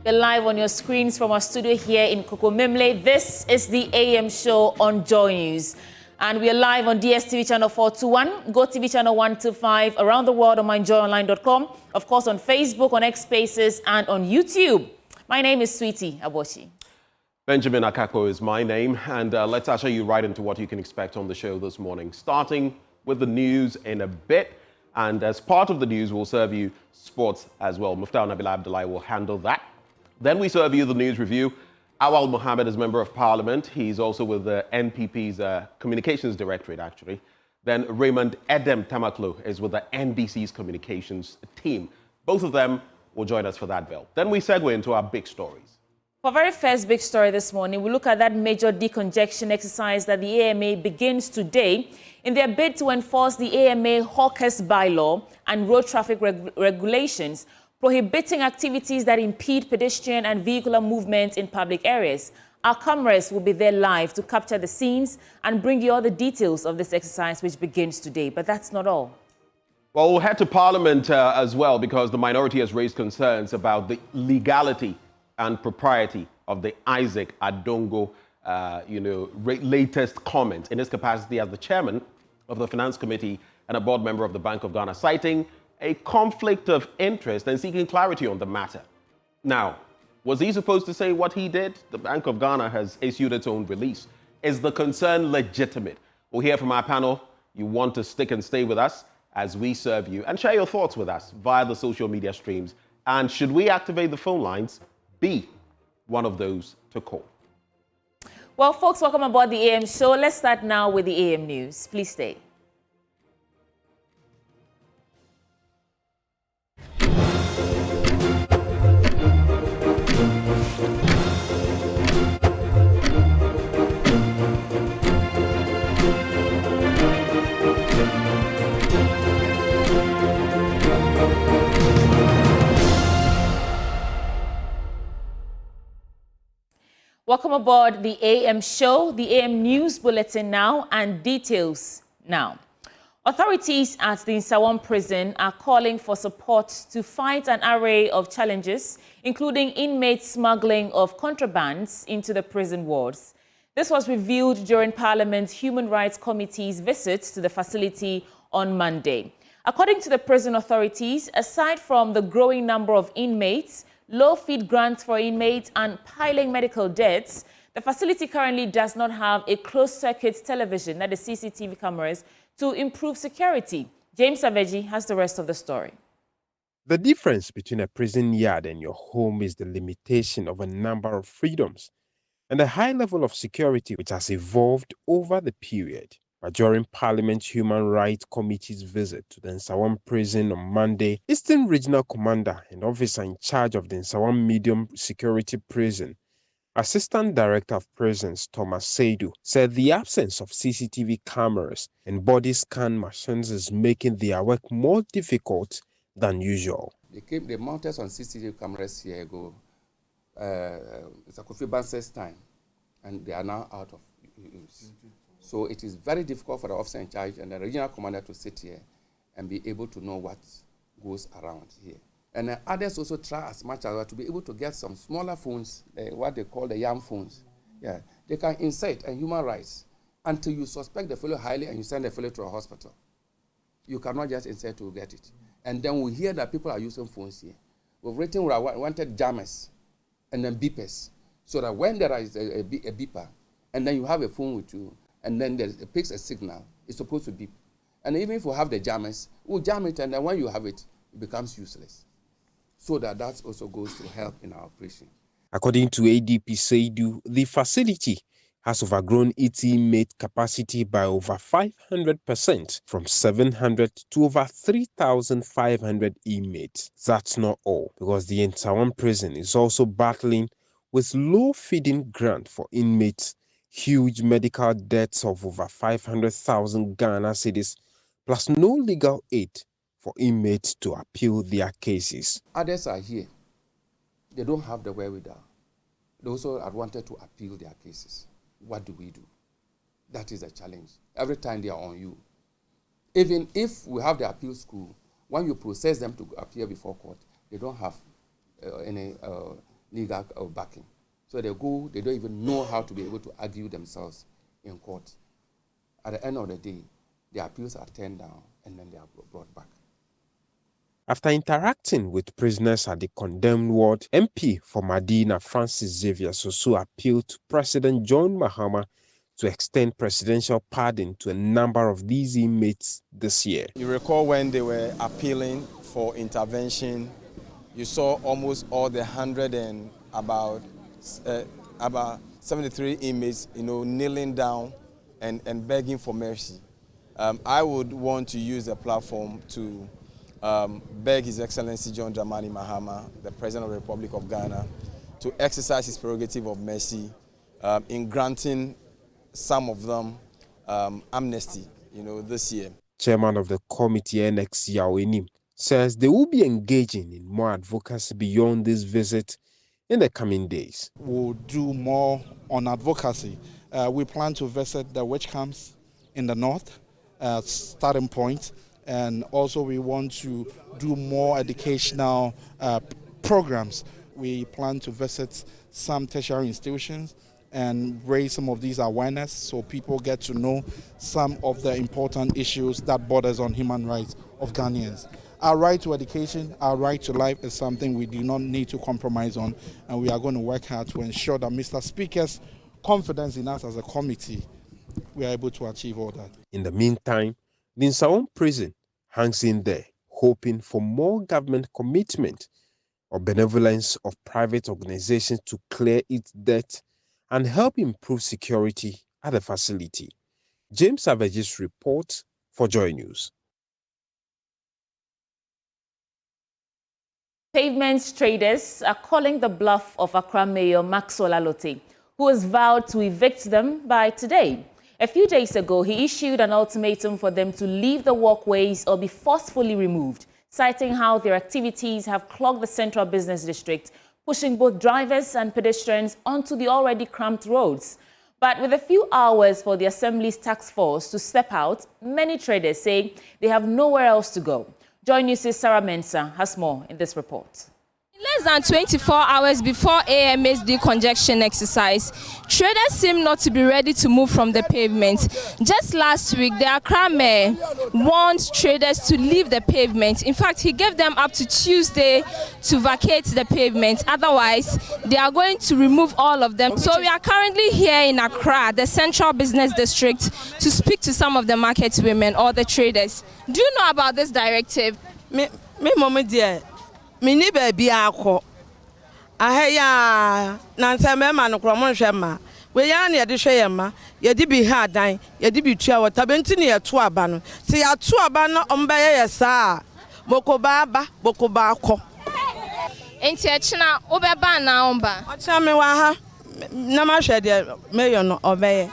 We're live on your screens from our studio here in Kokomimle. This is the AM show on Joy News. And we are live on DSTV channel 421, GoTV channel 125, around the world on myjoyonline.com, of course on Facebook, on X Spaces, and on YouTube. My name is Sweetie Aboshi. Benjamin Akako is my name, and let's usher you right into what you can expect on the show this morning, starting with the news in a bit. And as part of the news, we'll serve you sports as well. Muftar Nabila Abdullahi will handle that. Then we serve you the news review. Awal Mohammed is Member of Parliament. He's also with the NPP's Communications Directorate, actually. Then Raymond Edem Tamaklo is with the NBC's Communications team. Both of them will join us for that bill. Then we segue into our big stories. For our very first big story this morning, we look at that major decongestion exercise that the AMA begins today in their bid to enforce the AMA Hawkers bylaw and road traffic regulations, prohibiting activities that impede pedestrian and vehicular movement in public areas. Our cameras will be there live to capture the scenes and bring you all the details of this exercise, which begins today. But that's not all. Well, we'll head to Parliament as well, because the minority has raised concerns about the legality and propriety of the Isaac Adongo, latest comment in his capacity as the chairman of the Finance Committee and a board member of the Bank of Ghana, citing a conflict of interest and seeking clarity on the matter. Now, was he supposed to say what he did? The Bank of Ghana has issued its own release. Is the concern legitimate? We'll hear from our panel. You want to stick and stay with us as we serve you and share your thoughts with us via the social media streams. And should we activate the phone lines, be one of those to call. Well, folks, welcome aboard the AM show. Let's start now with the AM news. Please stay. Welcome aboard the AM show, the AM news bulletin now, and details now. Authorities at the Nsawam prison are calling for support to fight an array of challenges, including inmate smuggling of contrabands into the prison wards. This was revealed during Parliament's Human Rights Committee's visit to the facility on Monday. According to the prison authorities, aside from the growing number of inmates, low feed grants for inmates, and piling medical debts, the facility currently does not have a closed-circuit television, that is CCTV cameras, to improve security. James Saveji has the rest of the story. The difference between a prison yard and your home is the limitation of a number of freedoms and the high level of security which has evolved over the period. But during Parliament's Human Rights Committee's visit to the Nsawam prison on Monday, Eastern Regional Commander and officer in charge of the Nsawam Medium Security Prison, Assistant Director of Prisons Thomas Seidu, said the absence of CCTV cameras and body scan machines is making their work more difficult than usual. They mounted some CCTV cameras here ago. It's a Kofi Banse's time, and they are now out of use. So it is very difficult for the officer in charge and the regional commander to sit here and be able to know what goes around here. And others also try as much as well to be able to get some smaller phones, what they call the YAM phones. Yeah, they can insert a human rights until you suspect the fellow highly and you send the fellow to a hospital. You cannot just insert to get it. And then we hear that people are using phones here. We've written we wanted jammers and then beepers, so that when there is a beeper, and then you have a phone with you, and then it picks a signal, it's supposed to beep. And even if we have the jammers, we'll jam it, and then when you have it, it becomes useless. So that also goes to help in our operation. According to ADP Seidu, the facility has overgrown its inmate capacity by over 500%, from 700 to over 3,500 inmates. That's not all, because the Nsawam prison is also battling with low feeding grant for inmates, huge medical debts of over 500,000 Ghana cedis, plus no legal aid for inmates to appeal their cases. Others are here. They don't have the wherewithal. They also are wanted to appeal their cases. What do we do? That is a challenge. Every time they are on you. Even if we have the appeal school, when you process them to appear before court, they don't have any legal backing. So they go, they don't even know how to be able to argue themselves in court. At the end of the day, the appeals are turned down and then they are brought back. After interacting with prisoners at the condemned ward, MP for Madina Francis Xavier Soso appealed to President John Mahama to extend presidential pardon to a number of these inmates this year. You recall when they were appealing for intervention, you saw almost all the 100 and about 73 inmates, kneeling down and begging for mercy. I would want to use the platform to beg His Excellency John Dramani Mahama, the President of the Republic of Ghana, to exercise his prerogative of mercy in granting some of them amnesty, this year. Chairman of the committee, NX Yawenim, says they will be engaging in more advocacy beyond this visit in the coming days. We'll do more on advocacy. We plan to visit the witch camps in the north, starting point, and also we want to do more educational programs. We plan to visit some tertiary institutions and raise some of these awareness so people get to know some of the important issues that borders on human rights of Ghanaians. Our right to education, our right to life is something we do not need to compromise on, and we are going to work hard to ensure that Mr. Speaker's confidence in us as a committee, we are able to achieve all that. In the meantime, the Nsawam prison hangs in there, hoping for more government commitment or benevolence of private organizations to clear its debt and help improve security at the facility. James Savage's report for Joy News. Pavement traders are calling the bluff of Accra Mayor Maxwell Alote, who has vowed to evict them by today. A few days ago, he issued an ultimatum for them to leave the walkways or be forcefully removed, citing how their activities have clogged the central business district, pushing both drivers and pedestrians onto the already cramped roads. But with a few hours for the Assembly's task force to step out, many traders say they have nowhere else to go. Joy News' Sarah Mensah has more in this report. Less than 24 hours before AMA's decongestion exercise, traders seem not to be ready to move from the pavement. Just last week, the Accra Mayor warned traders to leave the pavement. In fact, he gave them up to Tuesday to vacate the pavement. Otherwise, they are going to remove all of them. So we are currently here in Accra, the central business district, to speak to some of the market women or the traders. Do you know about this directive? Me mama dear. Mini baby ako ahaya na nseme ma no kromo nhwe ma we ya na ye de hwe ye ma ye de bi ha dan ye de bi tua wata benti ne ye to aba no se ya to aba no omba ye sa bokoba aba bokoba akọ enti e china obeba na omba acha me wa ha na ma hwe de meyo no obeye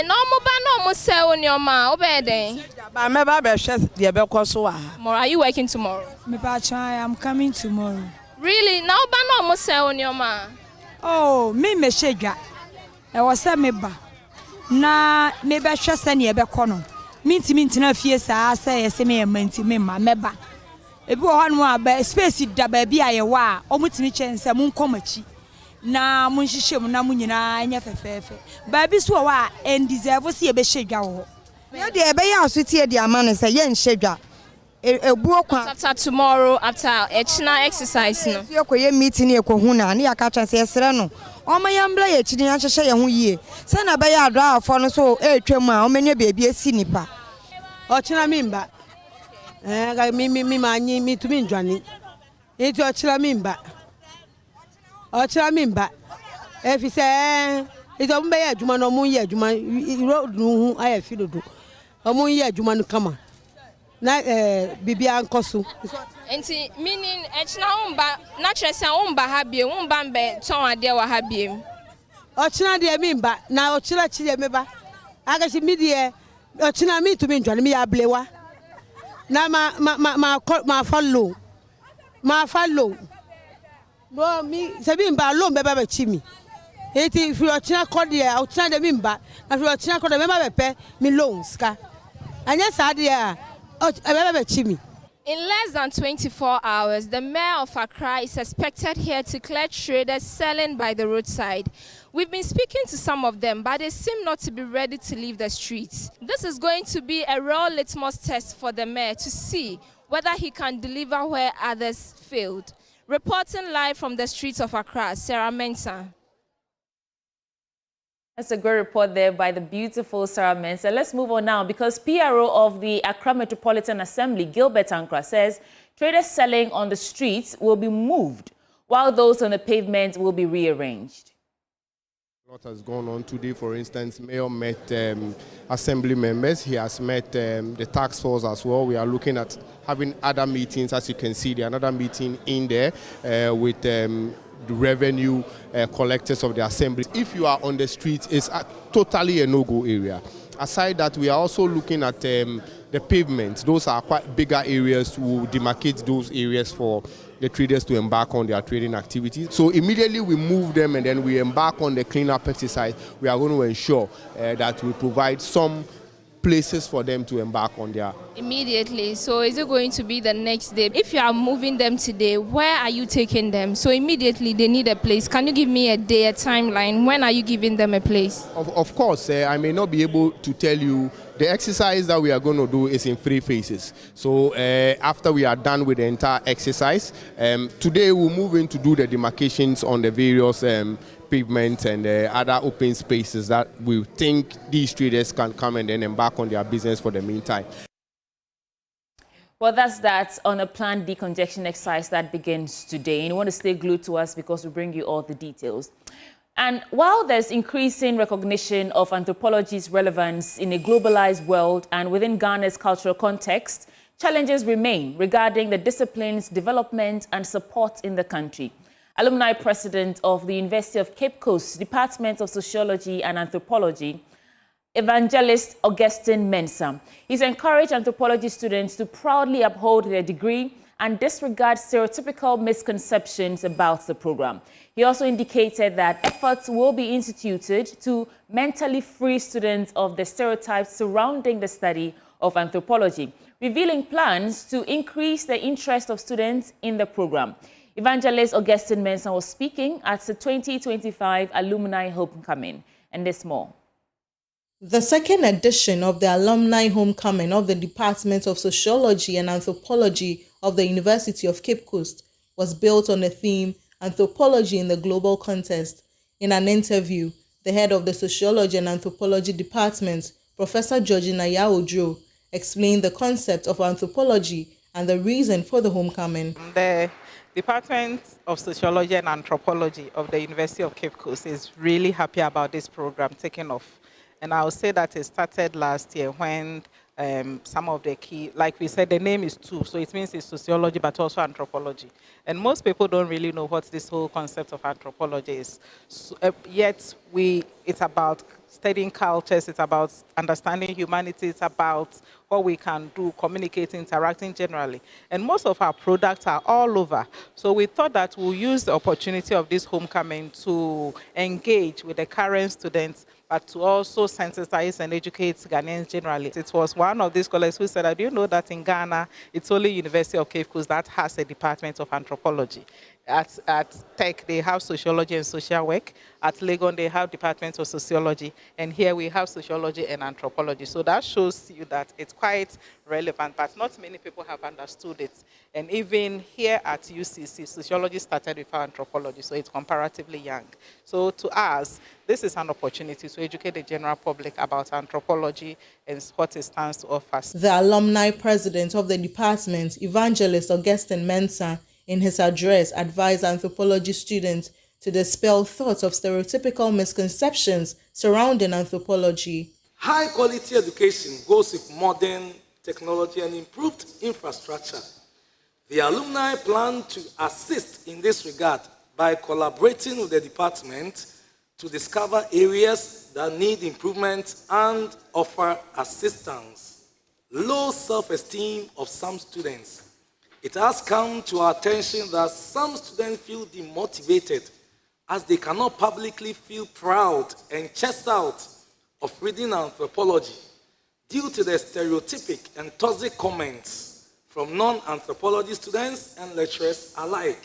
no mo ba no mo se oni oma obeden ba me ba be hwe de be koso wa. Are you working tomorrow? I'm coming tomorrow. Really? Now ba no mo se oni oma. Oh, me shega. E was say me ba. Na me be hwe se ne e be kɔ no. Minti na fie saa say se me manti me ma me ba. Ebi wo hanu aba space da ba bi aye wa, omutimi chense mu nkomachi. Na mun hihye mu na mun nyina anya fefefe. Ba bi so wa en deserve se e be hwedwa wo. Me de e be ya asotie de amane se ye nhwedwa. After tomorrow, after Echina exercise, no. You go meeting e ko hu na na yaka twa se esere no. O ma yambla ye chidi ya hyehye ye hu yie. Se na be ya adra afo no so e twam a o menye beebi esi nipa. O china mimba. Ga mi manyi mi tumi ndwane. E ti o china mimba. O china mimba. E fi se e to mbe ye adwuma no mu ye adwuma road hu aye fi dodo. O mu ye adwuma no kama. Na bibia nkoso enti meaning echina umba na trese umba ha bie umba mbe ton ade wa ha bie o china de mi mba na o chira chi de meba aga chi mi de o china mi to mi ndwane mi ya blewa na ma follow no mi se bi mba lo mbe ba chi mi eti fi o china ko de o china de mi mba na fi o china ko de meba be pe mi loans ka anya sa de a In less than 24 hours, the mayor of Accra is expected here to clear traders selling by the roadside. We've been speaking to some of them, but they seem not to be ready to leave the streets. This is going to be a real litmus test for the mayor to see whether he can deliver where others failed. Reporting live from the streets of Accra, Sarah Mensah. That's a great report there by the beautiful Sarah Mensah. Let's move on now because PRO of the Accra Metropolitan Assembly, Gilbert Ankra, says traders selling on the streets will be moved while those on the pavement will be rearranged. A lot has gone on today. For instance, Mayor met Assembly members. He has met the task force as well. We are looking at having other meetings. As you can see, there's another meeting in there with the revenue collectors of the assembly. If you are on the streets, it's totally a no-go area. Aside that, we are also looking at the pavements. Those are quite bigger areas to demarcate those areas for the traders to embark on their trading activities. So immediately we move them and then we embark on the cleanup exercise. We are going to ensure that we provide some places for them to embark on their... Immediately. So is it going to be the next day? If you are moving them today, where are you taking them? So immediately they need a place. Can you give me a day, a timeline? When are you giving them a place? Of course, I may not be able to tell you. The exercise that we are going to do is in 3 phases. So after we are done with the entire exercise, today we'll move in to do the demarcations on the various pavements and other open spaces that we think these traders can come and then embark on their business for the meantime. Well, that's that on a planned decongestion exercise that begins today. And you want to stay glued to us because we bring you all the details. And while there's increasing recognition of anthropology's relevance in a globalized world and within Ghana's cultural context, challenges remain regarding the discipline's development and support in the country. Alumni President of the University of Cape Coast, Department of Sociology and Anthropology, Evangelist Augustine Mensah. He's encouraged anthropology students to proudly uphold their degree and disregard stereotypical misconceptions about the program. He also indicated that efforts will be instituted to mentally free students of the stereotypes surrounding the study of anthropology, revealing plans to increase the interest of students in the program. Evangelist Augustine Mensah was speaking at the 2025 Alumni Homecoming, and there's more. The second edition of the Alumni Homecoming of the Department of Sociology and Anthropology of the University of Cape Coast was built on the theme Anthropology in the Global Context. In an interview, the head of the Sociology and Anthropology Department, Professor Georgina Yaodro, explained the concept of anthropology and the reason for the homecoming. The Department of Sociology and Anthropology of the University of Cape Coast is really happy about this program taking off. And I would say that it started last year when some of the key, like we said, the name is two, so it means it's sociology but also anthropology. And most people don't really know what this whole concept of anthropology is. So, yet it's about studying cultures, it's about understanding humanity, it's about what we can do, communicating, interacting generally. And most of our products are all over. So we thought that we'll use the opportunity of this homecoming to engage with the current students, but to also sensitize and educate Ghanaians generally. It was one of these scholars who said, do you know that in Ghana, it's only University of Cape Coast that has a department of anthropology. At Tech, they have sociology and social work. At Legon, they have departments of sociology. And here we have sociology and anthropology. So that shows you that it's quite relevant, but not many people have understood it. And even here at UCC, sociology started with anthropology, so it's comparatively young. So to us, this is an opportunity to educate the general public about anthropology and what it stands to offer. The alumni president of the department, Evangelist Augustine Mensah, in his address, advised anthropology students to dispel thoughts of stereotypical misconceptions surrounding anthropology. High-quality education goes with modern technology and improved infrastructure. The alumni plan to assist in this regard by collaborating with the department to discover areas that need improvement and offer assistance. Low self-esteem of some students. It has come to our attention that some students feel demotivated as they cannot publicly feel proud and chest out of reading anthropology due to the stereotypic and toxic comments from non-anthropology students and lecturers alike.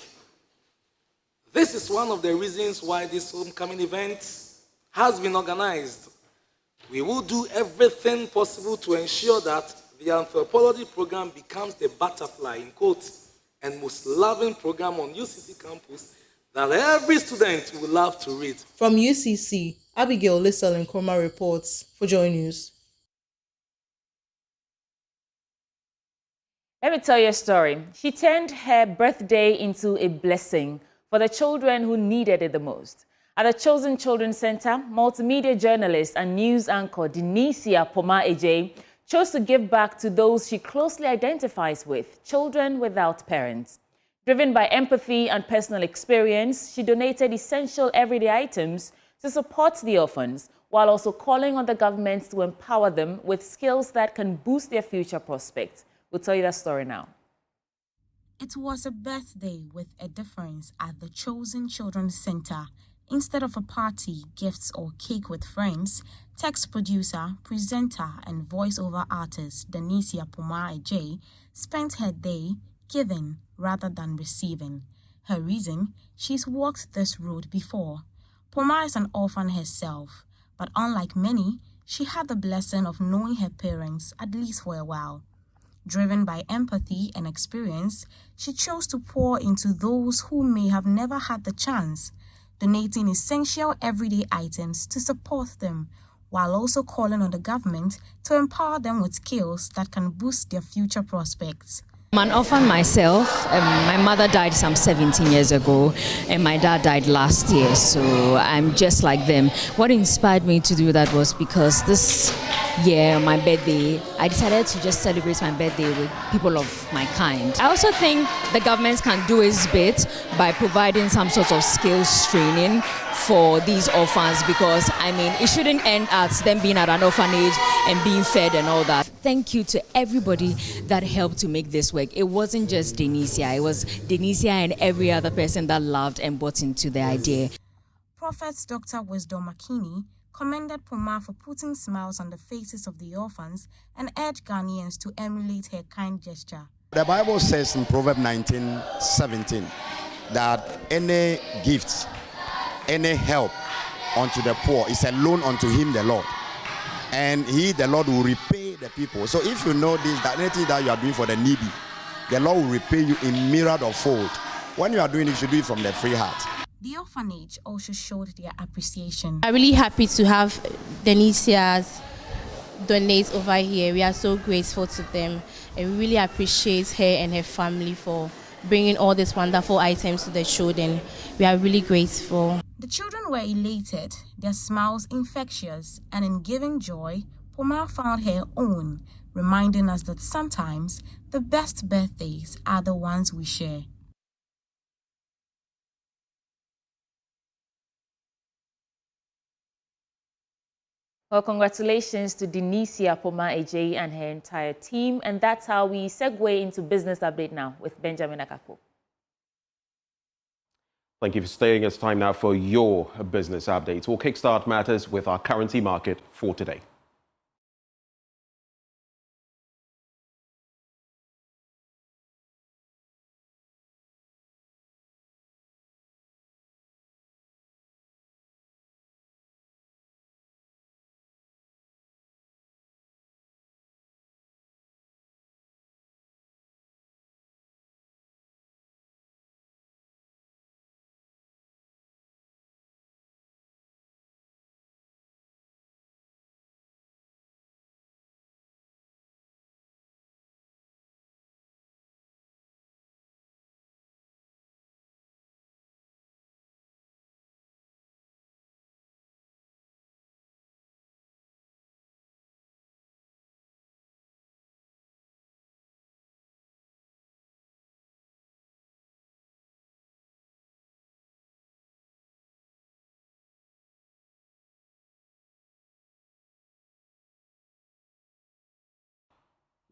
This is one of the reasons why this homecoming event has been organized. We will do everything possible to ensure that the anthropology program becomes the butterfly, in quotes, and most loving program on UCC campus that every student will love to read. From UCC, Abigail Lissel Nkrumah reports for Joy News. Let me tell you a story. She turned her birthday into a blessing for the children who needed it the most. At the Chosen Children's Center, multimedia journalist and news anchor Denisia Poma-Ejay chose to give back to those she closely identifies with, children without parents. Driven by empathy and personal experience, she donated essential everyday items to support the orphans, while also calling on the government to empower them with skills that can boost their future prospects. We'll tell you that story now. It was a birthday with a difference at the Chosen Children's Center. Instead of a party, gifts, or cake with friends, text producer, presenter, and voiceover artist Denisia Poma-Ejay spent her day giving rather than receiving. Her reason? She's walked this road before. Poma is an orphan herself, but unlike many, she had the blessing of knowing her parents at least for a while. Driven by empathy and experience, she chose to pour into those who may have never had the chance, donating essential everyday items to support them, while also calling on the government to empower them with skills that can boost their future prospects. I'm an orphan myself. My mother died some 17 years ago and my dad died last year, so I'm just like them. What inspired me to do that was because this year, my birthday, I decided to just celebrate my birthday with people of my kind. I also think the government can do its bit by providing some sort of skills training for these orphans, because I mean, it shouldn't end at them being at an orphanage and being fed and all that. Thank you to everybody that helped to make this work. It wasn't just Denisia, it was Denisia and every other person that loved and bought into the idea. Prophet Dr. Wisdom Makini commended Poma for putting smiles on the faces of the orphans and urged Ghanaians to emulate her kind gesture. The Bible says in Proverbs 19:17 that any gift, any help unto the poor is a loan unto him, the Lord. And he, the Lord, will repay the people. So if you know this, that anything that you are doing for the needy, the Lord will repay you in myriad of fold. When you are doing it, you should do it from the free heart. The orphanage also showed their appreciation. I'm really happy to have Denisia's donate over here. We are so grateful to them, and we really appreciate her and her family for bringing all these wonderful items to the children. We are really grateful. The children were elated, their smiles infectious, and in giving joy, Poma found her own, reminding us that sometimes the best birthdays are the ones we share. Well, congratulations to Denisia Poma-Ejay and her entire team. And that's how we segue into Business Update now with Benjamin Akapo. Thank you for staying. It's time now for your business updates. We'll kickstart matters with our currency market for today.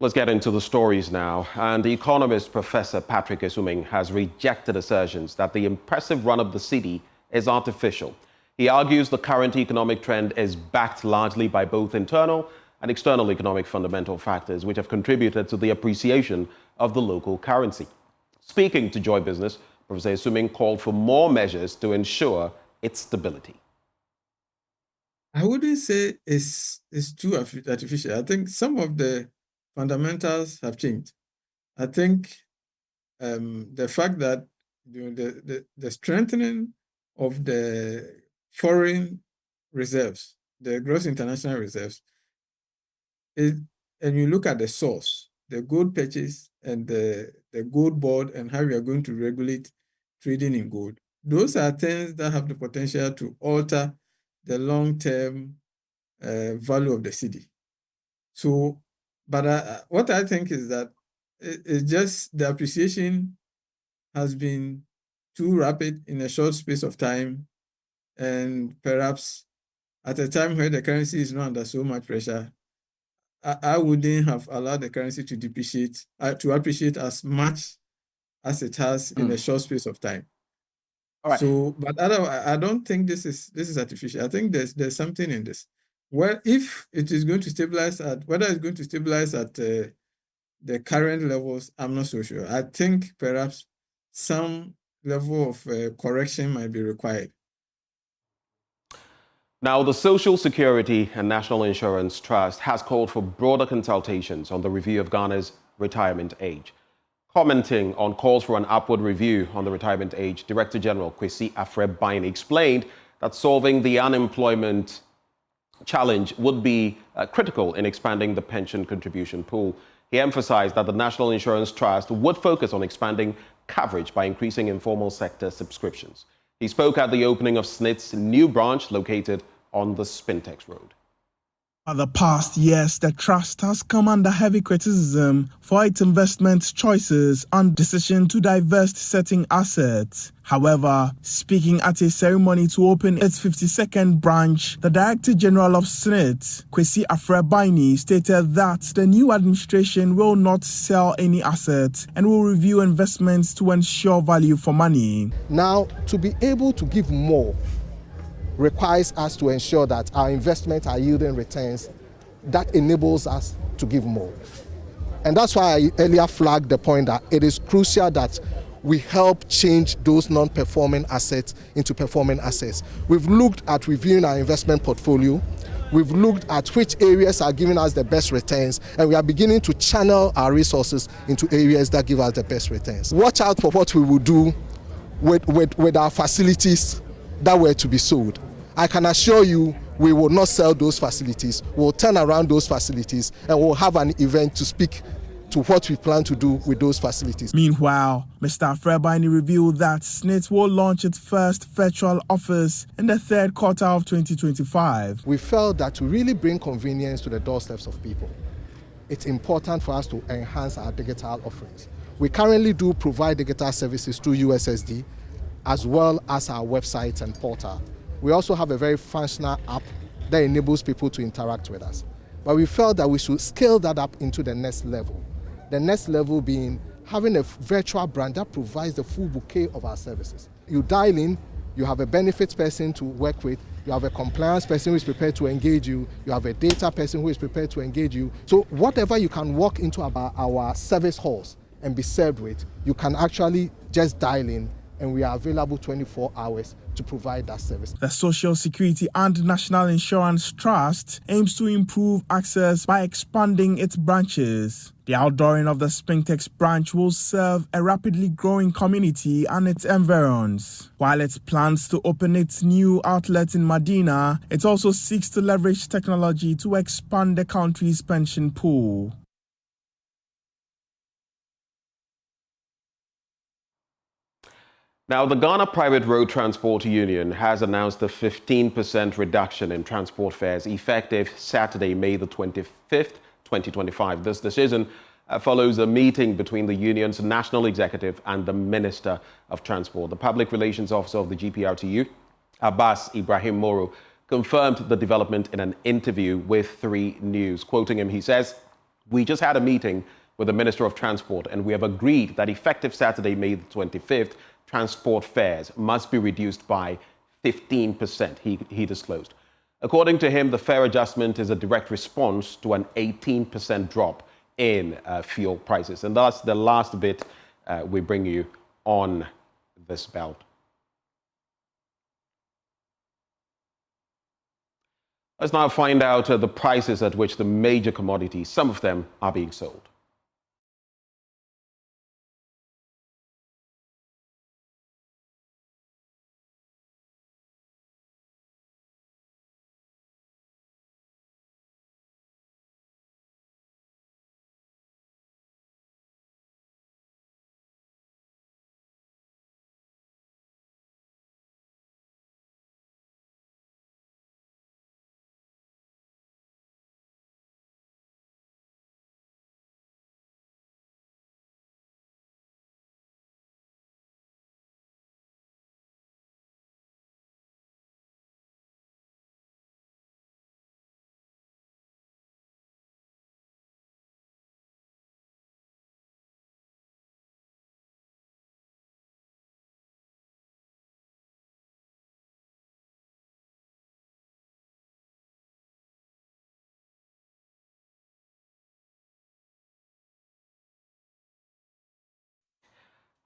Let's get into the stories now. And the economist Professor Patrick Esuming has rejected assertions that the impressive run of the cedi is artificial. He argues the current economic trend is backed largely by both internal and external economic fundamental factors, which have contributed to the appreciation of the local currency. Speaking to Joy Business, Professor Nsawam called for more measures to ensure its stability. I wouldn't say it's too artificial. I think some of the fundamentals have changed. I think the fact that the strengthening of the foreign reserves, the gross international reserves, and you look at the source, the gold purchase and the gold board and how we are going to regulate trading in gold. Those are things that have the potential to alter the long-term value of the cedi. So, but what I think is that it's just the appreciation has been too rapid in a short space of time, and perhaps at a time where the currency is not under so much pressure, I wouldn't have allowed the currency to depreciate, to appreciate as much as it has in a short space of time. All right. So, but I don't think this is artificial. I think there's something in this. Well, if it is going to stabilize at, whether it's going to stabilize at the current levels, I'm not so sure. I think perhaps some level of correction might be required. Now, the Social Security and National Insurance Trust has called for broader consultations on the review of Ghana's retirement age. Commenting on calls for an upward review on the retirement age, Director General Kwesi Afrɛ-Bainey explained that solving the unemployment challenge would be critical in expanding the pension contribution pool. He emphasized that the National Insurance Trust would focus on expanding coverage by increasing informal sector subscriptions. He spoke at the opening of SNIT's new branch located on the Spintex Road. For the past years, the trust has come under heavy criticism for its investment choices and decision to divest certain assets. However, speaking at a ceremony to open its 52nd branch, the Director General of SNIT, Kwesi Afrɛ-Bainey, stated that the new administration will not sell any assets and will review investments to ensure value for money. Now, to be able to give more requires us to ensure that our investments are yielding returns that enables us to give more. And that's why I earlier flagged the point that it is crucial that we help change those non-performing assets into performing assets. We've looked at reviewing our investment portfolio. We've looked at which areas are giving us the best returns, and we are beginning to channel our resources into areas that give us the best returns. Watch out for what we will do with our facilities that were to be sold. I can assure you we will not sell those facilities. We'll turn around those facilities and we'll have an event to speak to what we plan to do with those facilities. Meanwhile, Mr. Afrɛ-Bainey revealed that SNIT will launch its first virtual office in the third quarter of 2025. We felt that to really bring convenience to the doorsteps of people, it's important for us to enhance our digital offerings. We currently do provide digital services through USSD, as well as our website and portal. We also have a very functional app that enables people to interact with us. But we felt that we should scale that up into the next level. The next level being having a virtual brand that provides the full bouquet of our services. You dial in, you have a benefits person to work with, you have a compliance person who is prepared to engage you, you have a data person who is prepared to engage you. So whatever you can walk into our service halls and be served with, you can actually just dial in, and we are available 24 hours to provide that service. The Social Security and National Insurance Trust aims to improve access by expanding its branches. The outdooring of the Spintex branch will serve a rapidly growing community and its environs. While it plans to open its new outlet in Medina, it also seeks to leverage technology to expand the country's pension pool. Now, the Ghana Private Road Transport Union has announced a 15% reduction in transport fares effective Saturday, May the 25th, 2025. This decision follows a meeting between the union's national executive and the Minister of Transport. The Public Relations Officer of the GPRTU, Abbas Ibrahim Moro, confirmed the development in an interview with 3 News. Quoting him, he says, "We just had a meeting with the Minister of Transport and we have agreed that effective Saturday, May the 25th, transport fares must be reduced by 15%, he disclosed. According to him, the fare adjustment is a direct response to an 18% drop in fuel prices. And that's the last bit we bring you on this belt. Let's now find out the prices at which the major commodities, some of them, are being sold.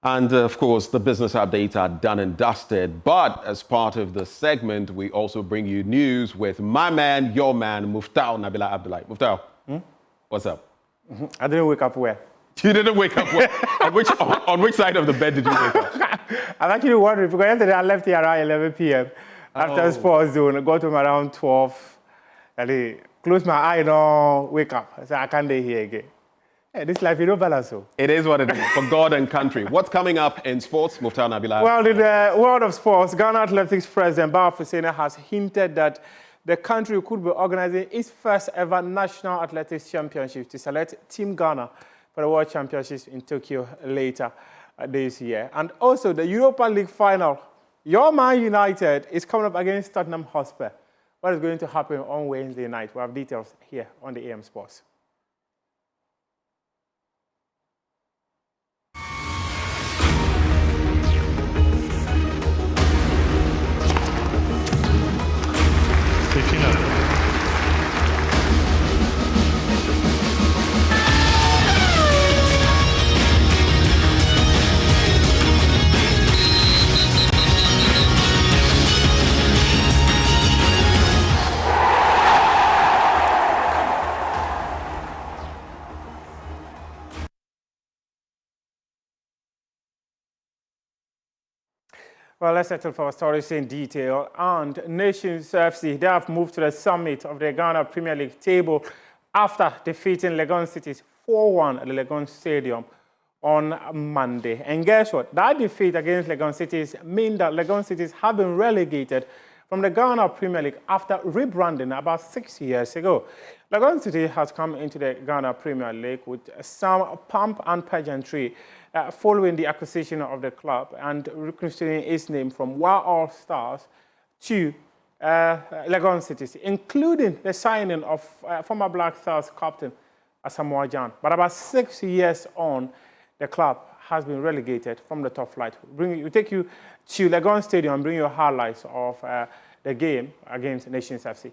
And of course, the business updates are done and dusted. But as part of the segment, we also bring you news with my man, your man, Muftau Nabila Abdullahi. Muftau, what's up? I didn't wake up well. You didn't wake up well? on which side of the bed did you wake up? I'm actually wondering, because yesterday I left here around 11 p.m. After sports zone, I got home around 12. I close my eye and wake up. I said, I can't be here again. Hey, this life, you don't balance. So. It is what it is, for God and country. What's coming up in sports, Muftau Nabila? Well, in the world of sports, Ghana Athletics President Bao Fusena has hinted that the country could be organizing its first ever National Athletics Championship to select Team Ghana for the World Championships in Tokyo later this year. And also the Europa League final, your Man United is coming up against Tottenham Hotspur. What is going to happen on Wednesday night? We have details here on the AM Sports. Well, let's settle for our stories in detail. And Nations FC, they have moved to the summit of the Ghana Premier League table after defeating Legon Cities 4-1 at the Legon Stadium on Monday. And guess what? That defeat against Legon Cities means that Legon Cities have been relegated from the Ghana Premier League after rebranding about 6 years ago. Legon City has come into the Ghana Premier League with some pomp and pageantry following the acquisition of the club and reconstructing its name from WA All Stars to Legon Cities, including the signing of former Black Stars captain Asamoah Gyan. But about 6 years on, the club has been relegated from the top flight. We take you to Legon Stadium and bring you highlights of the game against Nations FC.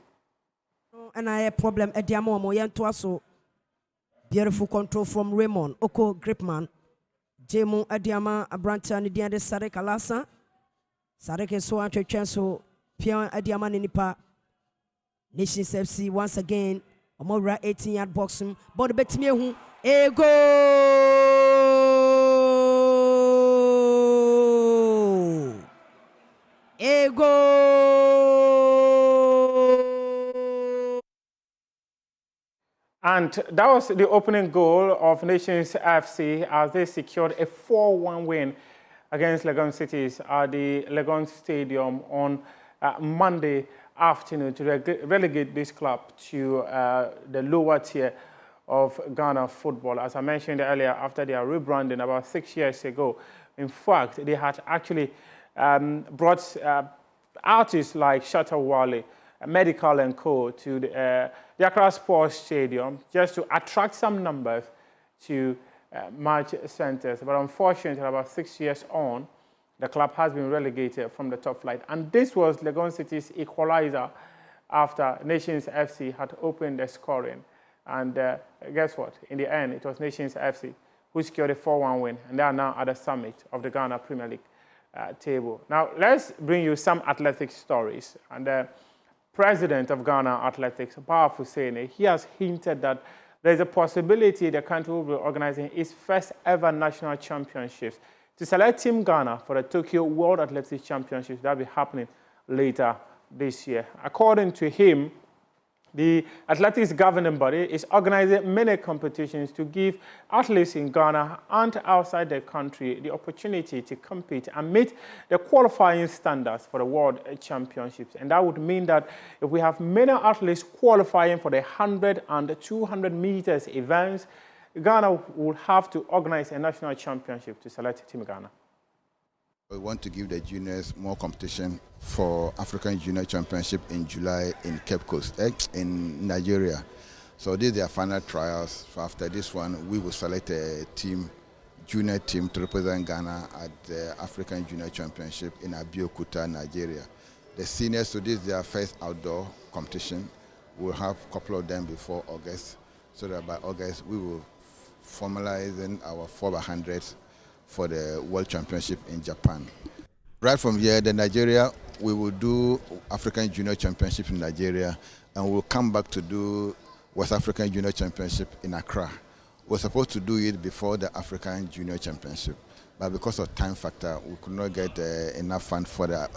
And I have a problem at Diamo. Beautiful control from Raymond Oko Gripman. Jemu Adiama Abranta and the Sarek Alasa. Sarek is so anti-chanso. Pian Adiama Nipa. Nations FC once again. Omora 18-yard boxing. But bet me who a goal. A goal. And that was the opening goal of Nations FC as they secured a 4-1 win against Legon Cities at the Legon Stadium on Monday afternoon to relegate this club to the lower tier of Ghana football. As I mentioned earlier, after their rebranding about 6 years ago, in fact, they had actually brought artists like Shatta Wale, Medical and Co. to the Accra Sports Stadium just to attract some numbers to match centers. But unfortunately, about 6 years on, the club has been relegated from the top flight. And this was Legon City's equalizer after Nations FC had opened the scoring. And guess what? In the end, it was Nations FC who secured a 4-1 win, and they are now at the summit of the Ghana Premier League table. Now, let's bring you some athletics stories. And the president of Ghana Athletics, Powerful Hussein, he has hinted that there is a possibility the country will be organizing its first ever national championships to select Team Ghana for the Tokyo World Athletics Championships that will be happening later this year. According to him, the athletics governing body is organizing many competitions to give athletes in Ghana and outside the country the opportunity to compete and meet the qualifying standards for the World Championships. And that would mean that if we have many athletes qualifying for the 100 and 200 meters events, Ghana will have to organize a national championship to select Team Ghana. We want to give the juniors more competition for African Junior Championship in July in Cape Coast, in Nigeria. So these are their final trials. So after this one, we will select a team, junior team, to represent Ghana at the African Junior Championship in Abeokuta, Nigeria. The seniors, so this is their first outdoor competition. We'll have a couple of them before August, so that by August we will formalize our 4x100s for the World Championship in Japan. Right from here, the Nigeria, we will do African Junior Championship in Nigeria, and we'll come back to do West African Junior Championship in Accra. We're supposed to do it before the African Junior Championship, but because of time factor, we could not get enough funds for the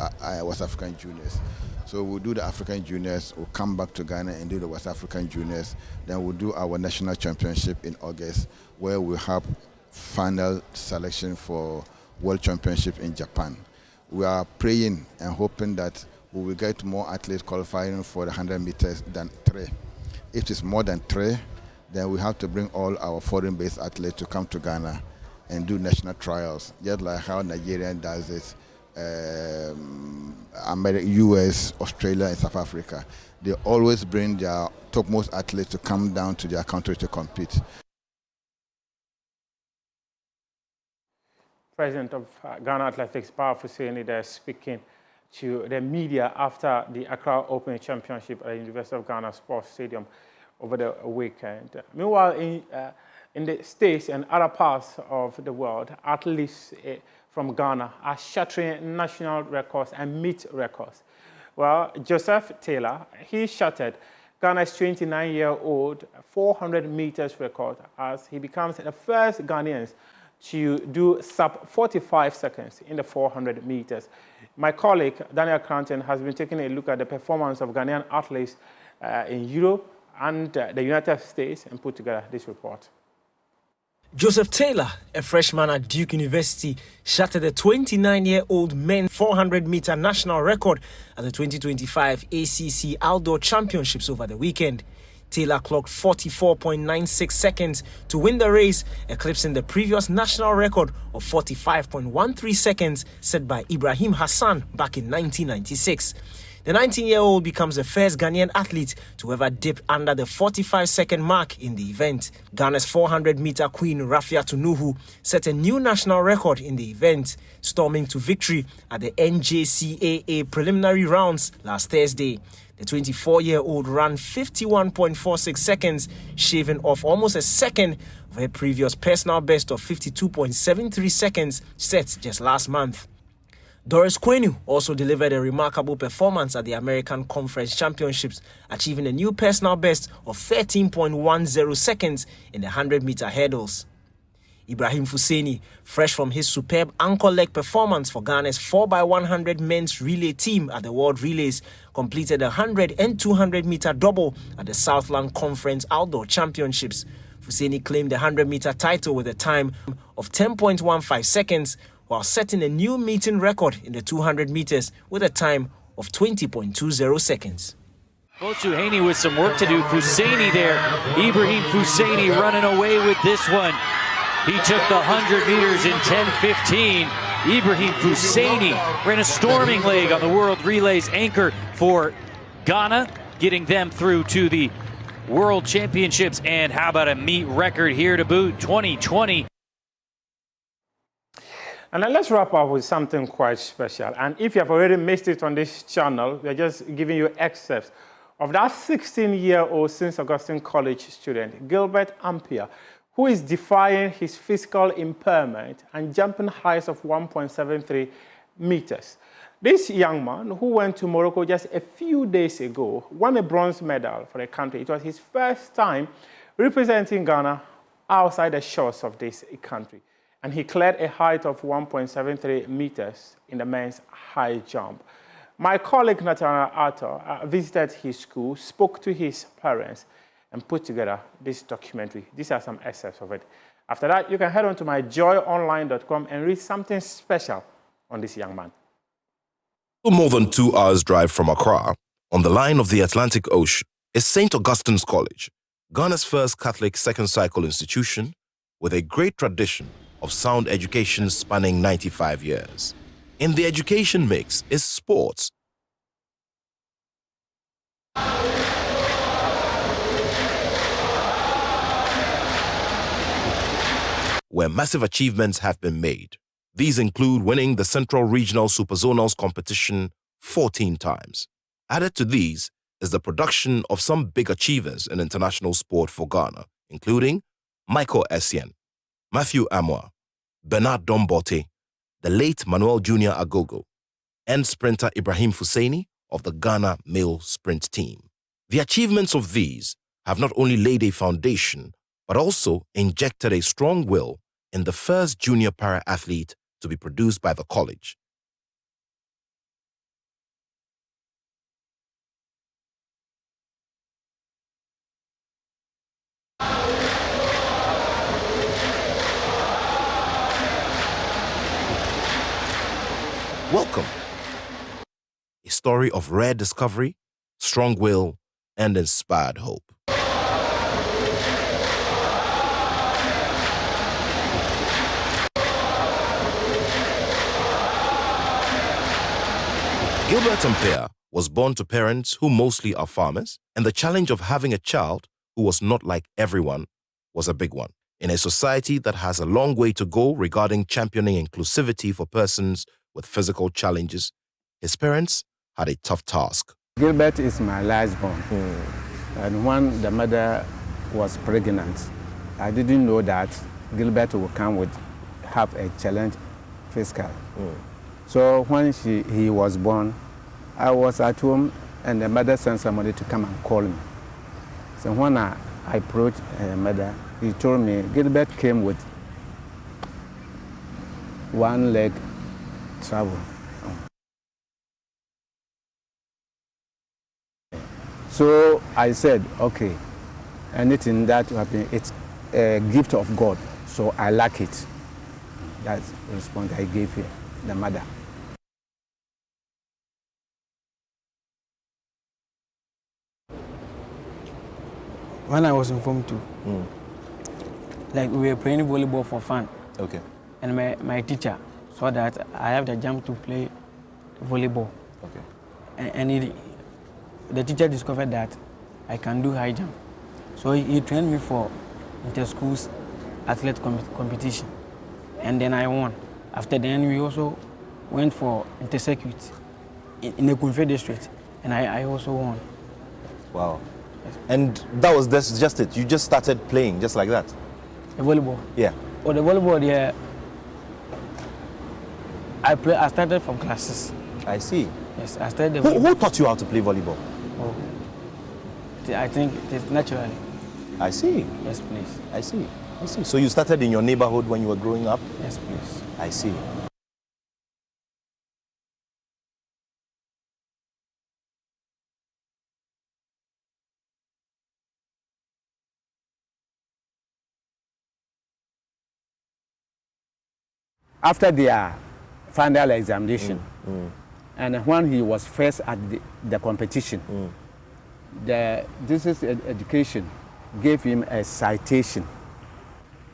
West African Juniors. So we'll do the African Juniors, we'll come back to Ghana and do the West African Juniors, then we'll do our National Championship in August, where we'll have final selection for World Championship in Japan. We are praying and hoping that we will get more athletes qualifying for the 100 meters than 3. If it's more than 3, then we have to bring all our foreign-based athletes to come to Ghana and do national trials, just like how Nigeria does it, America, US, Australia, and South Africa. They always bring their topmost athletes to come down to their country to compete. President of Ghana Athletics, Powerful Hussein, there speaking to the media after the Accra Open Championship at the University of Ghana Sports Stadium over the weekend. Meanwhile, in the States and other parts of the world, athletes from Ghana are shattering national records and meet records. Well, Joseph Taylor, he shattered Ghana's 29-year-old 400 meters record as he becomes the first Ghanaian to do sub 45 seconds in the 400 meters. My colleague, Daniel Cranton, has been taking a look at the performance of Ghanaian athletes in Europe and the United States and put together this report. Joseph Taylor, a freshman at Duke University, shattered the 29-year-old men's 400-meter national record at the 2025 ACC Outdoor Championships over the weekend. Taylor clocked 44.96 seconds to win the race, eclipsing the previous national record of 45.13 seconds set by Ibrahim Hassan back in 1996. The 19-year-old becomes the first Ghanaian athlete to ever dip under the 45-second mark in the event. Ghana's 400-meter queen Rafiatu Nuhu set a new national record in the event, storming to victory at the NJCAA preliminary rounds last Thursday. The 24-year-old ran 51.46 seconds, shaving off almost a second of her previous personal best of 52.73 seconds set just last month. Doris Kwenu also delivered a remarkable performance at the American Conference Championships, achieving a new personal best of 13.10 seconds in the 100-meter hurdles. Ibrahim Fuseni, fresh from his superb anchor leg performance for Ghana's 4x100 men's relay team at the World Relays, completed a 100 and 200-meter double at the Southland Conference Outdoor Championships. Fuseni claimed the 100-meter title with a time of 10.15 seconds, while setting a new meeting record in the 200 meters with a time of 20.20 seconds. Fosu Haney with some work to do. Fuseni there. Ibrahim Fuseni running away with this one. He took the 100 meters in 10:15. Ibrahim Fuseni ran a storming leg on the World Relays anchor for Ghana, getting them through to the World Championships. And how about a meet record here to boot, 2020. And then let's wrap up with something quite special. And if you have already missed it on this channel, we're just giving you excerpts of that 16-year-old St. Augustine College student, Gilbert Ampere, who is defying his physical impairment and jumping heights of 1.73 meters. This young man, who went to Morocco just a few days ago, won a bronze medal for the country. It was his first time representing Ghana outside the shores of this country. And he cleared a height of 1.73 meters in the men's high jump. My colleague Nathaniel Arthur visited his school, spoke to his parents, and put together this documentary. These are some excerpts of it. After that, you can head on to myjoyonline.com and read something special on this young man. More than 2 hours' drive from Accra, on the line of the Atlantic Ocean, is St. Augustine's College, Ghana's first Catholic second-cycle institution with a great tradition of sound education spanning 95 years. In the education mix is sports, where massive achievements have been made. These include winning the Central Regional Superzonals competition 14 times. Added to these is the production of some big achievers in international sport for Ghana, including Michael Essien, Matthew Amoah, Bernard Dombote, the late Manuel Junior Agogo, and sprinter Ibrahim Fusseini of the Ghana male sprint team. The achievements of these have not only laid a foundation, but also injected a strong will in the first junior para-athlete to be produced by the college. Welcome. A story of rare discovery, strong will, and inspired hope. Gilbert Ampere was born to parents who mostly are farmers, and the challenge of having a child who was not like everyone was a big one. In a society that has a long way to go regarding championing inclusivity for persons with physical challenges, his parents had a tough task. Gilbert is my last born, and when the mother was pregnant, I didn't know that Gilbert would come with have a challenge physical. So when he was born, I was at home and the mother sent somebody to come and call me. So when I approached her mother, he told me Gilbert came with one leg trouble. So I said, okay, anything that happens, it's a gift of God, so I like it. That's the response I gave her, the mother. When I was in Form 2, like we were playing volleyball for fun. Okay. And my teacher saw that I have the jump to play volleyball. Okay. And the teacher discovered that I can do high jump. So he trained me for inter-schools athlete competition. And then I won. After then, we also went for inter-circuit in the Kingsway district. And I also won. Wow. And that was just it? You just started playing just like that? The volleyball? Yeah. Oh, the volleyball, yeah. I started from classes. I see. Yes, I started the volleyball. Who taught you how to play volleyball? Oh, I think it is naturally. I see. Yes, please. I see. I see. So you started in your neighborhood when you were growing up? Yes, please. I see. After their final examination, and when he was first at the competition, this is education gave him a citation.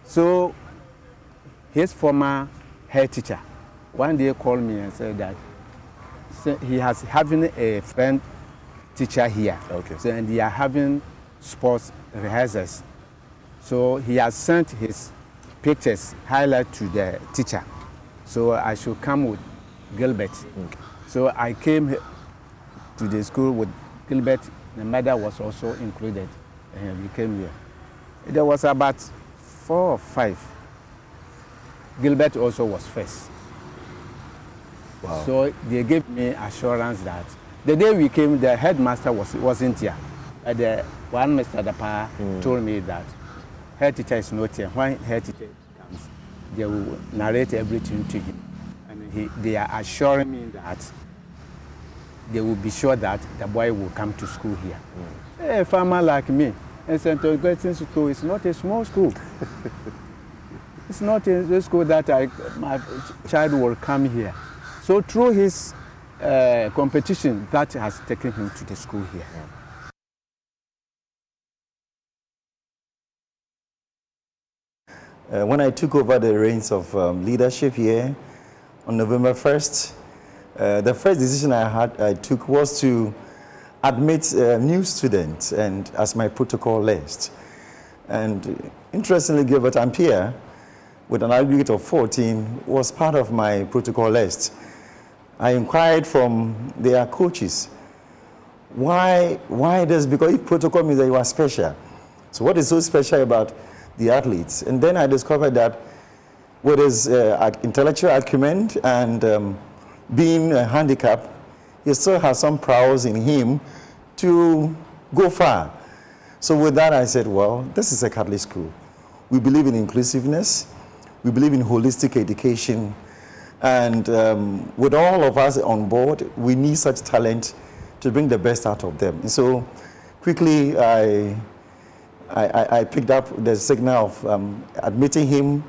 So his former head teacher one day called me and said that he has having a friend teacher here. Okay. So, and they are having sports rehearsals. So he has sent his pictures highlight to the teacher. So I should come with Gilbert. So I came to the school with Gilbert, the mother was also included, and we came here. There was about 4 or 5. Gilbert also was first. Wow. So they gave me assurance that the day we came, the headmaster wasn't here. The one Mr. Dapa told me that head teacher is not here. When head teacher comes, they will narrate everything to him. And they are assuring me that they will be sure that the boy will come to school here. A farmer like me, and St. Augustine's School is not a small school. It's not a school that my child will come here. So through his competition, that has taken him to the school here. When I took over the reins of leadership here on November 1st, the first decision I took was to admit new students and as my protocol list. And interestingly, Gilbert Ampere, with an aggregate of 14, was part of my protocol list. I inquired from their coaches, why this? Because if protocol means that you are special. So what is so special about the athletes? And then I discovered that with his intellectual acumen and being handicapped, he still has some prowess in him to go far. So with that, I said, well, this is a Catholic school. We believe in inclusiveness. We believe in holistic education. And with all of us on board, we need such talent to bring the best out of them. And so quickly, I picked up the signal of admitting him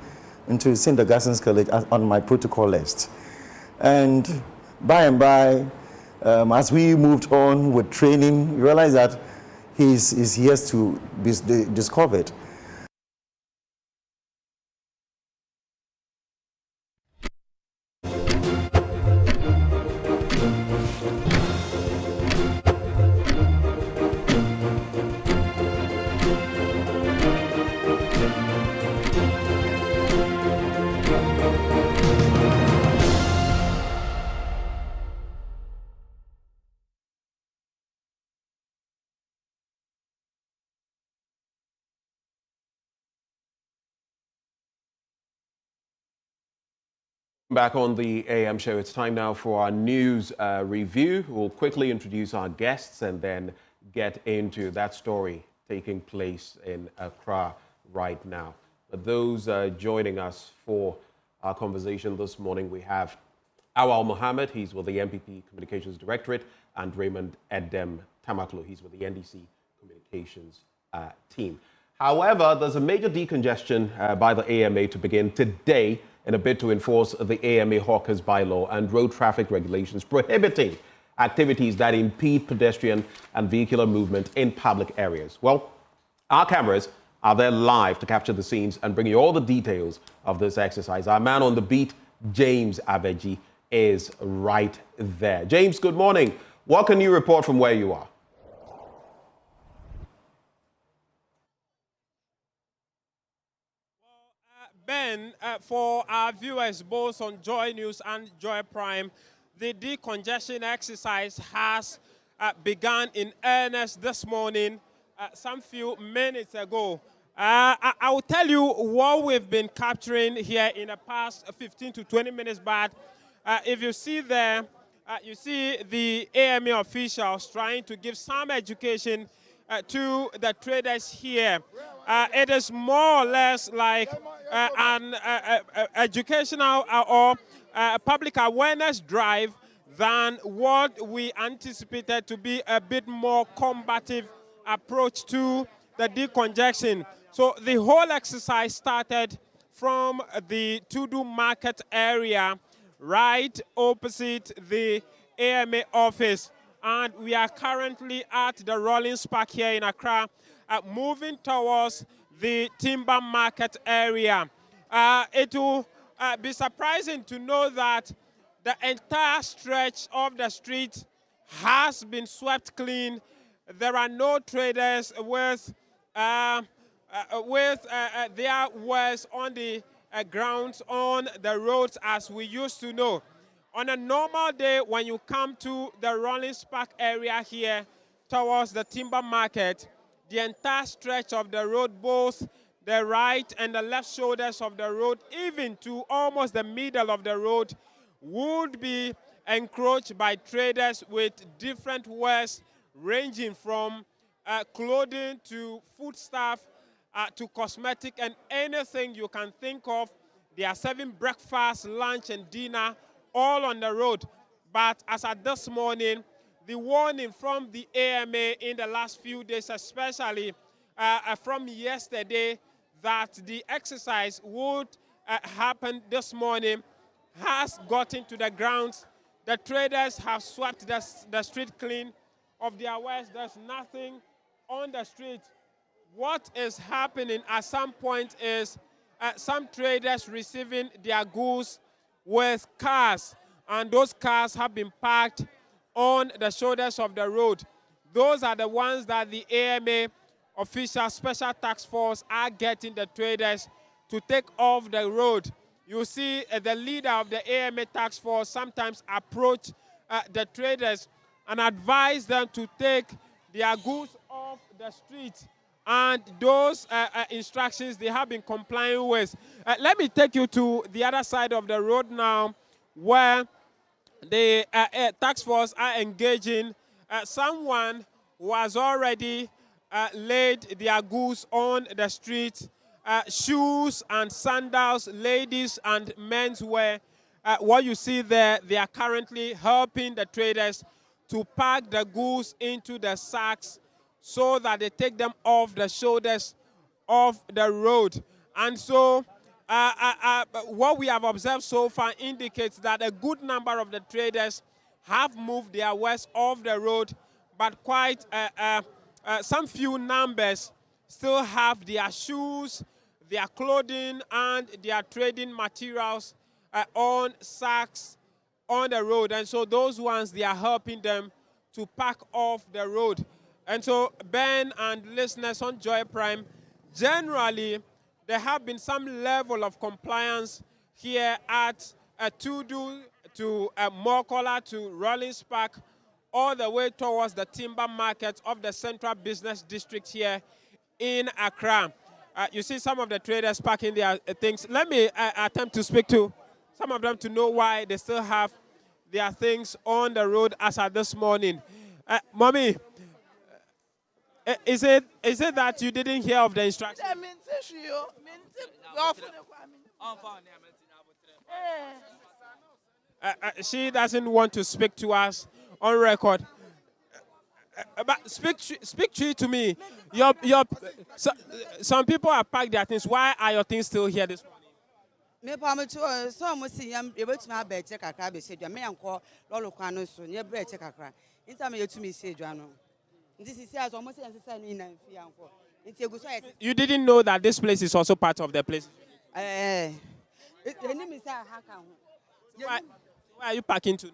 into St. Augustine's College on my protocol list. And by and by, as we moved on with training, we realized that he's here to be discovered. Back on the AM show, it's time now for our news review. We'll quickly introduce our guests and then get into that story taking place in Accra right now. For those joining us for our conversation this morning, we have Awal Mohammed, he's with the MPP Communications Directorate, and Raymond Edem Tamaklo, he's with the NDC Communications team. However, there's a major decongestion by the AMA to begin today in a bid to enforce the AMA Hawkers bylaw and road traffic regulations prohibiting activities that impede pedestrian and vehicular movement in public areas. Well, our cameras are there live to capture the scenes and bring you all the details of this exercise. Our man on the beat, James Aveji, is right there. James, good morning. What can you report from where you are? Ben, for our viewers both on Joy News and Joy Prime, the decongestion exercise has begun in earnest this morning, some few minutes ago. I will tell you what we've been capturing here in the past 15 to 20 minutes, but if you see there, you see the AMA officials trying to give some education to the traders here. It is more or less like an educational or public awareness drive than what we anticipated to be a bit more combative approach to the decongestion. So the whole exercise started from the Tudu Market area, right opposite the AMA office. And we are currently at the Rollins Park here in Accra, moving towards the Timber Market area. It will be surprising to know that the entire stretch of the street has been swept clean. There are no traders with their wares on the grounds, on the roads as we used to know. On a normal day, when you come to the Rollins Park area here, towards the timber market, the entire stretch of the road, both the right and the left shoulders of the road, even to almost the middle of the road, would be encroached by traders with different wares ranging from clothing to foodstuff to cosmetic and anything you can think of. They are serving breakfast, lunch, and dinner all on the road. But as at this morning, the warning from the AMA in the last few days, especially from yesterday, that the exercise would happen this morning, has gotten to the grounds. The traders have swept the street clean of their wares. There's nothing on the street. What is happening at some point is some traders receiving their goods with cars, and those cars have been parked on the shoulders of the road. Those are the ones that the AMA official special task force are getting the traders to take off the road. You see the leader of the AMA task force sometimes approach the traders and advise them to take their goods off the street. And those instructions they have been complying with. Let me take you to the other side of the road now, where the task force are engaging someone who has already laid their goods on the street, shoes and sandals, ladies and men's wear. What you see there, they are currently helping the traders to pack the goods into the sacks so that they take them off the shoulders of the road. And so what we have observed so far indicates that a good number of the traders have moved their wares off the road, but quite some few numbers still have their shoes, their clothing, and their trading materials on sacks on the road. And so those ones, they are helping them to pack off the road. And so Ben and listeners on Joy Prime, generally, there have been some level of compliance here at Tudu to Mokola to Rollins Park, all the way towards the timber market of the Central Business District here in Accra. You see some of the traders packing their things. Let me attempt to speak to some of them to know why they still have their things on the road as at this morning. Mommy, is it that you didn't hear of the instructions? She doesn't want to speak to us on record. But speak to me. Some people have packed their things. Why are your things still here this morning? You didn't know that this place is also part of the place? Why are you packing to now?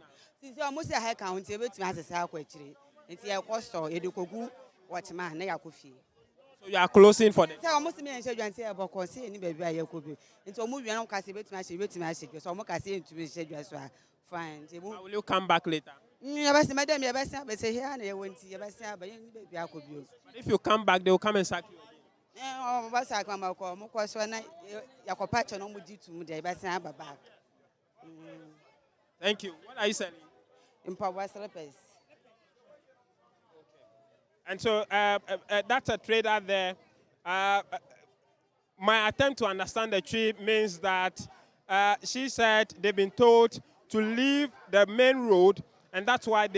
So you are closing for them? Will you come back later? But if you come back, they will come and sack you. Thank you. What are you selling? And so that's a trader there. My attempt to understand the trip means that she said they've been told to leave the main road, and that's why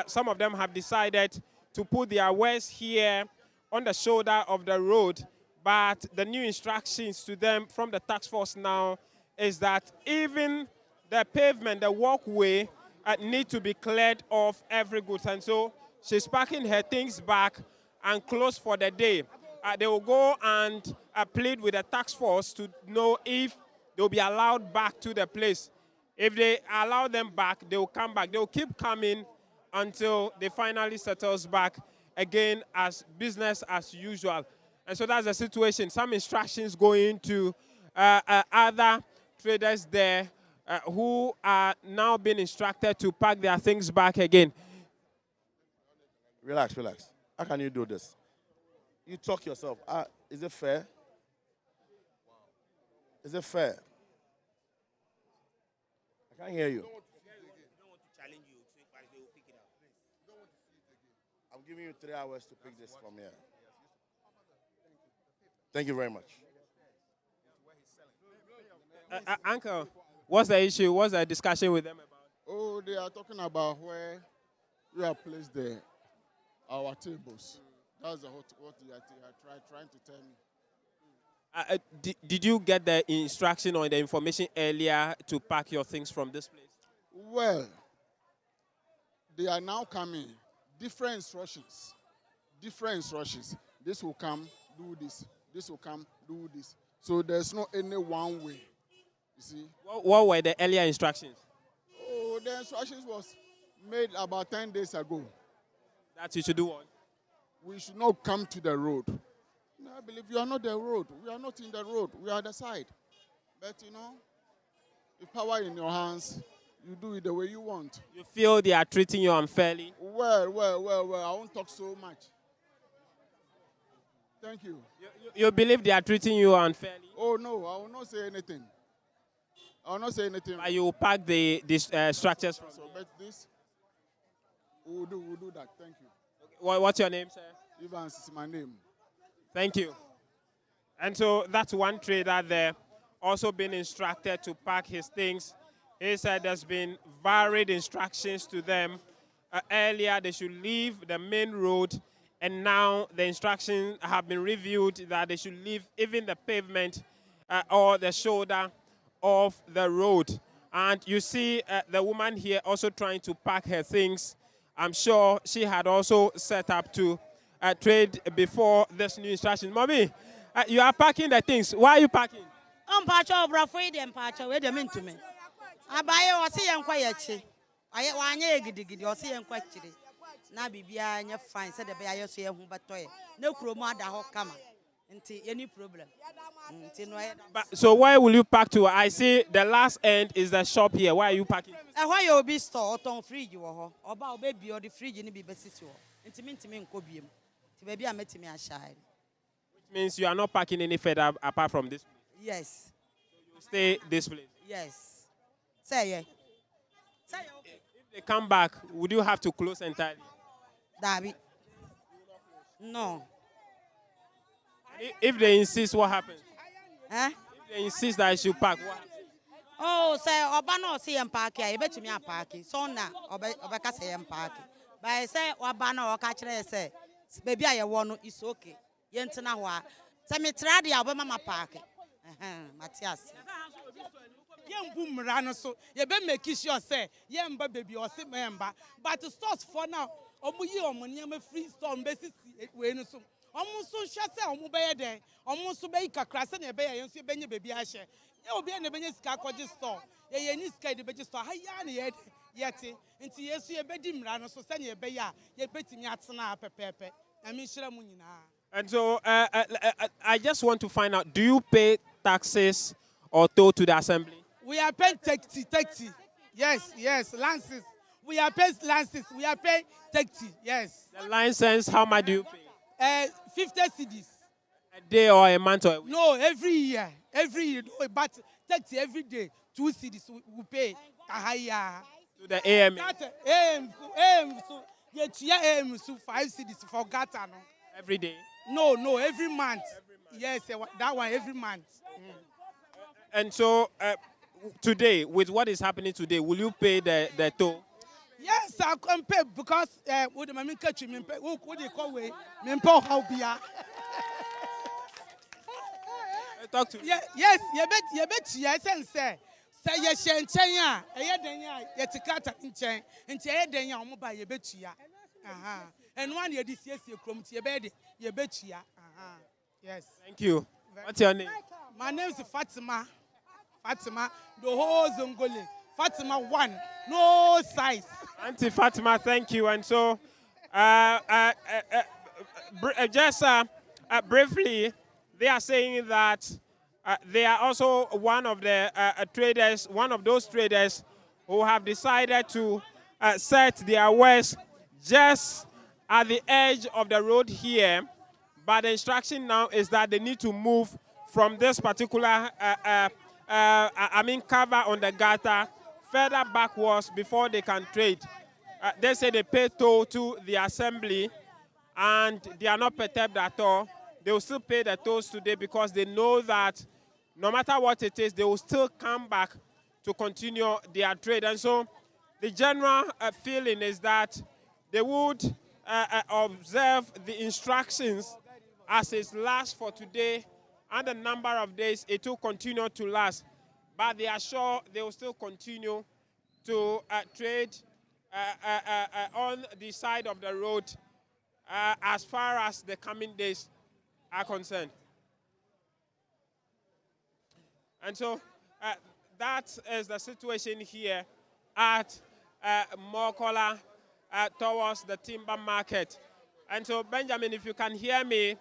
some of them have decided to put their wares here on the shoulder of the road. But the new instructions to them from the task force now is that even the pavement, the walkway, need to be cleared of every goods. And so she's packing her things back and close for the day. They will go and plead with the task force to know if they'll be allowed back to the place. If they allow them back, they will come back. They will keep coming until they finally settles back again as business as usual. And so that's the situation. Some instructions going to other traders there who are now being instructed to pack their things back again. Relax, relax. How can you do this? You talk yourself. Is it fair? Is it fair? I can't hear you. I'm giving you 3 hours to pick this from here. Thank you very much. Uncle, what's the issue? What's the discussion with them about? Oh, they are talking about where we have placed our tables. That's what they are trying to tell me. Did you get the instruction or the information earlier to pack your things from this place? Well, they are now coming. Different instructions. Different instructions. This will come, do this. This will come, do this. So there's no any one way. You see? What were the earlier instructions? Oh, the instructions was made about 10 days ago. That you should do what? We should not come to the road. No, I believe you are not the road. We are not in the road. We are the side. But you know, with power in your hands, you do it the way you want. You feel they are treating you unfairly? Well, I won't talk so much. Thank you. You believe they are treating you unfairly? Oh, no, I will not say anything. I will not say anything. But you will pack the structures from so, but this, we'll do that. Thank you. What's your name, sir? Evans is my name. Thank you. And so that's one trader there, also been instructed to pack his things. He said there's been varied instructions to them. Earlier, they should leave the main road, and now the instructions have been reviewed that they should leave even the pavement or the shoulder of the road. And you see the woman here also trying to pack her things. I'm sure she had also set up to trade before this new instruction. Mommy, you are packing the things. Why are you packing? Abaye wasi yankwa yachi. Aye wanye gidigidi wasi yankwa chiri. Na bibia nya fine said the be aye so ye hu betoye. Na kuromu ada ho kama. Nti any problem. Nti no So where will you pack to? I see the last end is the shop here. Why are you packing? Why you be store oton fridge wo ho. Oba obebi o the fridge ni bi besisi wo. Ntimi nko biem. Ti baby ametimi ashai. Which means you are not packing any further apart from this place. Yes. So you stay this place. Yes. Say yeah. Say okay. If they come back, would you have to close entirely? Dabi. No. If they insist, what happens? Eh? If they insist that I should pack, what happens? Oh, say oba no see em park here, betimi a park. So na oba ka say em park. But say oba no o ka kire say baby aye wo no is okay. Ye ntena ho a. Say me tra dia oba mama park. Matthias. Yem boom so ye be make sure say yem ba baby or say member but stores for now omu yi omu niam free store mbesi we no so omu so hwe say omu be ye den omu so be kakra say na be ye nso be nye baby ahye ye obi na be nye sika kwaje store ye ni sika de be store ha ya na ye yete nti yesu ye be di mra no so say na ye be ya ye betimi atena pepepe na mi hira mu nyina. And so I just want to find out, do you pay taxes or toll to the assembly? We are paying 30. Yes, licenses. We are paying licenses. We are paying 30, yes. The license, how much do you pay? 50 cedis. A day or a month or a week? No, every year. No, but 30 every day. 2 cedis we pay. To the AMA? So 5 cedis for Gata. No? Every day? No, every month. Yes, that one every month. And so today, with what is happening today, will you pay the toll? Yes, I can pay because what do I mean? Catch me? What do you call me? Me pay how be ya? Talk to me. Yes, you bet. Yes, and say you shen ya. You den ya. You tikata inchen. Inche you den ya. Omo ba you bet ya. And one year this year you come to your bed. You bet ya. Yes. Thank you. What's your name? My name is Fatima. Fatima, the whole Zongole. Fatima 1, no size. Auntie Fatima, thank you. And so, just briefly, they are saying that they are also one of the traders, one of those traders who have decided to set their wares just at the edge of the road here, but the instruction now is that they need to move from this particular, cover on the gutter further backwards before they can trade. They say they pay toll to the assembly and they are not perturbed at all. They will still pay the tolls today because they know that no matter what it is, they will still come back to continue their trade. And so the general feeling is that they would observe the instructions as it lasts for today and the number of days it will continue to last. But they are sure they will still continue to trade on the side of the road as far as the coming days are concerned. And so that is the situation here at Mokola towards the timber market. And so, Benjamin, if you can hear me,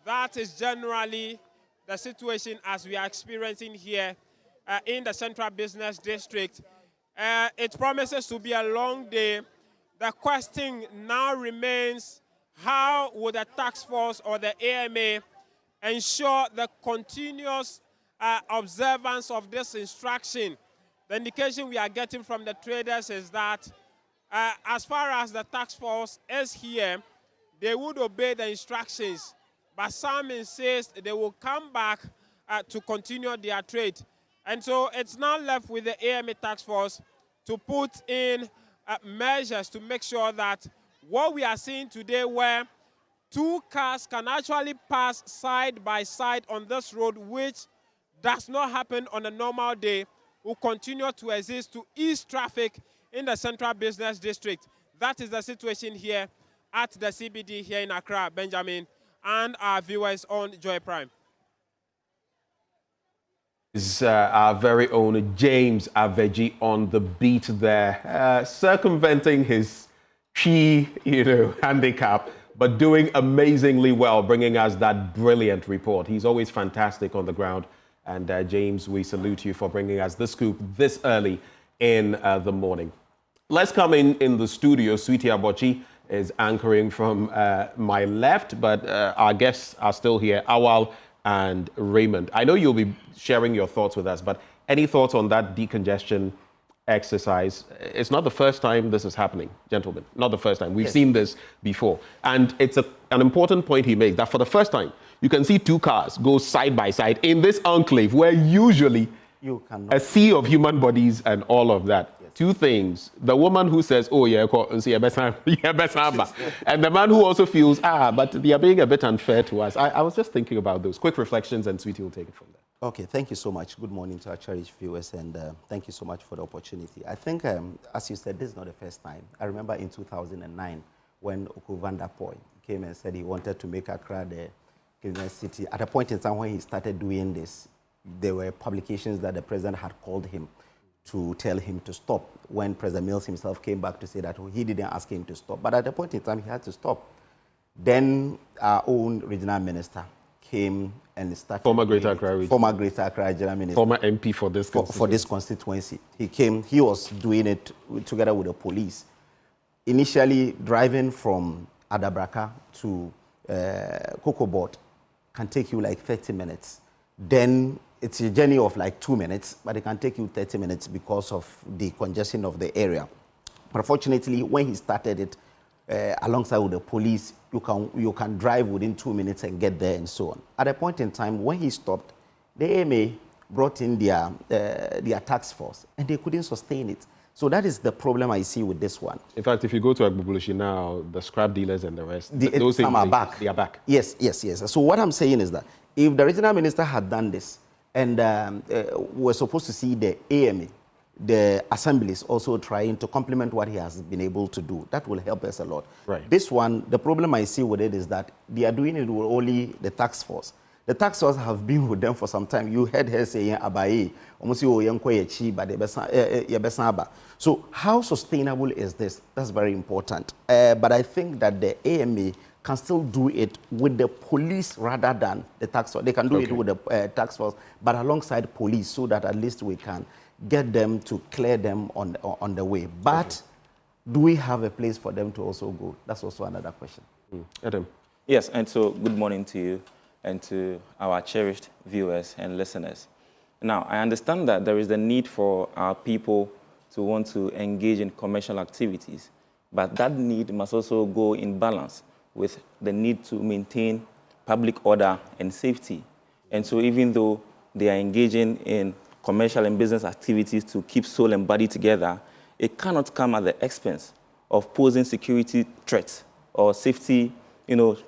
that is generally the situation as we are experiencing here in the Central Business District. It promises to be a long day. The question now remains, how would the task force or the AMA ensure the continuous observance of this instruction? The indication we are getting from the traders is that as far as the task force is here, they would obey the instructions, but some insist they will come back to continue their trade. And so it's now left with the AMA task force to put in measures to make sure that what we are seeing today, where two cars can actually pass side by side on this road, which does not happen on a normal day, will continue to exist to ease traffic in the Central Business District. That is the situation here at the CBD here in Accra, Benjamin, and our viewers on Joy Prime. Is our very own James Aveji on the beat there, circumventing his key, handicap, but doing amazingly well, bringing us that brilliant report. He's always fantastic on the ground. And James, we salute you for bringing us the scoop this early in the morning. Let's come in the studio. Sweetie Abochi is anchoring from my left, but our guests are still here, Awal and Raymond. I know you'll be sharing your thoughts with us, but any thoughts on that decongestion exercise? It's not the first time this is happening, gentlemen. Not the first time. We've seen this before. And it's an important point he makes, that for the first time, you can see two cars go side by side in this enclave where usually a sea of human bodies and all of that. Yes. Two things. The woman who says, oh, yeah, and the man who also feels, but they are being a bit unfair to us. I was just thinking about those. Quick reflections, and Sweetie will take it from there. Okay, thank you so much. Good morning to our cherished viewers, and thank you so much for the opportunity. I think, as you said, this is not the first time. I remember in 2009 when Oko van der Poel came and said he wanted to make Accra the city. At a point in time when he started doing this, there were publications that the president had called him to tell him to stop. When President Mills himself came back to say that he didn't ask him to stop, but at a point in time he had to stop. Then our own regional minister came and started. Former Greater Accra region. Former Greater Accra regional minister. Former MP for this constituency. For this constituency. He came. He was doing it together with the police. Initially, driving from Adabraka to Kokobot can take you like 30 minutes. Then it's a journey of like 2 minutes, but it can take you 30 minutes because of the congestion of the area. But fortunately, when he started it, alongside with the police, you can drive within 2 minutes and get there and so on. At a point in time, when he stopped, the AMA brought in their task force, and they couldn't sustain it. So that is the problem I see with this one. In fact, if you go to Agbubulushi now, the scrap dealers and the rest, those some are back. They are back. Yes. So what I'm saying is that if the regional minister had done this, and we're supposed to see the AMA, the assemblies also trying to complement what he has been able to do, that will help us a lot. Right. This one, the problem I see with it is that they are doing it with only the task force. The task force have been with them for some time. You heard her saying, Abaye, so how sustainable is this? That's very important. But I think that the AMA can still do it with the police rather than the task force. They can do it with the task force, but alongside police, so that at least we can get them to clear them on the way. But do we have a place for them to also go? That's also another question. Adam. Yes, and so good morning to you and to our cherished viewers and listeners. Now, I understand that there is the need for our people to want to engage in commercial activities, but that need must also go in balance with the need to maintain public order and safety. And so even though they are engaging in commercial and business activities to keep soul and body together, it cannot come at the expense of posing security threats or safety,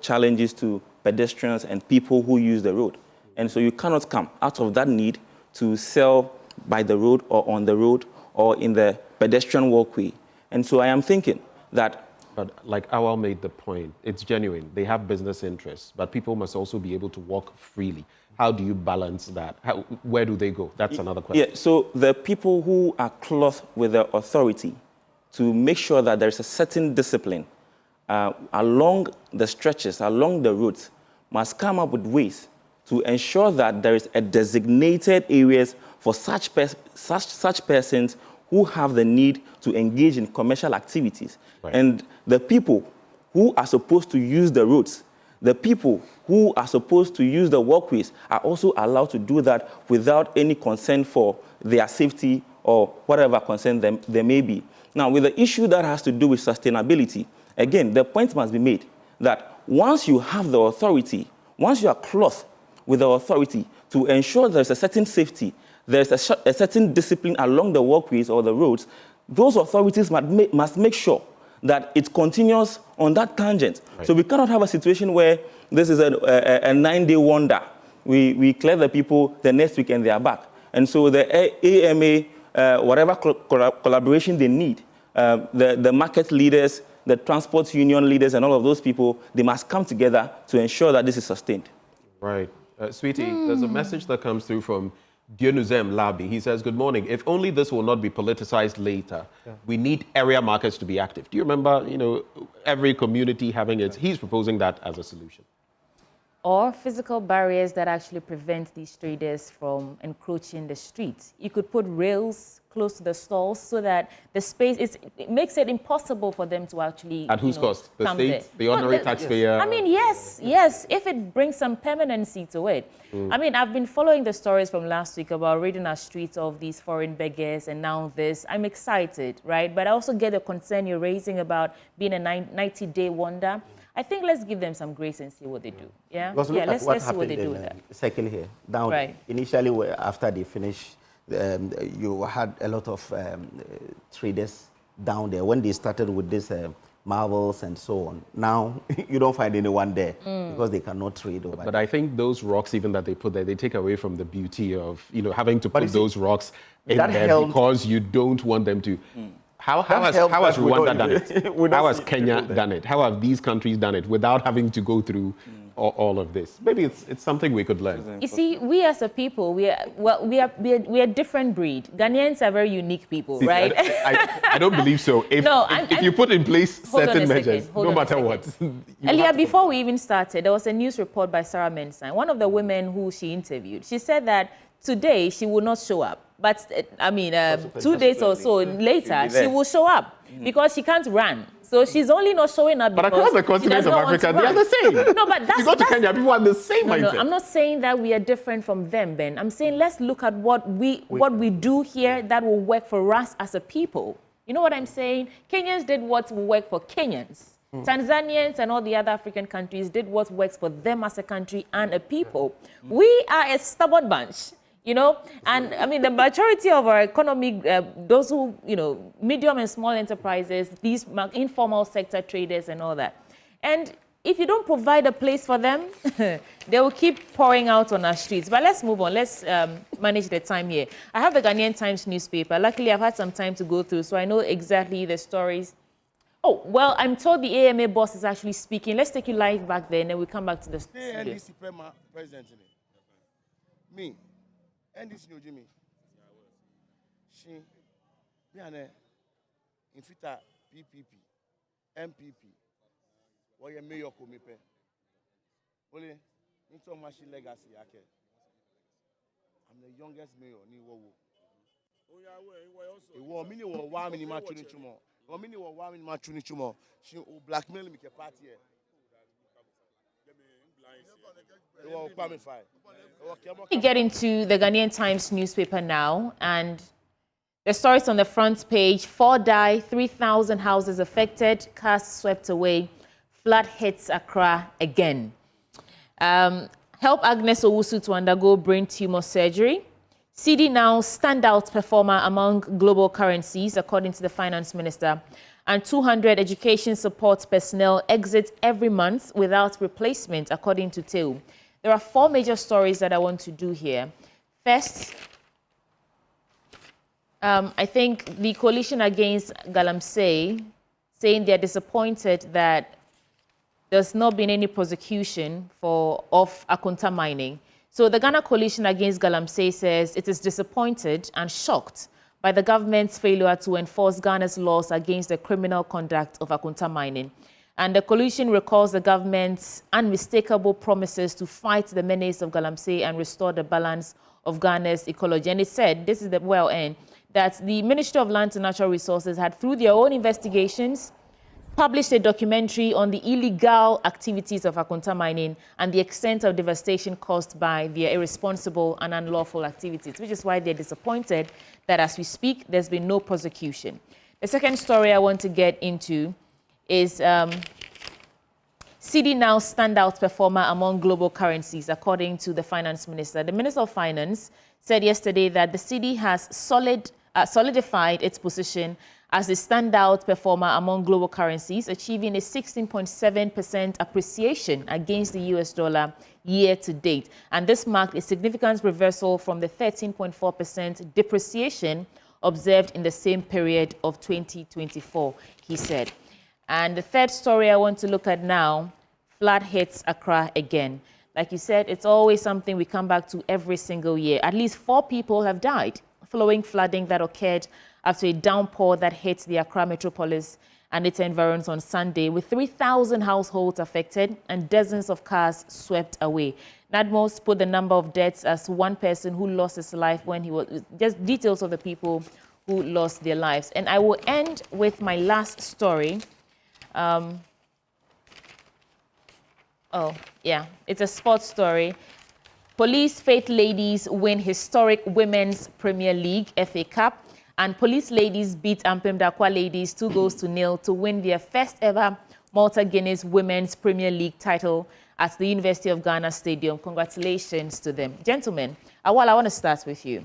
challenges to pedestrians and people who use the road. And so you cannot come out of that need to sell by the road or on the road or in the pedestrian walkway. And so I am thinking that... But like Awal made the point, it's genuine. They have business interests, but people must also be able to walk freely. How do you balance that? Where do they go? That's another question. Yeah, so the people who are clothed with the authority to make sure that there's a certain discipline along the stretches, along the routes, must come up with ways to ensure that there is a designated areas for such persons who have the need to engage in commercial activities. Right. And the people who are supposed to use the roads, the people who are supposed to use the walkways are also allowed to do that without any concern for their safety or whatever concern there may be. Now, with the issue that has to do with sustainability, again, the point must be made that once you have the authority, once you are clothed with the authority to ensure there's a certain safety, there's a certain discipline along the walkways or the roads, those authorities must make sure that it continues on that tangent. Right. So we cannot have a situation where this is a 9-day wonder. We clear the people, the next week and they are back. And so the AMA, whatever collaboration they need, the market leaders, the transport union leaders and all of those people, they must come together to ensure that this is sustained. Right. Sweetie, there's a message that comes through from Dionuzem Labi. He says, good morning. If only this will not be politicized later, we need area markets to be active. Do you remember, every community having its... He's proposing that as a solution. Or physical barriers that actually prevent these traders from encroaching the streets. You could put rails close to the stalls so that the space, it makes it impossible for them to actually... At whose cost? The state? The ordinary taxpayer? I mean, yes, if it brings some permanency to it. I mean, I've been following the stories from last week about reading our streets of these foreign beggars and now this. I'm excited, right? But I also get the concern you're raising about being a 90-day wonder. I think let's give them some grace and see what they do. Yeah, let's see what they do with that. Second here, down initially after they finish, you had a lot of traders down there when they started with this marbles and so on. Now you don't find anyone there because they cannot trade over. But I think those rocks, even that they put there, they take away from the beauty of having to put those rocks in there because you don't want them to. How has Rwanda done it? How has Kenya done it? How have these countries done it without having to go through all of this? Maybe it's something we could learn. You see, we as a people, we are a different breed. Ghanaians are very unique people, right? I don't believe so. If you put in place certain measures, no matter what. Earlier, before we even started, there was a news report by Sarah Mensah, one of the women who she interviewed. She said that today she will not show up. But, 2 days or so later, she will show up because she can't run. So she's only not showing up because... But across the continent of Africa, they are the same. No, but that's... You go to Kenya, people are the same mindset. No, I'm not saying that we are different from them, Ben. I'm saying let's look at what we do here that will work for us as a people. You know what I'm saying? Kenyans did what will work for Kenyans. Tanzanians and all the other African countries did what works for them as a country and a people. We are a stubborn bunch. And I mean, the majority of our economy, those who, medium and small enterprises, these informal sector traders and all that. And if you don't provide a place for them, they will keep pouring out on our streets. But let's move on. Let's manage the time here. I have the Ghanaian Times newspaper. Luckily, I've had some time to go through, so I know exactly the stories. Oh, well, I'm told the AMA boss is actually speaking. Let's take you live back there, and then we'll come back to the studio. Me. And this new Jimmy. She be an infita PPP, MPP. What you mayor komipe. Only into machine legacy ake. I'm the youngest mayor ni wo. Oh yeah, we also. We mini wo wa mini ma chunu chumo. Blackmail me party. We get into the Ghanaian Times newspaper now, and the stories on the front page: 4 die, 3,000 houses affected, cars swept away, flood hits Accra again. Help Agnes Owusu to undergo brain tumor surgery. CD now standout performer among global currencies, according to the finance minister. And 200 education support personnel exit every month without replacement, according to TEU. There are 4 major stories that I want to do here. First, I think the coalition against Galamsey saying they're disappointed that there's not been any prosecution of Akunta mining. So the Ghana Coalition Against Galamsey says it is disappointed and shocked by the government's failure to enforce Ghana's laws against the criminal conduct of Akunta mining. And the coalition recalls the government's unmistakable promises to fight the menace of Galamsey and restore the balance of Ghana's ecology. And it said, this is the well end, that the Ministry of Lands and Natural Resources had, through their own investigations, published a documentary on the illegal activities of Akunta mining and the extent of devastation caused by their irresponsible and unlawful activities, which is why they're disappointed that as we speak, there's been no prosecution. The second story I want to get into is CD now standout performer among global currencies, according to the finance minister. The Minister of Finance said yesterday that the CD has solidified its position as a standout performer among global currencies, achieving a 16.7% appreciation against the US dollar year to date. And this marked a significant reversal from the 13.4% depreciation observed in the same period of 2024, he said. And the third story I want to look at now, flood hits Accra again. Like you said, it's always something we come back to every single year. At least 4 people have died following flooding that occurred after a downpour that hit the Accra metropolis and its environs on Sunday, with 3,000 households affected and dozens of cars swept away. NADMOS put the number of deaths as 1 person who lost his life when he was, just details of the people who lost their lives. And I will end with my last story. It's a sports story. Police Faith Ladies win historic Women's Premier League FA Cup, and Police Ladies beat Ampem Dakwa Ladies 2-0 to win their first ever Malta Guinness Women's Premier League title at the University of Ghana Stadium. Congratulations to them. Gentlemen, Awal, I want to start with you.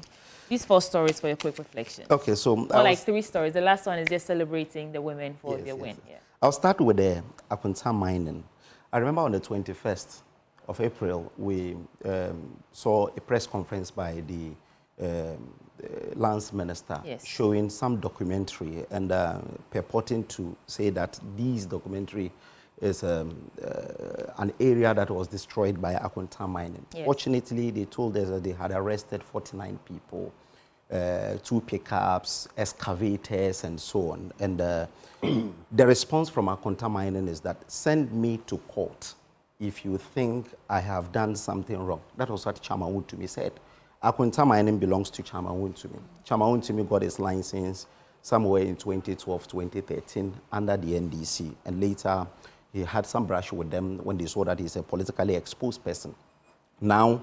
These 4 stories for your quick reflection. Okay, so... like 3 stories. The last one is just celebrating the women for their win. Yeah. I'll start with the Akunta mining. I remember on the 21st of April, we saw a press conference by the Lands Minister showing some documentary and purporting to say that this documentary is an area that was destroyed by Akunta mining. Yes. Fortunately, they told us that they had arrested 49 people, 2 pickups, excavators, and so on. And the response from Akunta mining is that send me to court if you think I have done something wrong. That was what Chairman Wontumi said. Akunta mining belongs to Chairman Wontumi. Chairman Wontumi got his license somewhere in 2012, 2013 under the NDC. And later, he had some brush with them when they saw that he's a politically exposed person. Now,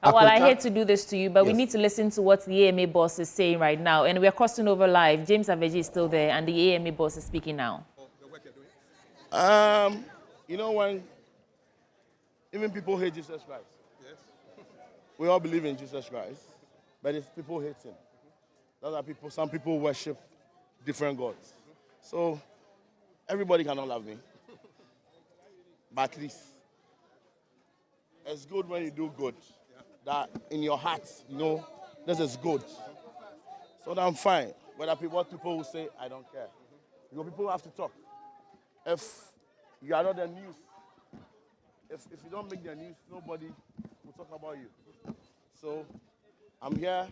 well, I hate to do this to you, but we need to listen to what the AMA boss is saying right now. And we're crossing over live. James Aveji is still there, and the AMA boss is speaking now. You know, when even people hate Jesus Christ, we all believe in Jesus Christ, but it's people hate him. Other people, some people worship different gods. So everybody cannot love me, but at least it's good when you do good. That in your heart, you know, this is good. So I'm fine. What people will say, I don't care. You know, people have to talk. If you are not the news, if you don't make the news, nobody will talk about you. So I'm here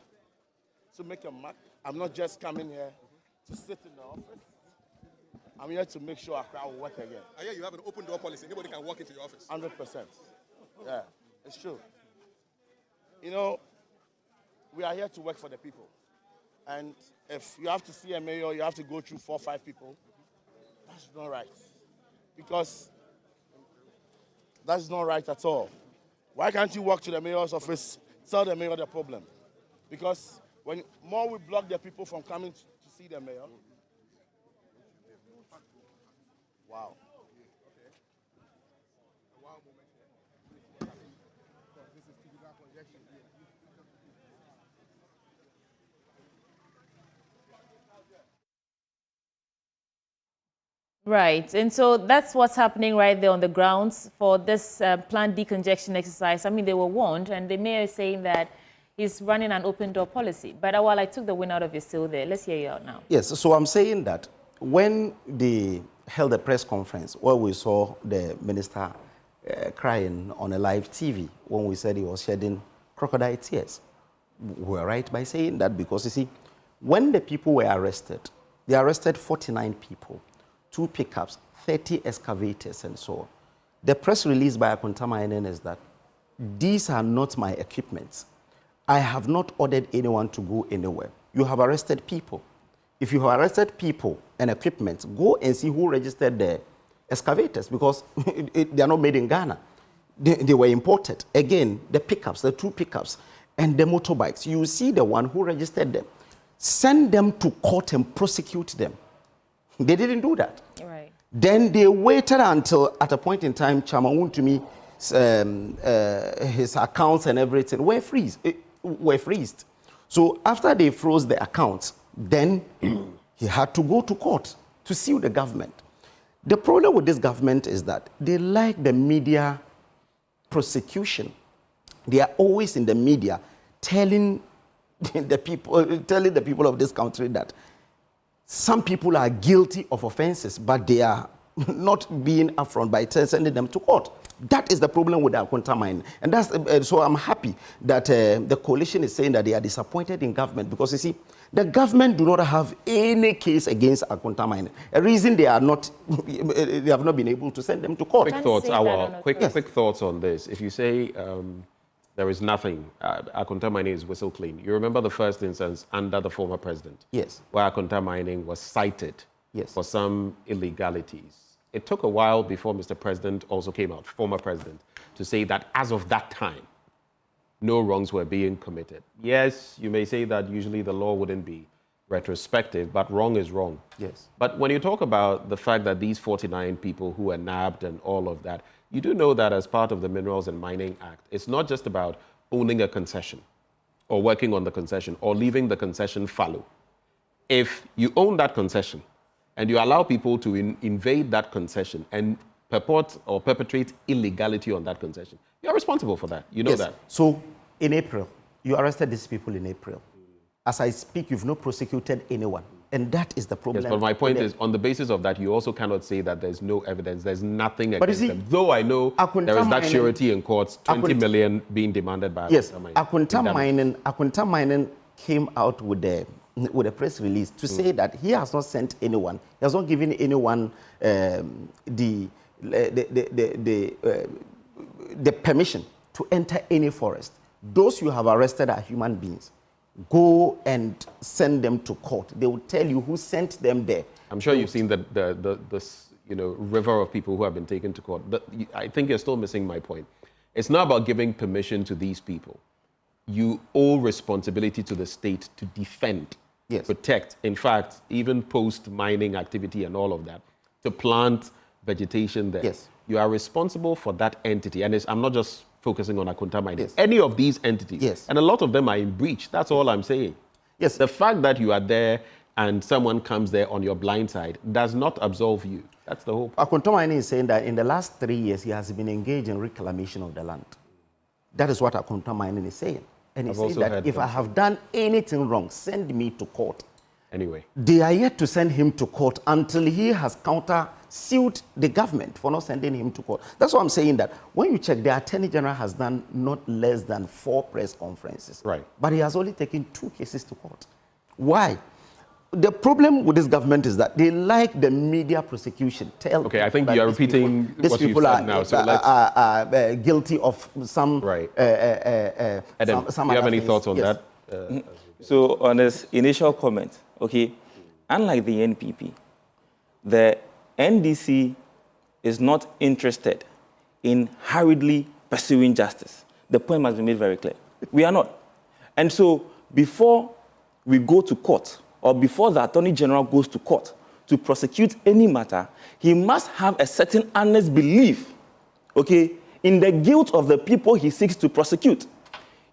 to make a mark. I'm not just coming here to sit in the office. I'm here to make sure Accra will work again. I hear you have an open door policy. Anybody can walk into your office. 100%. Yeah, it's true. You know, we are here to work for the people. And if you have to see a mayor, you have to go through 4 or 5 people. That's not right. Because that's not right at all. Why can't you walk to the mayor's office, tell the mayor the problem? Because when more we block the people from coming to see the mayor. Wow. Right, and so that's what's happening right there on the grounds for this planned decongestion exercise. I mean, they were warned, and the mayor is saying that he's running an open door policy. But while I took the wind out of your sail there, let's hear you out now. Yes, so I'm saying that when they held a press conference where we saw the minister crying on a live TV when we said he was shedding crocodile tears, we were right by saying that because, you see, when the people were arrested, they arrested 49 people. 2 pickups, 30 excavators, and so on. The press release by Akonta Mining is that these are not my equipments. I have not ordered anyone to go anywhere. You have arrested people. If you have arrested people and equipment, go and see who registered the excavators because they are not made in Ghana. They were imported. Again, the pickups, the 2 pickups, and the motorbikes, you see the one who registered them. Send them to court and prosecute them. They didn't do that. Right. Then they waited until, at a point in time, Chamaun to me, his accounts and everything were freezed. So after they froze the accounts, then he had to go to court to sue the government. The problem with this government is that they like the media prosecution. They are always in the media telling the people of this country that some people are guilty of offenses, but they are not being upfront by sending them to court. That is the problem with Akonta Mining. And that's, so I'm happy that the coalition is saying that they are disappointed in government because, you see, the government do not have any case against Akonta Mining. A reason they have not been able to send them to court. Quick thoughts, quick thoughts on this. If you say there is nothing, Akonta Mining is whistle clean. You remember the first instance under the former president? Yes. Where Akonta Mining was cited for some illegalities. It took a while before Mr. President also came out, former president, to say that as of that time, no wrongs were being committed. Yes, you may say that usually the law wouldn't be retrospective, but wrong is wrong. Yes. But when you talk about the fact that these 49 people who were nabbed and all of that, you do know that as part of the Minerals and Mining Act, it's not just about owning a concession or working on the concession or leaving the concession fallow. If you own that concession and you allow people to invade that concession and purport or perpetrate illegality on that concession, you're responsible for that. You know that. So in April, you arrested these people in April. As I speak, you've not prosecuted anyone. And that is the problem. Yes, but my point is, on the basis of that, you also cannot say that there's no evidence, there's nothing against them. Though I know there is that surety in courts, 20 million being demanded by Akonta Mining came out with a press release to say that he has not sent anyone, he has not given anyone the permission to enter any forest. Those you have arrested are human beings. Go and send them to court. They will tell you who sent them there. I'm sure you've seen the river of people who have been taken to court. I think you're still missing my point. It's not about giving permission to these people. You owe responsibility to the state to defend, protect. In fact, even post-mining activity and all of that, to plant vegetation there. Yes. You are responsible for that entity. And I'm not just focusing on Akonta Mining. Any of these entities. And a lot of them are in breach. That's all I'm saying. Yes. The fact that you are there and someone comes there on your blind side does not absolve you. That's the whole point. Akonta Mining is saying that in the last 3 years, he has been engaged in reclamation of the land. That is what Akonta Mining is saying. And he's saying that if I have done anything wrong, send me to court. Anyway. They are yet to send him to court until he has counter-sued the government for not sending him to court. That's why I'm saying that when you check, the Attorney General has done not less than 4 press conferences. Right. But he has only taken 2 cases to court. Why? The problem with this government is that they like the media prosecution. Okay, I think you are repeating what you've said now. So are guilty of some. Right. Adam, do you have any thoughts on that? So on his initial comment, okay, unlike the NPP, the NDC is not interested in hurriedly pursuing justice. The point must be made very clear. We are not. And so before we go to court, or before the Attorney General goes to court to prosecute any matter, he must have a certain honest belief, okay, in the guilt of the people he seeks to prosecute.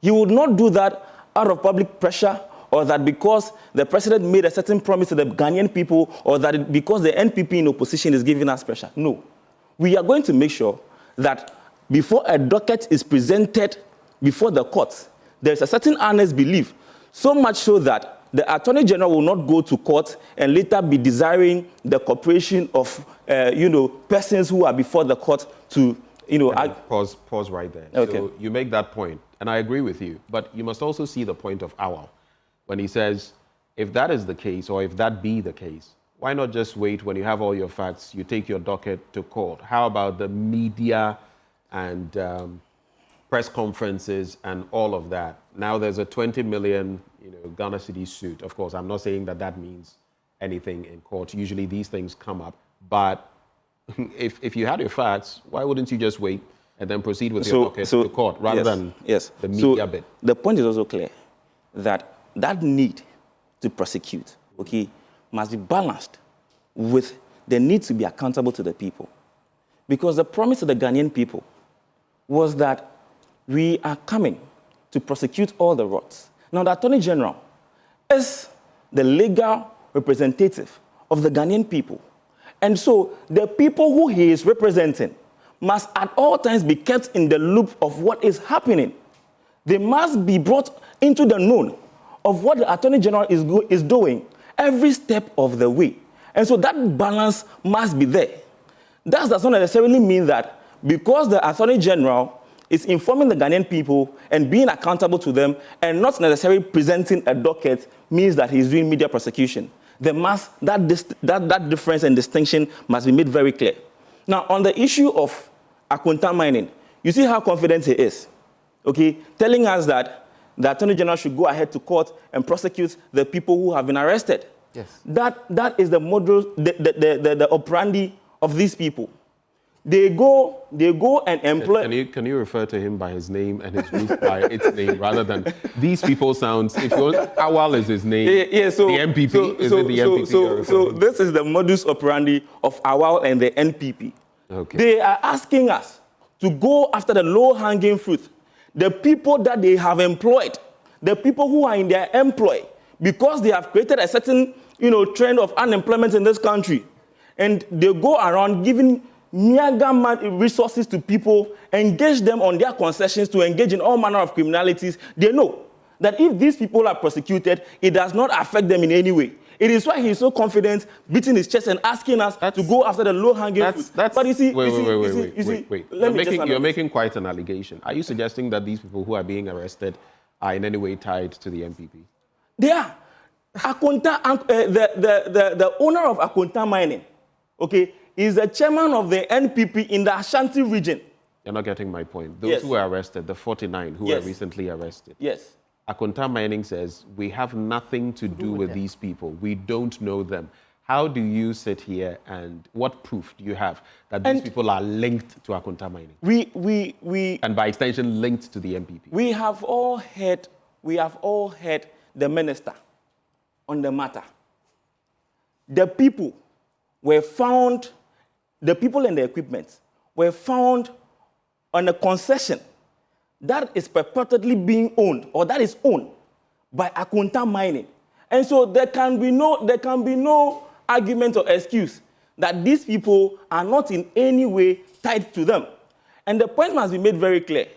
He would not do that out of public pressure, or that because the president made a certain promise to the Ghanaian people, or that because the NPP in opposition is giving us pressure. No. We are going to make sure that before a docket is presented before the courts, there is a certain honest belief, so much so that the Attorney General will not go to court and later be desiring the cooperation of, persons who are before the court to, Pause right there. Okay. So you make that point, and I agree with you, but you must also see the point of Awal when he says, if that is the case, or if that be the case, why not just wait when you have all your facts, you take your docket to court? How about the media and press conferences and all of that? Now there's a 20 million Ghana cedi suit. Of course, I'm not saying that that means anything in court. Usually these things come up. But if you had your facts, why wouldn't you just wait and then proceed with your docket to court rather than the media bit? The point is also clear that that need to prosecute, okay, must be balanced with the need to be accountable to the people. Because the promise to the Ghanaian people was that we are coming to prosecute all the wrongs. Now, the Attorney General is the legal representative of the Ghanaian people. And so the people who he is representing must at all times be kept in the loop of what is happening. They must be brought into the known of what the Attorney General is doing every step of the way. And so that balance must be there. That does not necessarily mean that because the Attorney General is informing the Ghanaian people and being accountable to them and not necessarily presenting a docket means that he's doing media prosecution. That difference and distinction must be made very clear. Now, on the issue of Akonta mining, you see how confident he is, okay, telling us that the Attorney General should go ahead to court and prosecute the people who have been arrested. Yes. That is the model, the operandi of these people. They go and employ. Can you refer to him by his name and his group by its name rather than these people sounds? If Awal is his name, so the MPP is it the MPP? So this is the modus operandi of Awal and the NPP. Okay. They are asking us to go after the low-hanging fruit, the people that they have employed, the people who are in their employ, because they have created a certain trend of unemployment in this country, and they go around giving meager resources to people, engage them on their concessions to engage in all manner of criminalities. They know that if these people are prosecuted, it does not affect them in any way. It is why he's so confident, beating his chest and asking us to go after the low-hanging fruit. But you see, wait. You're making quite an allegation. Are you suggesting that these people who are being arrested are in any way tied to the MPP? They are. Akonta, the owner of Akonta Mining, okay, is the chairman of the NPP in the Ashanti region. You're not getting my point. Those who were arrested, the 49 who were recently arrested. Yes. Akonta Mining says, we have nothing to do with these people. We don't know them. How do you sit here and what proof do you have that these people are linked to Akonta Mining? We and by extension linked to the MPP. We have all heard the minister on the matter. The people were found, the people and the equipment were found on a concession that is purportedly being owned, or that is owned by Akonta Mining. And so there can be no argument or excuse that these people are not in any way tied to them. And the point must be made very clear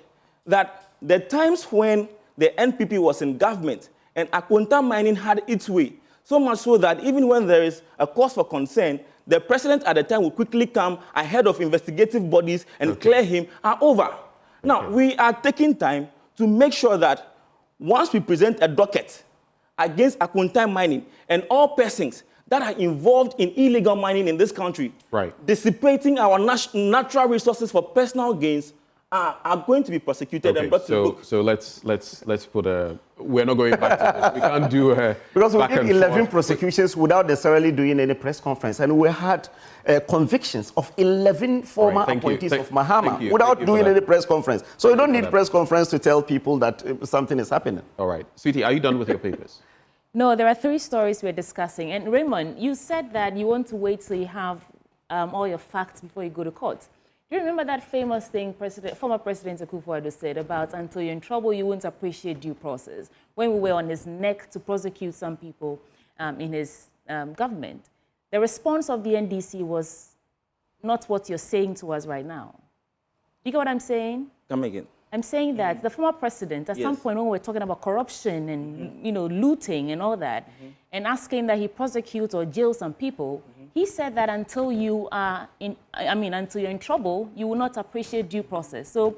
that the times when the NPP was in government and Akonta Mining had its way, so much so that even when there is a cause for concern, the president at the time will quickly come ahead of investigative bodies and clear him, are over. Now, we are taking time to make sure that once we present a docket against Akonta Mining and all persons that are involved in illegal mining in this country, dissipating our natural resources for personal gains, are going to be prosecuted and brought to book. So let's put a. We're not going back to this. We can't do a. Because we back did and 11 forth. prosecutions without necessarily doing any press conference, and we had convictions of 11 former appointees of Mahama without doing any press conference. So you don't need press conference to tell people that something is happening. All right, Sweetie, are you done with your papers? No, there are 3 stories we're discussing. And Raymond, you said that you want to wait till you have all your facts before you go to court. Do you remember that famous thing former President Akufo-Addo said about until you're in trouble, you won't appreciate due process, when we were on his neck to prosecute some people in his government? The response of the NDC was not what you're saying to us right now. You get what I'm saying? Come again. I'm saying that the former president, at some point when we're talking about corruption and looting and all that, and asking that he prosecute or jail some people, he said that until you are until you're in trouble, you will not appreciate due process. So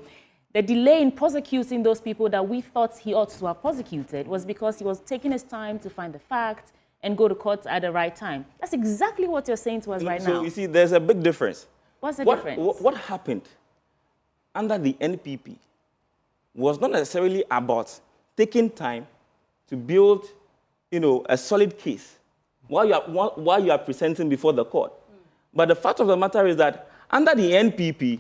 the delay in prosecuting those people that we thought he ought to have prosecuted was because he was taking his time to find the facts and go to court at the right time. That's exactly what you're saying to us right now. So you see, there's a big difference. What's the difference? What happened under the NPP was not necessarily about taking time to build, a solid case while you are presenting before the court. But the fact of the matter is that under the NPP,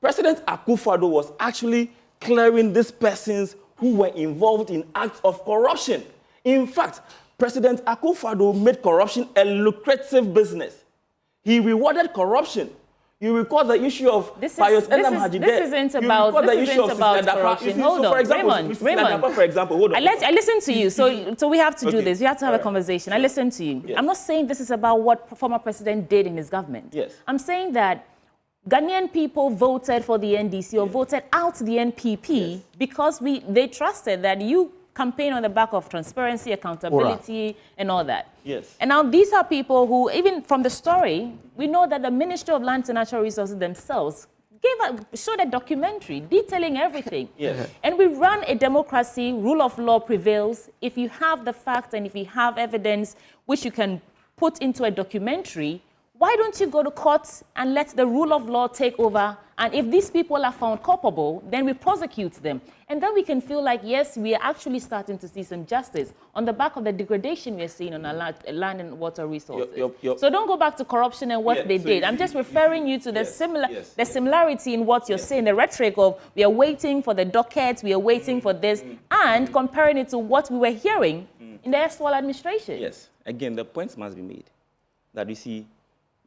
President Akufo-Addo was actually clearing these persons who were involved in acts of corruption. In fact, President Akufo-Addo made corruption a lucrative business. He rewarded corruption. You recall the issue of Pius Enam Hajide. This isn't about corruption. Hold on, Raymond. For example, hold on. I listen to you, so we have to do this. We have to have a conversation. I listen to you. Yes. I'm not saying this is about what former president did in his government. Yes. I'm saying that Ghanaian people voted for the NDC or voted out the NPP because they trusted that you campaign on the back of transparency, accountability, and all that. Yes. And now these are people who, even from the story, we know that the Ministry of Lands and Natural Resources themselves showed a documentary detailing everything. Yes. And we run a democracy, rule of law prevails. If you have the facts and if you have evidence which you can put into a documentary, why don't you go to court and let the rule of law take over? And if these people are found culpable, then we prosecute them. And then we can feel like, yes, we are actually starting to see some justice on the back of the degradation we're seeing on our land and water resources. So don't go back to corruption and what they did. I'm just referring you to the similarity in what you're saying, the rhetoric of we are waiting for the docket, we are waiting for this, and comparing it to what we were hearing in the erstwhile administration. Yes. Again, the point must be made that you see,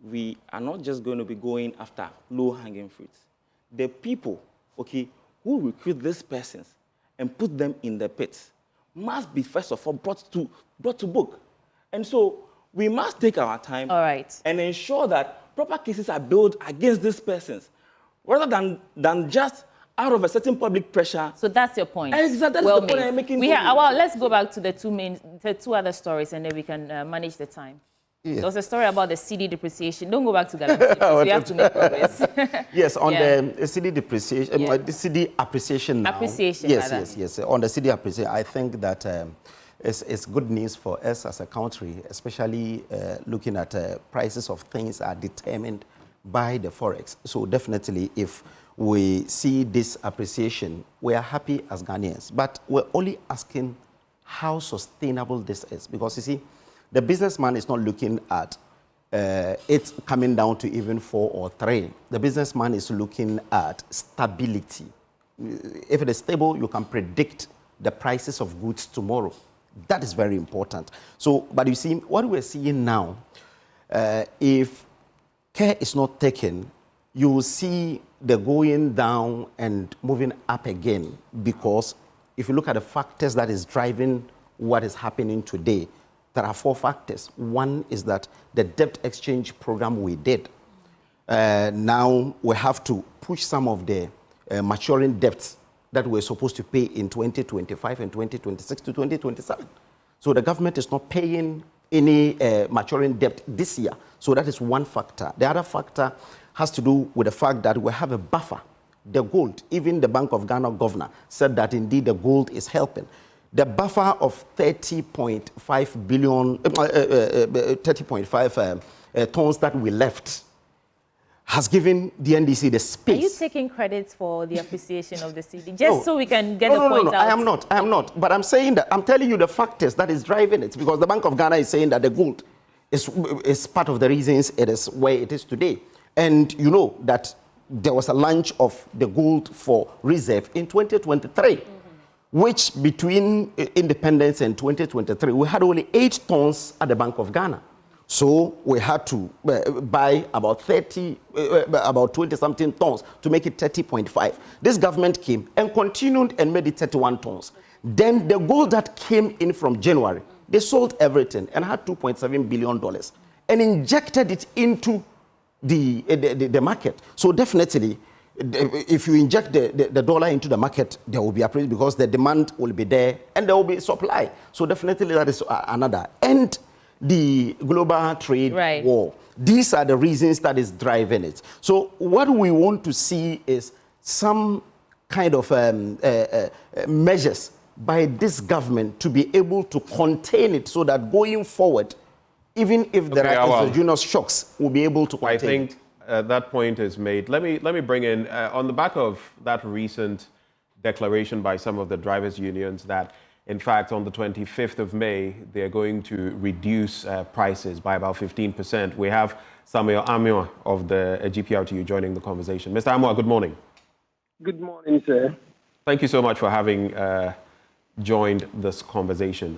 we are not just going to be going after low-hanging fruits. The people, who recruit these persons and put them in the pits must be, first of all, brought to book. And so we must take our time and ensure that proper cases are built against these persons, rather than just out of a certain public pressure. So that's your point. Exactly. That's the point I'm making. Let's go back to the two other stories, and then we can manage the time. Yeah. There was a story about the CD depreciation. Don't go back to that. We have to make progress. Yes, on the CD depreciation, the CD appreciation now. Appreciation. Yes. On the CD appreciation, I think that it's good news for us as a country, especially looking at prices of things are determined by the forex. So definitely, if we see this appreciation, we are happy as Ghanaians. But we're only asking how sustainable this is, because you see, the businessman is not looking at it coming down to even 4 or 3. The businessman is looking at stability. If it is stable, you can predict the prices of goods tomorrow. That is very important. So, but you see, what we're seeing now, if care is not taken, you will see the going down and moving up again, because if you look at the factors that is driving what is happening today, there are 4 factors. One is that the debt exchange program we did. Now we have to push some of the maturing debts that we're supposed to pay in 2025 and 2026 to 2027. So the government is not paying any maturing debt this year. So that is one factor. The other factor has to do with the fact that we have a buffer. The gold, even the Bank of Ghana governor said that indeed the gold is helping. The buffer of 30.5 billion, 30.5 tons that we left has given the NDC the space. Are you taking credit for the appreciation of the cedi? Just so we can get the point out. I am not. But I'm saying that, I'm telling you the factors that is driving it, because the Bank of Ghana is saying that the gold is part of the reasons it is where it is today. And you know that there was a launch of the gold for reserve in 2023, which between independence and 2023, we had only 8 tons at the Bank of Ghana. So we had to buy about 20-something tons to make it 30.5. This government came and continued and made it 31 tons. Then the gold that came in from January, they sold everything and had $2.7 billion and injected it into the market. So definitely, if you inject the dollar into the market, there will be a price because the demand will be there and there will be supply. So definitely that is another. And the global trade war. These are the reasons that is driving it. So what we want to see is some kind of measures by this government to be able to contain it so that going forward, even if there are exogenous shocks, we'll be able to contain it. I think that point is made. Let me bring in, on the back of that recent declaration by some of the drivers' unions that in fact, on the 25th of May, they're going to reduce prices by about 15%. We have Samuel Amua of the GPRTU joining the conversation. Mr. Amua, good morning. Good morning, sir. Thank you so much for having joined this conversation.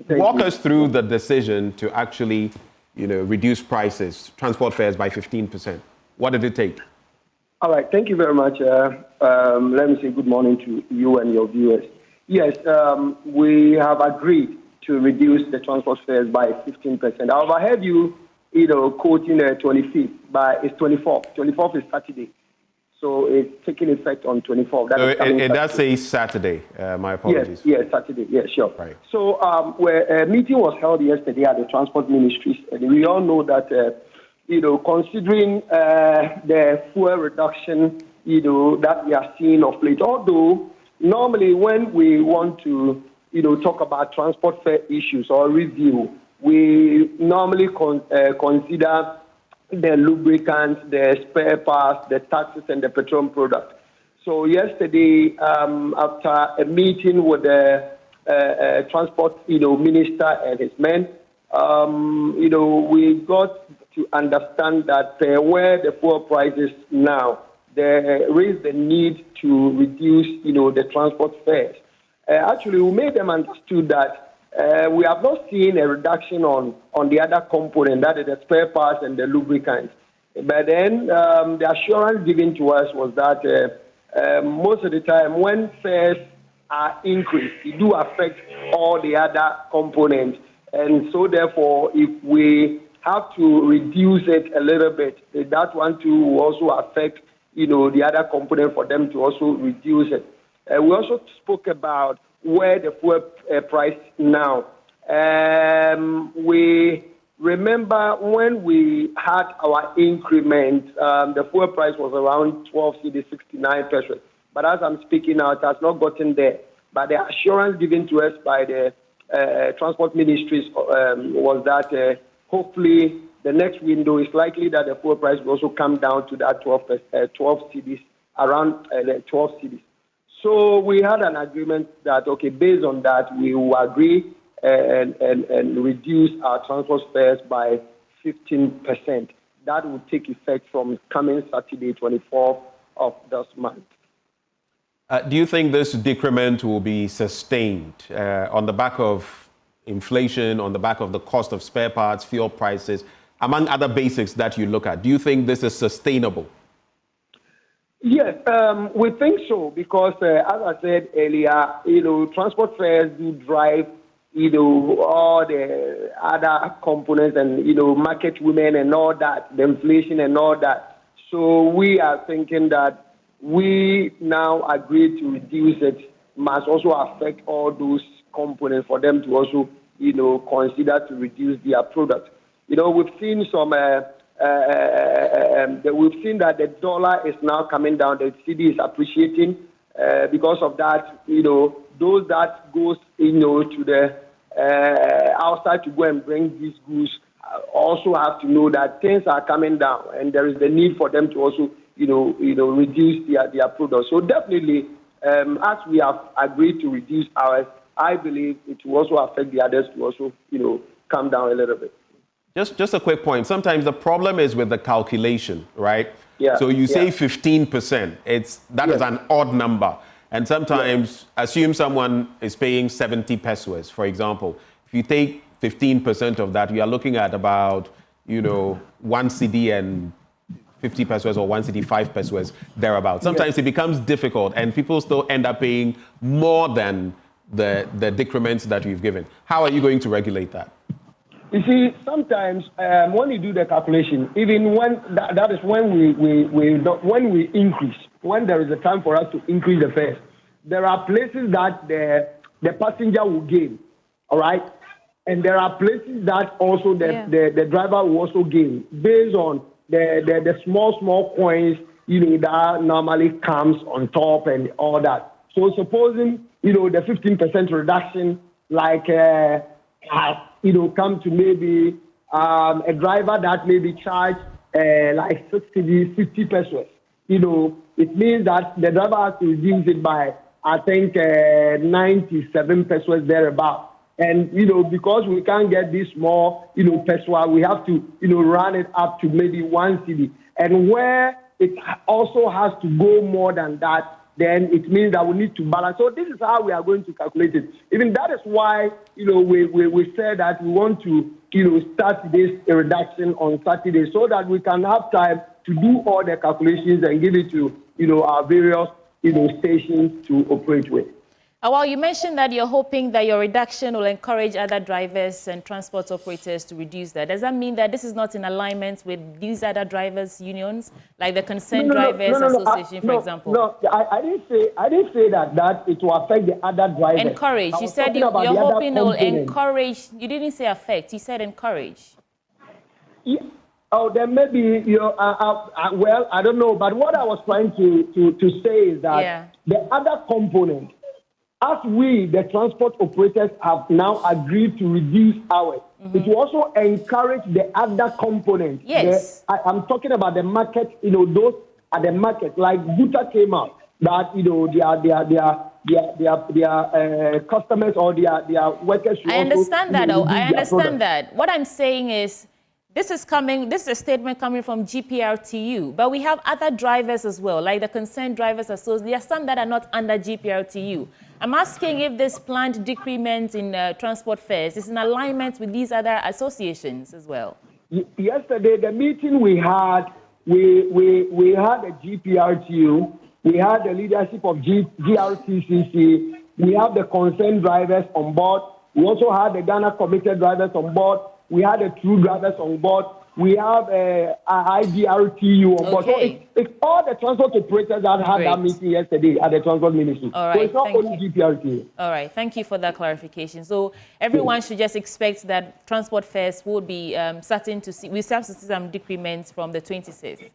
Walk us through the decision to actually, reduce prices, transport fares by 15%. What did it take? All right, thank you very much. Let me say good morning to you and your viewers. Yes, we have agreed to reduce the transport fares by 15%. I overheard you, quoting 25th, but it's 24th. 24th is Saturday. So it's taking effect on 24th. So it does say Saturday. My apologies. Yes, Saturday. Yes, sure. Right. So a meeting was held yesterday at the Transport Ministries, and we all know that, considering the fuel reduction, that we are seeing of late, although normally, when we want to, talk about transport fare issues or review, we normally consider the lubricants, the spare parts, the taxes, and the petroleum product. So yesterday, after a meeting with the transport, minister and his men, we got to understand that where the fuel prices now, there is the need to reduce, the transport fares. Actually, we made them understood that we have not seen a reduction on the other component, that is the spare parts and the lubricants. But then the assurance given to us was that most of the time when fares are increased, it do affect all the other components. And so therefore, if we have to reduce it a little bit, that one too will also affect the other component for them to also reduce it. We also spoke about where the fuel price now. We remember when we had our increment, the fuel price was around 12 cedi 69 pesos. But as I'm speaking now, it has not gotten there. But the assurance given to us by the Transport Ministries was that hopefully the next window is likely that the fuel price will also come down to that 12 cedis, around 12 cedis. So we had an agreement that, okay, based on that, we will agree and reduce our transport fares by 15%. That will take effect from coming Saturday, 24th of this month. Do you think this decrement will be sustained on the back of inflation, on the back of the cost of spare parts, fuel prices, among other basics that you look at? Do you think this is sustainable? Yes, we think so because, as I said earlier, transport fares do drive, all the other components and, market women and all that, the inflation and all that. So we are thinking that we now agree to reduce it must also affect all those components for them to also, consider to reduce their product. We've seen some, we've seen that the dollar is now coming down, the cedi is appreciating. Because of that, those that goes, to the outside to go and bring these goods also have to know that things are coming down, and there is the need for them to also, reduce their products. So definitely, as we have agreed to reduce ours, I believe it will also affect the others to also, come down a little bit. Just a quick point. Sometimes the problem is with the calculation, right? Yeah. So you say 15%. That is an odd number. And sometimes assume someone is paying 70 pesos, for example. If you take 15% of that, you are looking at about, 1 CD and 50 pesos or 1 CD 5 pesos, thereabouts. Sometimes it becomes difficult and people still end up paying more than the decrements that you've given. How are you going to regulate that? You see, sometimes when you do the calculation, even when that is when we increase, when there is a time for us to increase the fares, there are places that the passenger will gain, all right, and there are places that also the driver will also gain based on the small coins, that normally comes on top and all that. So supposing the 15% reduction, like come to maybe a driver that maybe charge like 60, 50 pesos. It means that the driver has to reduce it by, I think, 97 pesos thereabout. And, because we can't get this small, peso, we have to, run it up to maybe 1 CD. And where it also has to go more than that, then it means that we need to balance. So this is how we are going to calculate it. Even that is why, we said that we want to, start this reduction on Saturday so that we can have time to do all the calculations and give it to, our various, stations to operate with. Well, you mentioned that you're hoping that your reduction will encourage other drivers and transport operators to reduce that. Does that mean that this is not in alignment with these other drivers' unions, like the Concerned Drivers Association, for example? No, I didn't say that it will affect the other drivers. Encourage. You said you're hoping it will encourage. You didn't say affect. You said encourage. Yeah. Oh, then maybe well, I don't know. But what I was trying to say is that the other component, as we, the transport operators, have now agreed to reduce ours, it will also encourage the other components. Yes. I'm talking about the market, those at the market, like Buta came out, that, their customers or their workers should I understand also, that, though. I understand products. that. What I'm saying is, this is a statement coming from GPRTU, but we have other drivers as well, like the Concerned Drivers Association. There are some that are not under GPRTU. I'm asking if this planned decrement in transport fares is in alignment with these other associations as well. Yesterday, the meeting we had a GPRTU, we had the leadership of GRTCC, we have the Concerned Drivers on board, we also had the Ghana Committed Drivers on board, we had the True Drivers on board, we have IDRTU on board. So it's all the transport operators that had that meeting yesterday at the Transport Ministry. All right, so it's not only GPRTU. All right, thank you for that clarification. So everyone should just expect that transport fares will be starting to see, we start to see some decrements from the 26th.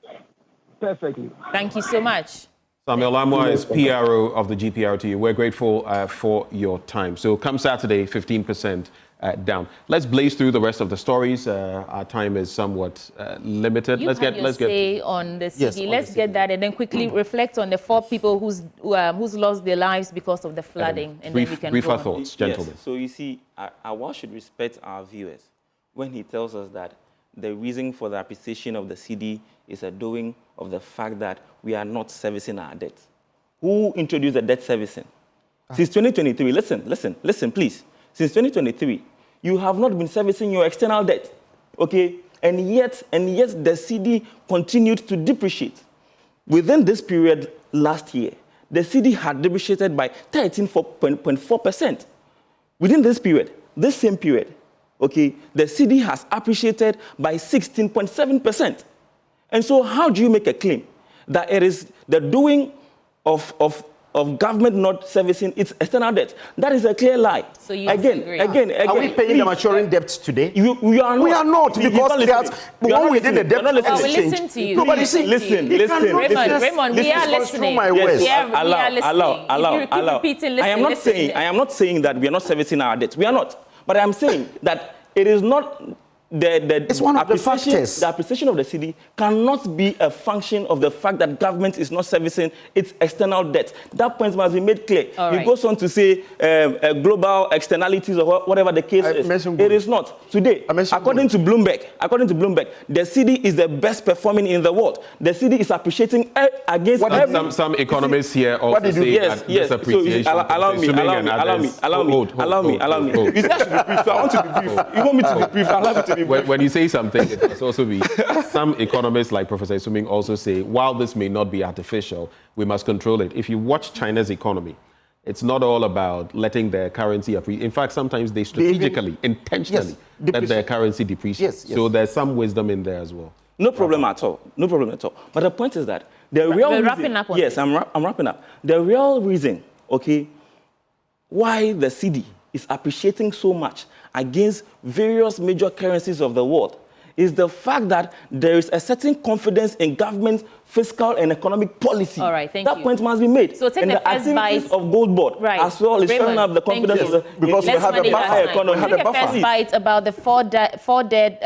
Perfectly. Thank you so much. Samuel Lamwa is PRO of the GPRTU. We're grateful for your time. So come Saturday, 15% down. Let's blaze through the rest of the stories. Our time is somewhat limited. Let's get on the CD. Yes, let's get that and then quickly reflect on the 4 people who's lost their lives because of the flooding. And then we can briefer thoughts, gentlemen. Yes. So you see, one should respect our viewers when he tells us that the reason for the appreciation of the CD is a doing of the fact that we are not servicing our debt. Who introduced the debt servicing? Since 2023, listen, please. Since 2023, you have not been servicing your external debt, okay? And yet the CD continued to depreciate. Within this period last year, the CD had depreciated by 13.4%. Within this period, this same period, okay, the CD has appreciated by 16.7%. And so how do you make a claim that it is the doing of government not servicing its external debt? That is a clear lie. So you again. Are we paying the maturing debts today? We are not. Because when we did the debt listen to you. No, but you see, listen. Raymond, we are listening. Allow. I am not saying that we are not servicing our debts. We are not. But I am saying that it is not it's one of the factors. The appreciation of the cedi cannot be a function of the fact that government is not servicing its external debt. That point must be made clear. He goes on to say global externalities or whatever the case is. It is not. Today, according to Bloomberg, the cedi is the best performing in the world. The cedi is appreciating against every... Some economists here also say that this appreciation... So allow me. You said I should be brief. I want to be brief. You want me to be brief? Allow me to be brief. When you say something, it must also be... Some economists like Professor Suming also say, while this may not be artificial, we must control it. If you watch China's economy, it's not all about letting their currency appreciate. In fact, sometimes they strategically, intentionally, let their currency depreciate. So there's some wisdom in there as well. No problem at all. No problem at all. But the point is that the real reason... wrapping up on this. I'm wrapping up. The real reason, okay, why the cedi is appreciating so much against various major currencies of the world is the fact that there is a certain confidence in government's fiscal and economic policy. All right, thank you. That point must be made. So take and the the activities of Gold Board as well is showing up the confidence of the... Because we have a buffer economy. Take a first bite about the four dead,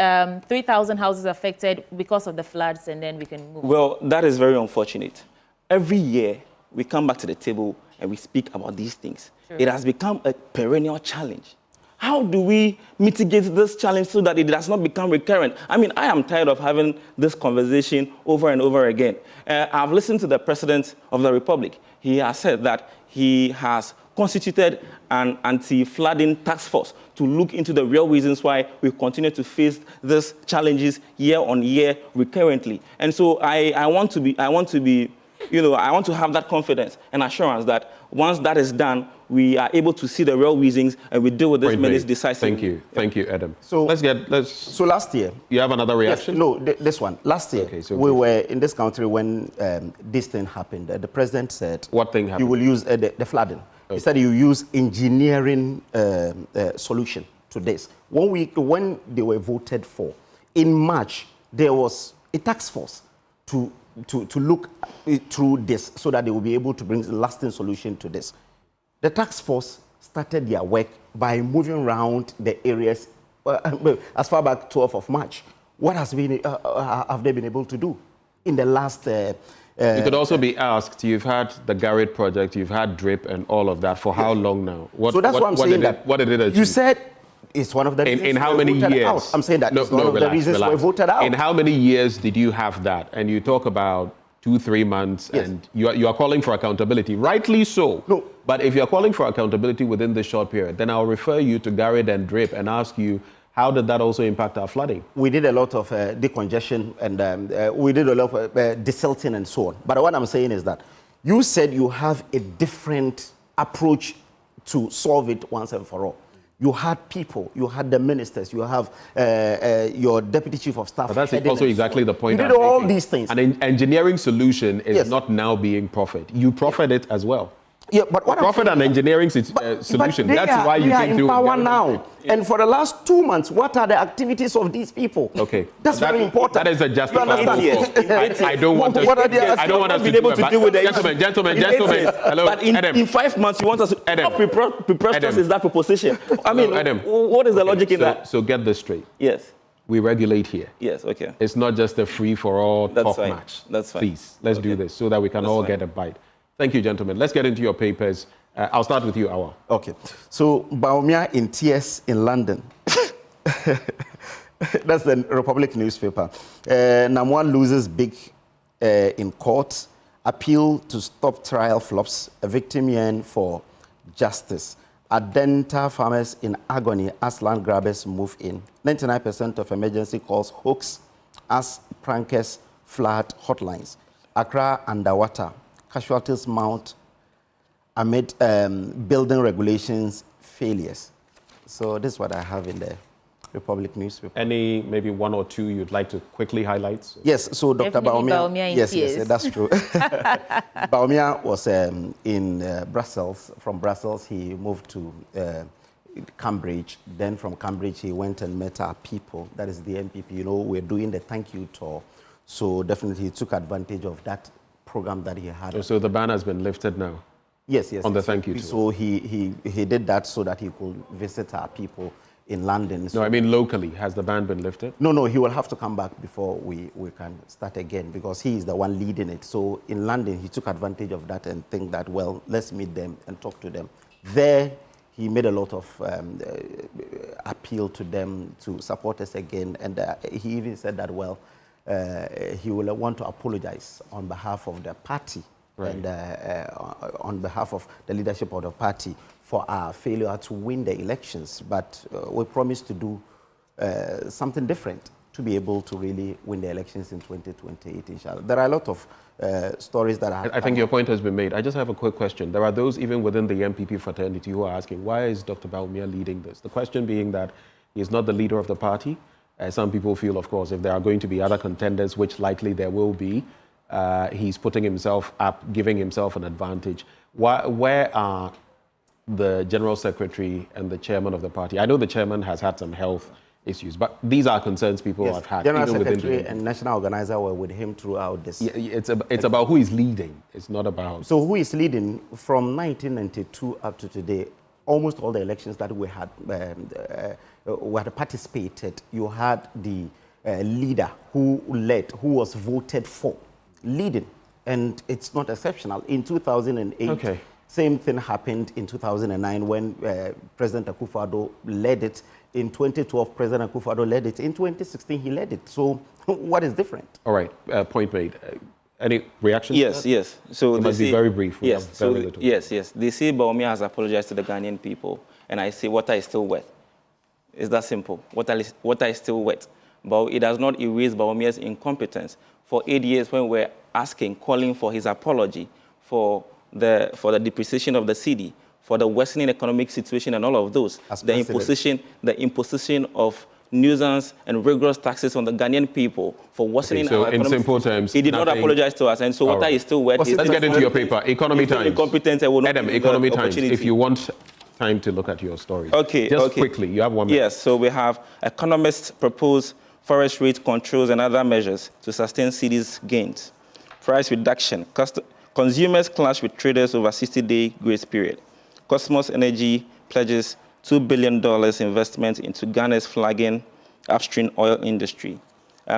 3,000 houses affected because of the floods, and then we can move. Well, that is very unfortunate. Every year, we come back to the table and we speak about these things. Sure. It has become a perennial challenge. How do we mitigate this challenge so that it does not become recurrent? I mean, I am tired of having this conversation over and over again. I've listened to the President of the Republic. He has said that he has constituted an anti-flooding task force to look into the real reasons why we continue to face these challenges year on year recurrently. And so I want to have that confidence and assurance that once that is done, we are able to see the real reasons and we deal with this menace decisively. Thank you, Adam. So last year, you have another reaction? Yes, no, this one. Last year, we were in this country when this thing happened. The president said, what thing happened? You will use the flooding. Okay. He said you use engineering solution to this. 1 week when they were voted for, in March, there was a task force to look through this so that they will be able to bring a lasting solution to this. The task force started their work by moving around the areas as far back 12th of March. What have they been able to do in the last... you could also be asked, you've had the Garrett project, you've had DRIP and all of that. For how long now? So that's what I'm saying. What did it achieve? You said it's one of the reasons in how many years? Out. I'm saying that it's one of the reasons we voted out. In how many years did you have that? And you talk about 2-3 months, and you are calling for accountability. Rightly so. No. But if you're calling for accountability within this short period, then I'll refer you to Garrett and DRIP and ask you, how did that also impact our flooding? We did a lot of decongestion and we did a lot of desilting and so on. But what I'm saying is that you said you have a different approach to solve it once and for all. You had people, you had the ministers, you have your deputy chief of staff. But that's also exactly the point. You did all these things. An engineering solution is not now being profit. You profit it as well. Yeah, but what profit and engineering solution. That's why you think in power now. And for the last 2 months, what are the activities of these people? Okay, that's very important. That is a justifiable. I don't want to. I don't want us to able to deal with the gentlemen. Hello, but in 5 months, you want us to preposterous is that proposition? I mean, what is the logic in that? So get this straight. Yes. We regulate here. Yes. Okay. It's not just a free-for-all talk match. That's fine. Please, let's do this so that we can all get a bite. Thank you, gentlemen. Let's get into your papers. I'll start with you, Awa. Okay. So, Baumia in tears in London. That's the Republic newspaper. Nsawam loses big in court. Appeal to stop trial flops. A victim yearn for justice. Adenta farmers in agony as land grabbers move in. 99% of emergency calls hoax as prankers flood hotlines. Accra underwater. Casualties mount amid building regulations failures. So this is what I have in the Republic newspaper. Any, maybe one or two you'd like to quickly highlight? Yes, so Dr. Baumia. Yes, that's true. Baumia was in Brussels. From Brussels, he moved to Cambridge. Then from Cambridge, he went and met our people. That is the MPP. You know, we're doing the thank you tour. So definitely he took advantage of that program that he had. So the ban has been lifted now? Yes. On the thank you tour. So he did that so that he could visit our people in London. No, I mean locally. Has the ban been lifted? No, he will have to come back before we can start again, because he is the one leading it. So in London, he took advantage of that and think that, well, let's meet them and talk to them. There, he made a lot of appeal to them to support us again. And he even said that, well, he will want to apologize on behalf of the party, right, and on behalf of the leadership of the party for our failure to win the elections. But we promised to do something different to be able to really win the elections in 2028, inshallah. There are a lot of stories that are... I think your point has been made. I just have a quick question. There are those even within the MPP fraternity who are asking, why is Dr. Bawumia leading this? The question being that he is not the leader of the party. Some people feel, of course, if there are going to be other contenders, which likely there will be, he's putting himself up, giving himself an advantage. Where are the General Secretary and the Chairman of the party? I know the Chairman has had some health issues, but these are concerns people have had. General Secretary and National Organizer were with him throughout this. Yeah, it's about who is leading. It's not about... So who is leading? From 1992 up to today, almost all the elections that we had participated, you had the leader who led, who was voted for, leading. And it's not exceptional. In 2008, okay, same thing happened in 2009 when President Akufo-Addo led it. In 2012, President Akufo-Addo led it. In 2016, he led it. So what is different? All right, point made. Any reaction? Yes, yes. So it must be very brief. Yes, yes. They say Bawumia has apologized to the Ghanaian people, and I say water is still wet. It's that simple. Water is still wet. But it does not erase Bawumia's incompetence. For 8 years, when we're calling for his apology for the depreciation of the cedi, for the worsening economic situation and all of those, the imposition of nuisance and rigorous taxes on the Ghanaian people for worsening our economic in simple terms, he did not apologize to us, and so water is still wet. Let's get into your paper, Economy Times. Incompetent, Adam, Economy Times, if you want time to look at your story. Okay, Just quickly, you have 1 minute. Yes, so we have economists propose forest rate controls and other measures to sustain cedi's gains. Price reduction. Consumers clash with traders over 60-day grace period. Cosmos Energy pledges $2 billion investment into Ghana's flagging upstream oil industry.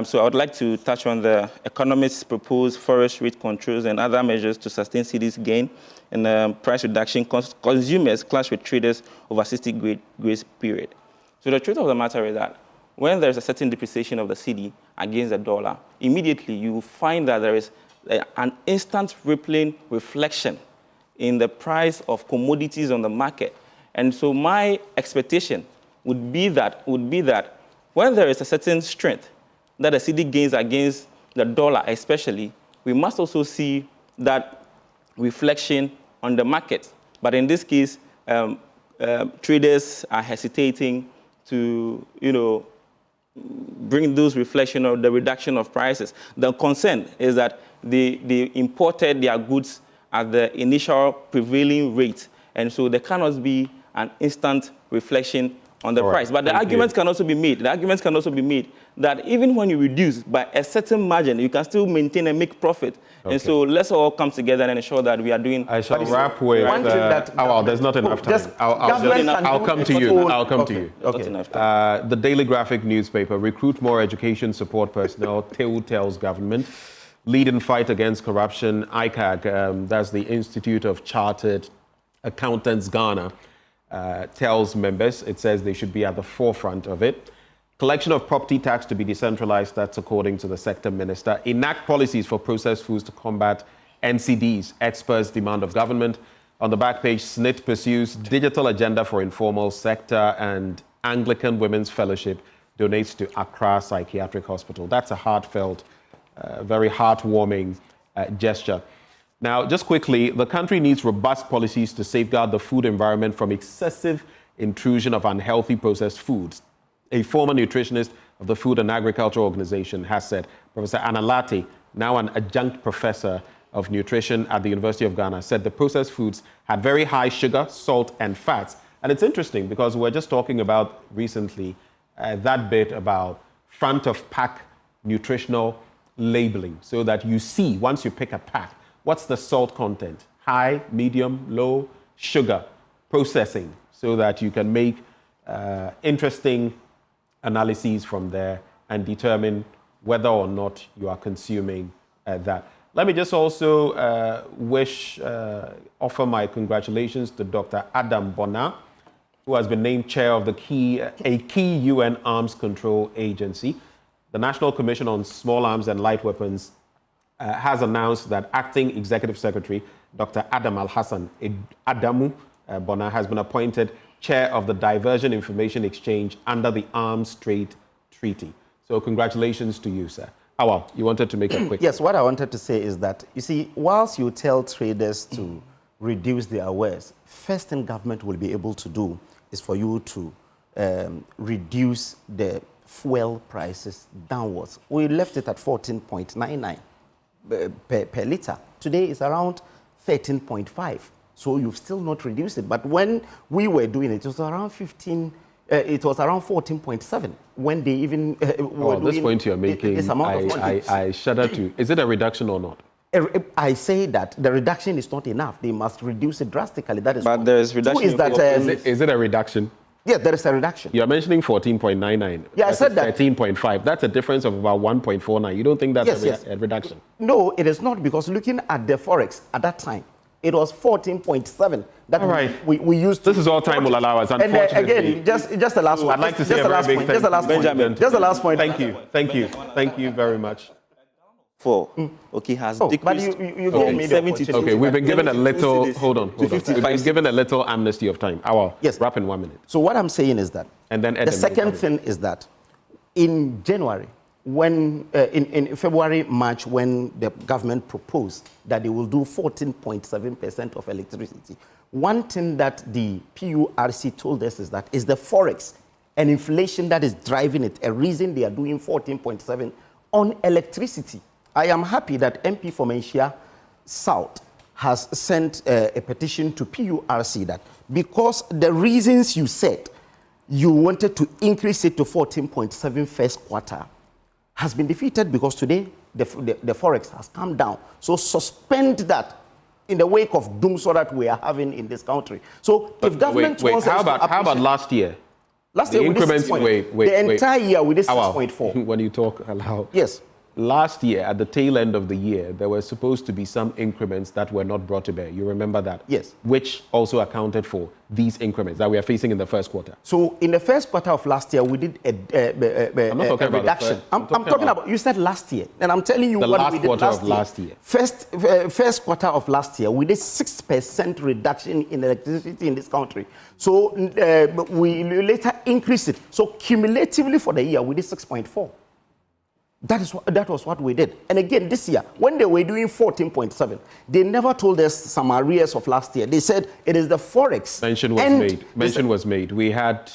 So I would like to touch on the economists' proposed forest rate controls and other measures to sustain cedi's gain and price reduction. Consumers clash with traders over 60-day grace period. So the truth of the matter is that when there's a certain depreciation of the cedi against the dollar, immediately you find that there is an instant rippling reflection in the price of commodities on the market. And so my expectation would be that when there is a certain strength that the cedi gains against the dollar especially, we must also see that reflection on the market. But in this case, traders are hesitating to, bring those reflection of the reduction of prices. The concern is that they imported their goods at the initial prevailing rate, and so there cannot be an instant reflection on the price. But the arguments can also be made. The arguments can also be made that even when you reduce by a certain margin, you can still maintain and make profit. Okay. And so let's all come together and ensure that we are doing... I shall wrap with... there's not enough time. I'll come to you. I'll come to you. Okay. The Daily Graphic newspaper, recruit more education support personnel, TEU tells government. Lead in fight against corruption, ICAG, that's the Institute of Chartered Accountants Ghana, tells members, it says they should be at the forefront of it. Collection of property tax to be decentralized, that's according to the sector minister. Enact policies for processed foods to combat NCDs, experts demand of government. On the back page, SNIT pursues digital agenda for informal sector, and Anglican Women's Fellowship donates to Accra Psychiatric Hospital. That's a heartfelt, very heartwarming gesture. Now, just quickly, the country needs robust policies to safeguard the food environment from excessive intrusion of unhealthy processed foods. A former nutritionist of the Food and Agriculture Organization has said. Professor Analate, now an adjunct professor of nutrition at the University of Ghana, said the processed foods had very high sugar, salt, and fats. And it's interesting because we're just talking about recently that bit about front of pack nutritional labeling, so that you see, once you pick a pack, what's the salt content? High, medium, low, sugar, processing, so that you can make interesting analyses from there and determine whether or not you are consuming that. Let me just also offer my congratulations to Dr. Adam Bona, who has been named chair of a key UN arms control agency. The National Commission on Small Arms and Light Weapons has announced that acting executive secretary, Dr. Adam Al-Hassan Adamu Bona, has been appointed chair of the Diversion Information Exchange under the Arms Trade Treaty. So congratulations to you, sir. Awal, you wanted to make a quick... Yes, what I wanted to say is that, you see, whilst you tell traders to reduce their wares, first thing government will be able to do is for you to reduce the fuel prices downwards. We left it at 14.99 per litre. Today it's around 13.5. So you've still not reduced it. But when we were doing it, it was around 14.7 when they even were this point you're making, this amount of money. I shudder to. Is it a reduction or not? I say that the reduction is not enough. They must reduce it drastically. That is. But there is reduction. Is it a reduction? Yes, there is a reduction. You're mentioning 14.99. Yeah, I said that. 13.5. That's a difference of about 1.49. You don't think that's a reduction? No, it is not, because looking at the forex at that time, it was 14.7. That all right. we used. This is all time will allow us. And again, just the last one. I'd like to say a very big thank you, Benjamin. Just the last point. Thank you very much. Has decreased. But you gave me 72. Okay, we've been given a little. Hold on. We've been given a little amnesty of time. Yes. Wrap in 1 minute. So what I'm saying is that, and then the second thing is that in January, when in February, March, when the government proposed that they will do 14.7% of electricity, one thing that the PURC told us is that is the forex and inflation that is driving it, a reason they are doing 14.7 on electricity. I am happy that MP for Menchia South has sent a petition to PURC that because the reasons you said you wanted to increase it to 14.7 first quarter has been defeated, because today the forex has come down. So suspend that in the wake of doomsday that we are having in this country. So if government wants how about last year? Last year we did 6.4. The entire year we did 6.4. When you talk aloud. Yes. Last year, at the tail end of the year, there were supposed to be some increments that were not brought to bear. You remember that? Yes. Which also accounted for these increments that we are facing in the first quarter. So in the first quarter of last year, we did a reduction. I'm talking about, you said last year, and I'm telling you what we did last year. First quarter of last year, we did 6% reduction in electricity in this country. So we later increased it. So cumulatively for the year, we did 6.4. That was what we did. And again, this year, when they were doing 14.7, they never told us some arrears of last year. They said it is the forex. Mention was made. We had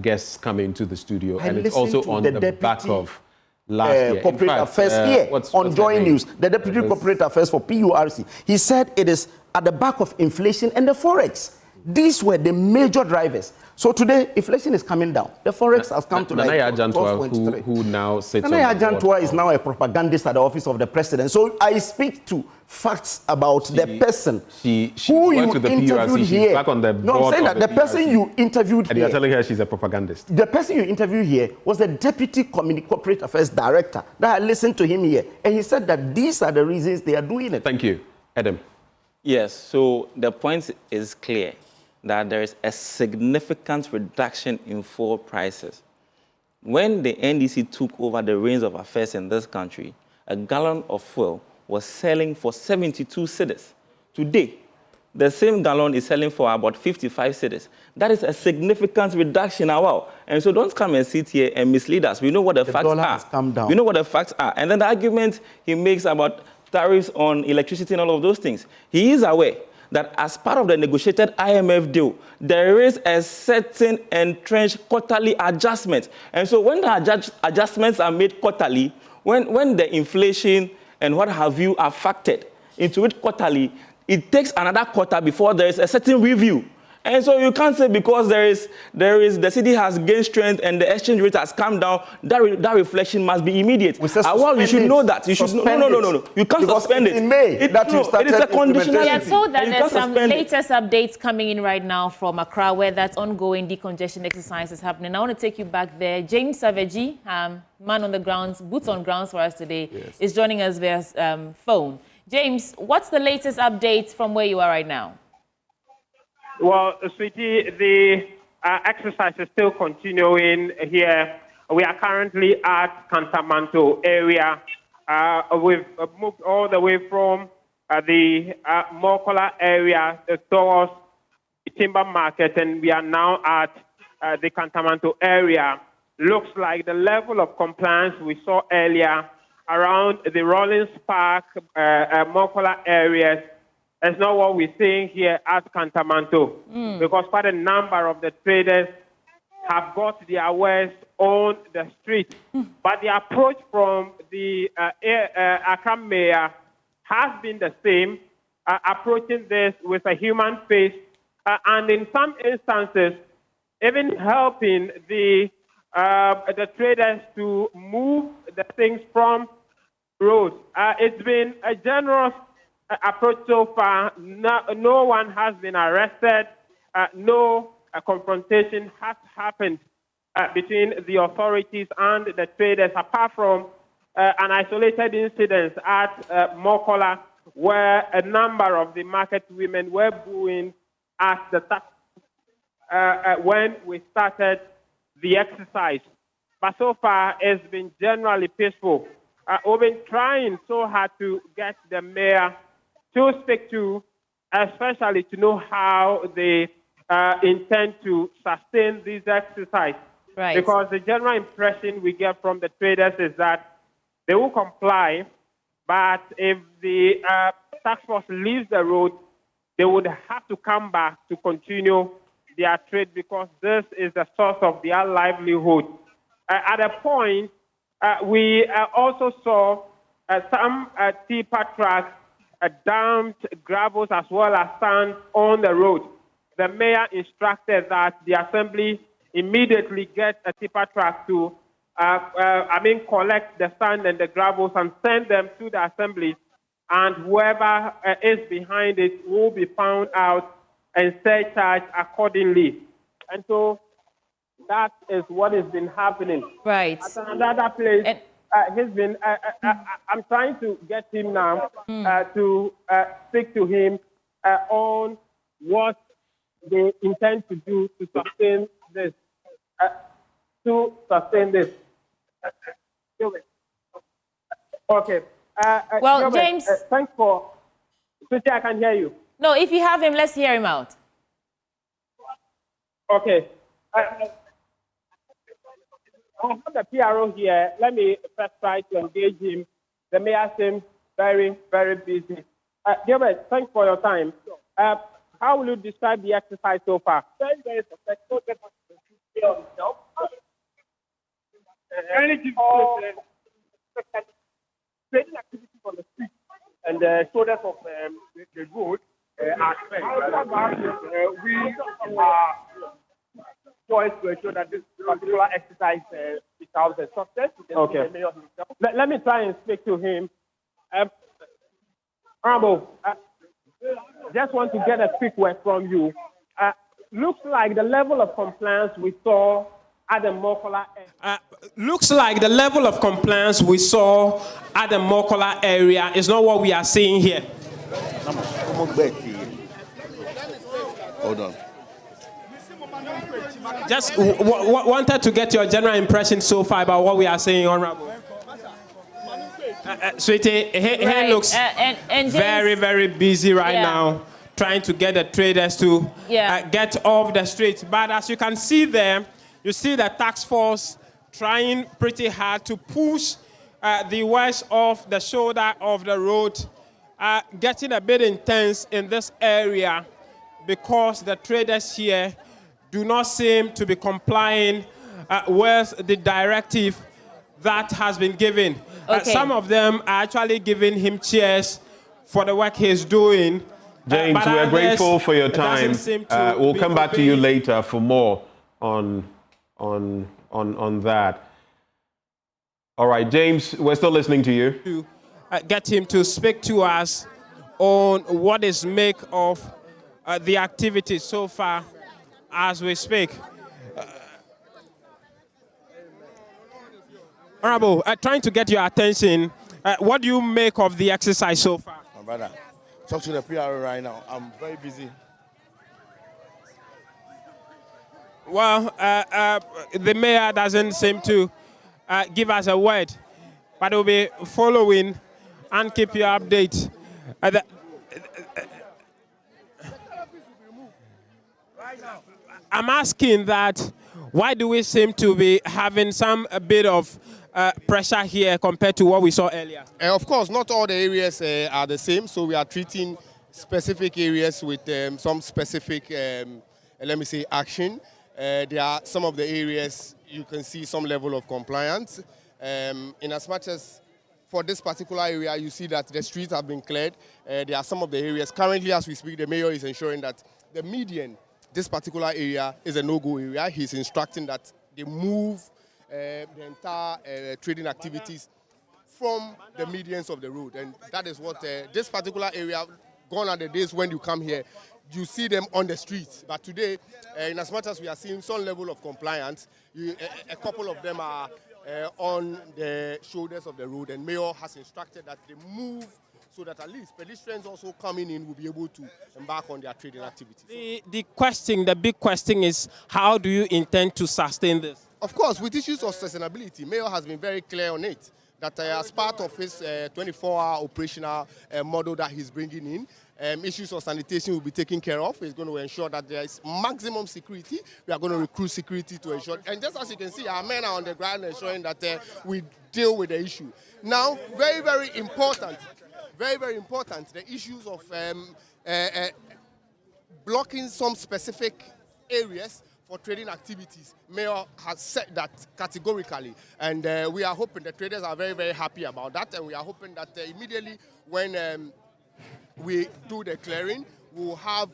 guests come into the studio, and it's also on the back of last year. Corporate Affairs here on Joy News, the Deputy Corporate Affairs for PURC. He said it is at the back of inflation and the forex. These were the major drivers. So today, inflation is coming down. The forex has come to like 12.3. Who now sits Nana Ajantua is now a propagandist at the office of the president. So I speak to facts about the person who you interviewed here. Back on the board. No, I'm saying that the person you interviewed here. And you're telling her she's a propagandist. The person you interviewed here was the Deputy Corporate Affairs Director. That I listened to him here. And he said that these are the reasons they are doing it. Thank you. Adam. Yes, so the point is clear, that there is a significant reduction in fuel prices. When the NDC took over the reins of affairs in this country, a gallon of fuel was selling for 72 cedis. Today, the same gallon is selling for about 55 cedis. That is a significant reduction now. Wow. And so don't come and sit here and mislead us. We know what the facts are. Has come down. We know what the facts are. And then the argument he makes about tariffs on electricity and all of those things, he is aware that as part of the negotiated IMF deal, there is a certain entrenched quarterly adjustment. And so when the adjustments are made quarterly, when the inflation and what have you are factored into it quarterly, it takes another quarter before there is a certain review. And so you can't say because there is the city has gained strength and the exchange rate has come down, that reflection must be immediate. Well, you should know that. You should no. You can't suspend it. In May, it is a conditionality. We are told that there's some latest updates coming in right now from Accra, where that ongoing decongestion exercise is happening. I want to take you back there. James Savaji, man on the grounds, boots on grounds for us today, is joining us via phone. James, what's the latest updates from where you are right now? Well, sweetie, the exercise is still continuing here. We are currently at Kantamanto area. We've moved all the way from the Mokola area towards the timber market, and we are now at the Kantamanto area. Looks like the level of compliance we saw earlier around the Rollins Park, Mokola areas, that's not what we're seeing here at Kantamanto, because quite a number of the traders have got their wares on the street. But the approach from the Accra mayor has been the same, approaching this with a human face, and in some instances, even helping the traders to move the things from roads. It's been a generous approach so far. No one has been arrested. No confrontation has happened between the authorities and the traders, apart from an isolated incident at Mokola, where a number of the market women were booing at the tax when we started the exercise. But so far, it's been generally peaceful. We've been trying so hard to get the mayor to speak to, especially to know how they intend to sustain this exercise. Right. Because the general impression we get from the traders is that they will comply, but if the task force leaves the road, they would have to come back to continue their trade, because this is the source of their livelihood. At a point, we also saw some tipper trucks dumped gravels as well as sand on the road. The mayor instructed that the assembly immediately get a tipper truck to, collect the sand and the gravels and send them to the assembly, and whoever is behind it will be found out and surcharged accordingly. And so that is what has been happening. Right. At another place, he's been. I'm trying to get him now to speak to him on what they intend to do to sustain this. Okay. Well, James. Thanks for. Suchi, I can hear you. No, if you have him, let's hear him out. Okay. I have the PRO here. Let me first try to engage him. The mayor seems very, very busy. Gilbert, thanks for your time. How will you describe the exercise so far? Very, very successful. Trading activities on the street and the shoulders of the road are spent. We are poised to ensure that this particular exercise becomes a success. Okay. Let me try and speak to him. Honorable, just want to get a quick word from you. Looks like the level of compliance we saw at the Mokola area is not what we are seeing here. Hold on. Just wanted to get your general impression so far about what we are saying, Honorable. Sweetie, he looks very, very busy right now, trying to get the traders to get off the street. But as you can see there, you see the task force trying pretty hard to push the west off the shoulder of the road, getting a bit intense in this area because the traders here do not seem to be complying with the directive that has been given. Okay. Some of them are actually giving him chairs for the work he's doing. James, but we're grateful for your it doesn't time. seem to We'll be come back to you obeying. later for more on that. All right, James, we're still listening to you. To get him to speak to us on what is make of the activity so far as we speak. Honorable, trying to get your attention, what do you make of the exercise so far? My brother, talk to the PRO right now. I'm very busy. Well, the mayor doesn't seem to give us a word, but we'll be following and keep you updated. I'm asking that why do we seem to be having a bit of pressure here compared to what we saw earlier? Of course, not all the areas are the same, so we are treating specific areas with some specific, let me say, action. There are some of the areas you can see some level of compliance. In as much as for this particular area, you see that the streets have been cleared. There are some of the areas. Currently, as we speak, the mayor is ensuring that the median, this particular area, is a no-go area. He's instructing that they move the entire trading activities from the medians of the road. And that is what this particular area, gone are the days when you come here, you see them on the streets. But today, in as much as we are seeing some level of compliance, a couple of them are on the shoulders of the road, and Mayor has instructed that they move so that at least pedestrians also coming in will be able to embark on their trading activities. The big question is, how do you intend to sustain this? Of course, with issues of sustainability, Mayor has been very clear on it, that as part of his 24-hour operational model that he's bringing in, issues of sanitation will be taken care of. He's going to ensure that there is maximum security. We are going to recruit security to ensure. And just as you can see, our men are on the ground ensuring that we deal with the issue. Now, very, very important, the issues of blocking some specific areas for trading activities. Mayor has said that categorically, and we are hoping the traders are very, very happy about that, and we are hoping that immediately when we do the clearing, we'll have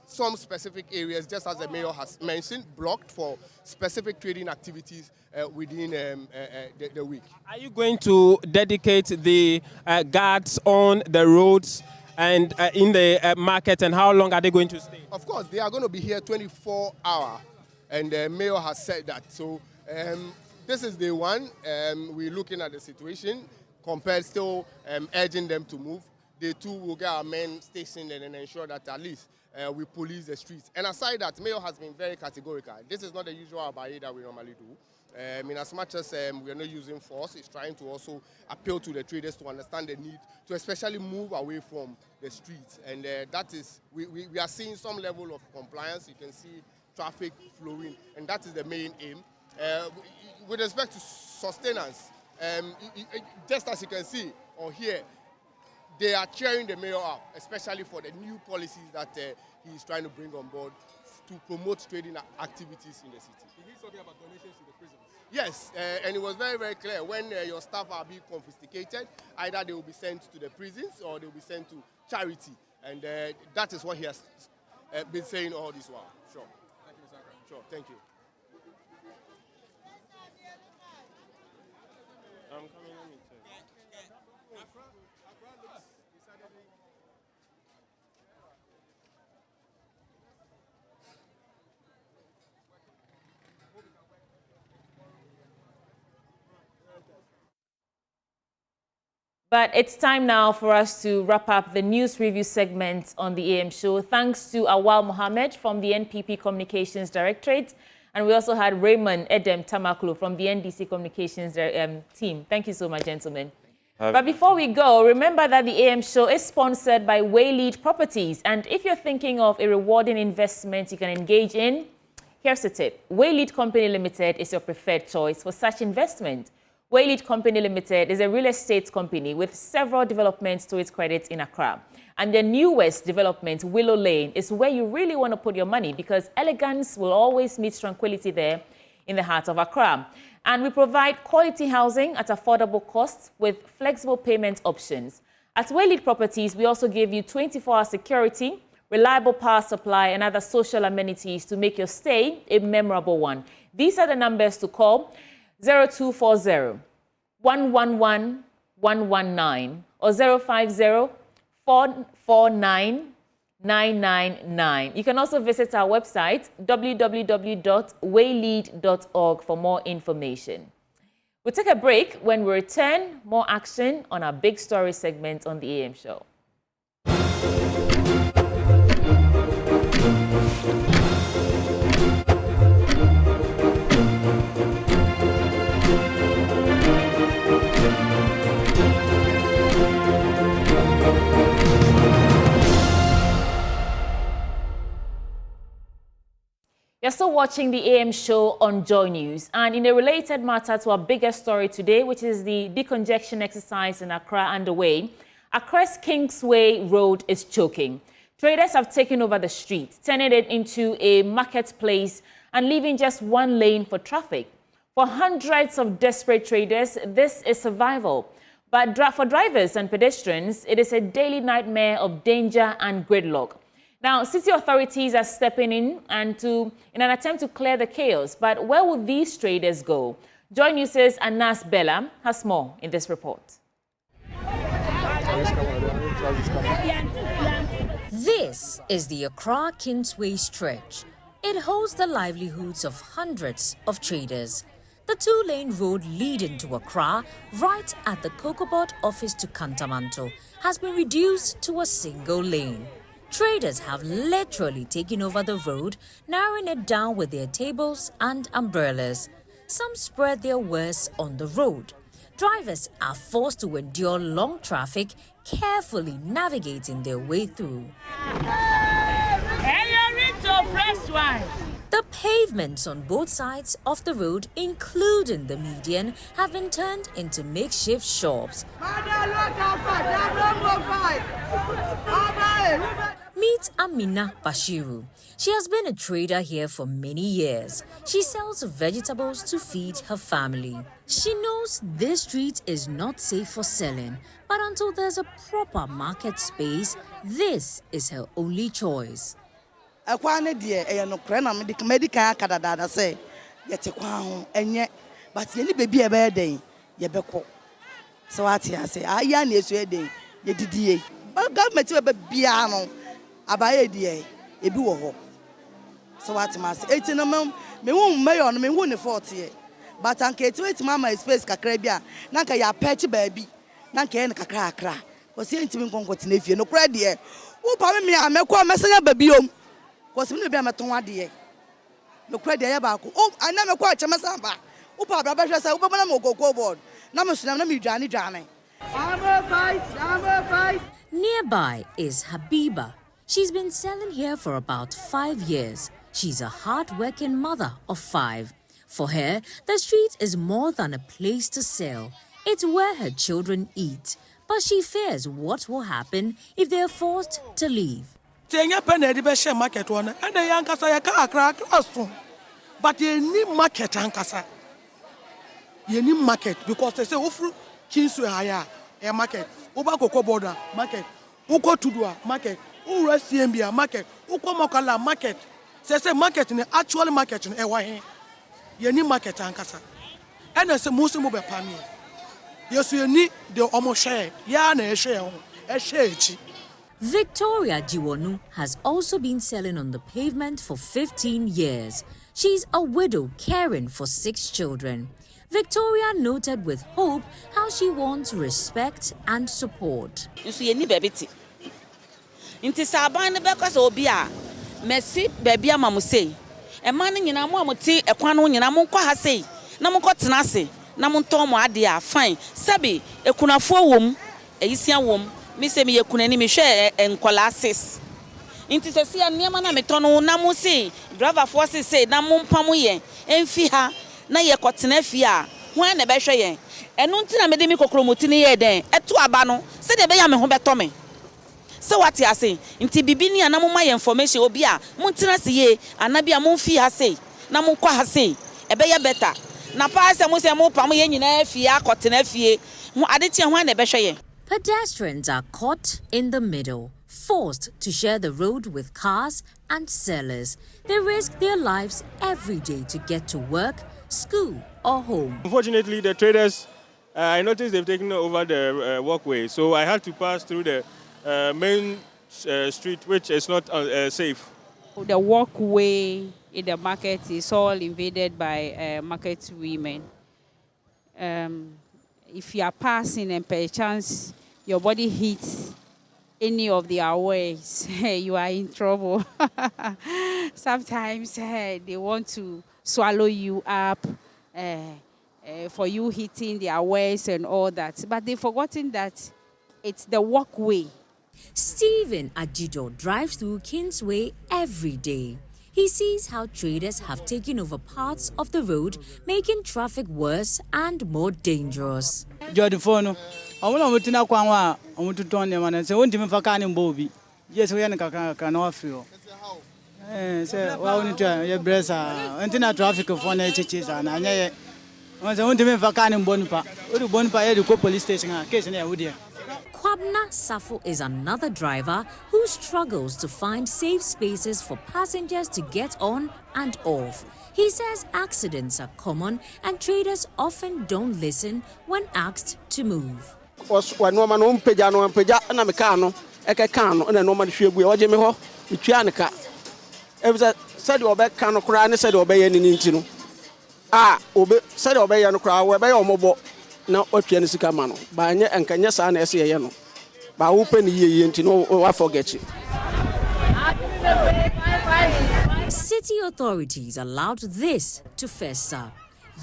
some specific areas, just as the mayor has mentioned, blocked for specific trading activities within the week. Are you going to dedicate the guards on the roads and in the market, and how long are they going to stay? Of course, they are going to be here 24 hours, and the mayor has said that. So this is day one. We're looking at the situation, compared still urging them to move. Day two, we'll get our men stationed and ensure that at least we police the streets. And aside that, Mayor has been very categorical. This is not the usual abaye that we normally do. In as much as we are not using force, it's trying to also appeal to the traders to understand the need to especially move away from the streets. And that is, we are seeing some level of compliance. You can see traffic flowing, and that is the main aim. With respect to sustenance, just as you can see or hear, they are cheering the mayor up, especially for the new policies that he is trying to bring on board to promote trading activities in the city. Did he talk about donations to the prisons? Yes, and it was very, very clear. When your staff are being confiscated, either they will be sent to the prisons or they will be sent to charity. And that is what he has been saying all this while. Sure. Thank you, Mr. Accra. Sure, thank you. I'm coming, let me check. But it's time now for us to wrap up the news review segment on the AM show. Thanks to Awal Mohammed from the NPP Communications Directorate. And we also had Raymond Edem Tamaklo from the NDC Communications team. Thank you so much, gentlemen. But before we go, remember that the AM show is sponsored by Waylead Properties. And if you're thinking of a rewarding investment you can engage in, here's a tip. Waylead Company Limited is your preferred choice for such investment. Waylead Company Limited is a real estate company with several developments to its credit in Accra. And the newest development, Willow Lane, is where you really want to put your money because elegance will always meet tranquility there in the heart of Accra. And we provide quality housing at affordable costs with flexible payment options. At Waylead Properties, we also give you 24-hour security, reliable power supply, and other social amenities to make your stay a memorable one. These are the numbers to call: 0240 111 119 or 050 449 999. You can also visit our website www.waylead.org for more information. We'll take a break. When we return, more action on our big story segment on the AM show. You're still watching the AM show on Joy News, and in a related matter to our biggest story today, which is the decongestion exercise in Accra underway, Accra's Kingsway Road is choking. Traders have taken over the street, turning it into a marketplace and leaving just one lane for traffic. For hundreds of desperate traders, this is survival. But for drivers and pedestrians, it is a daily nightmare of danger and gridlock. Now, city authorities are stepping in in an attempt to clear the chaos. But where will these traders go? Joy News' Anas Bella has more in this report. This is the Accra Kingsway stretch. It holds the livelihoods of hundreds of traders. The two-lane road leading to Accra, right at the Cocobot office to Kantamanto, has been reduced to a single lane. Traders have literally taken over the road, narrowing it down with their tables and umbrellas. Some spread their wares on the road. Drivers are forced to endure long traffic, carefully navigating their way through. The pavements on both sides of the road, including the median, have been turned into makeshift shops. Meet Amina Bashiru. She has been a trader here for many years. She sells vegetables to feed her family. She knows this street is not safe for selling, but until there's a proper market space, this is her only choice. But any baby a bad day, Yabeko. So I say, I yan is your day, ye did but government to a piano, Abaye dear, a buo. So what must 18 a month, me won't may on me won't 40. But Uncle to it, Mamma is space Cacrabia, Nanka ya patchy baby, Nanka and Cacra. Was saying to me, Concotinifia, no credit, dear. Who probably me, I make one messenger baby. Was going to be a maton dear. No credit, oh, I never quite a massamba. Upa Babasha said, Ubamamo go board. Namusnami Johnny Johnny. Nearby is Habiba. She's been selling here for about 5 years. She's a hard-working mother of 5. For her, the street is more than a place to sell. It's where her children eat. But she fears what will happen if they are forced to leave. Market one, and the young Accra, but you need market ankasa. You need market because they say offer Kingsway higher a market, Uba Coco border market, Uko Tudua market, Ura CMBA market, Uko Mokala market. Say market in the actual market in Ewahe. You need market ankasa. And I say most of the Pami. Yes, you need the almost share. Yana a share. Victoria Jiwonu has also been selling on the pavement for 15 years. She's a widow caring for 6 children. Victoria noted with hope how she wants respect and support. Messi baby mamuse e man nyina mo amuti e kwan no nyina mo nkɔ ha sei na mo nkɔ tena se na mo ntɔn mo ade a fine sabi ekunafo wom eyisia wom mi se mi yekunani mi hwɛ enkola sis inti se sia nneɛma na metɔ no na mo se driver force say na mo mpam yɛn emfi ha na ye kɔtena fi a hwan na bɛhwɛ yɛn ɛno nti na me de mi kokromoti ne yɛ den ɛto aba no se de bɛya me ho bɛtɔ me. So what you say? Inti bibini anamu my information obia. Muntina siye anabia munfi hase. Na munkwa hase. Ebeya better. Na pa se mu pamu ye nyina fie akotena fie. Hu adeti ho na behwe ye. Pedestrians are caught in the middle, forced to share the road with cars and sellers. They risk their lives every day to get to work, school, or home. Unfortunately, the traders, I noticed they've taken over the walkway, so I had to pass through the main street, which is not safe. The walkway in the market is all invaded by market women. If you are passing and per chance your body hits any of their ways, you are in trouble. Sometimes they want to swallow you up for you hitting their ways and all that. But they've forgotten that it's the walkway. Stephen Ajido drives through Kingsway every day. He sees how traders have taken over parts of the road, making traffic worse and more dangerous. I want to know why I want to turn them and say, "Won't even for canning Bobby." Yes, we can offer you. Say, well, we need your breast, and traffic of one HHs, and I want even for canning Bonpa. What do Bonpa the police station? Case in Audia. Kwabna Safo is another driver who struggles to find safe spaces for passengers to get on and off. He says accidents are common and traders often don't listen when asked to move. City authorities allowed this to fester.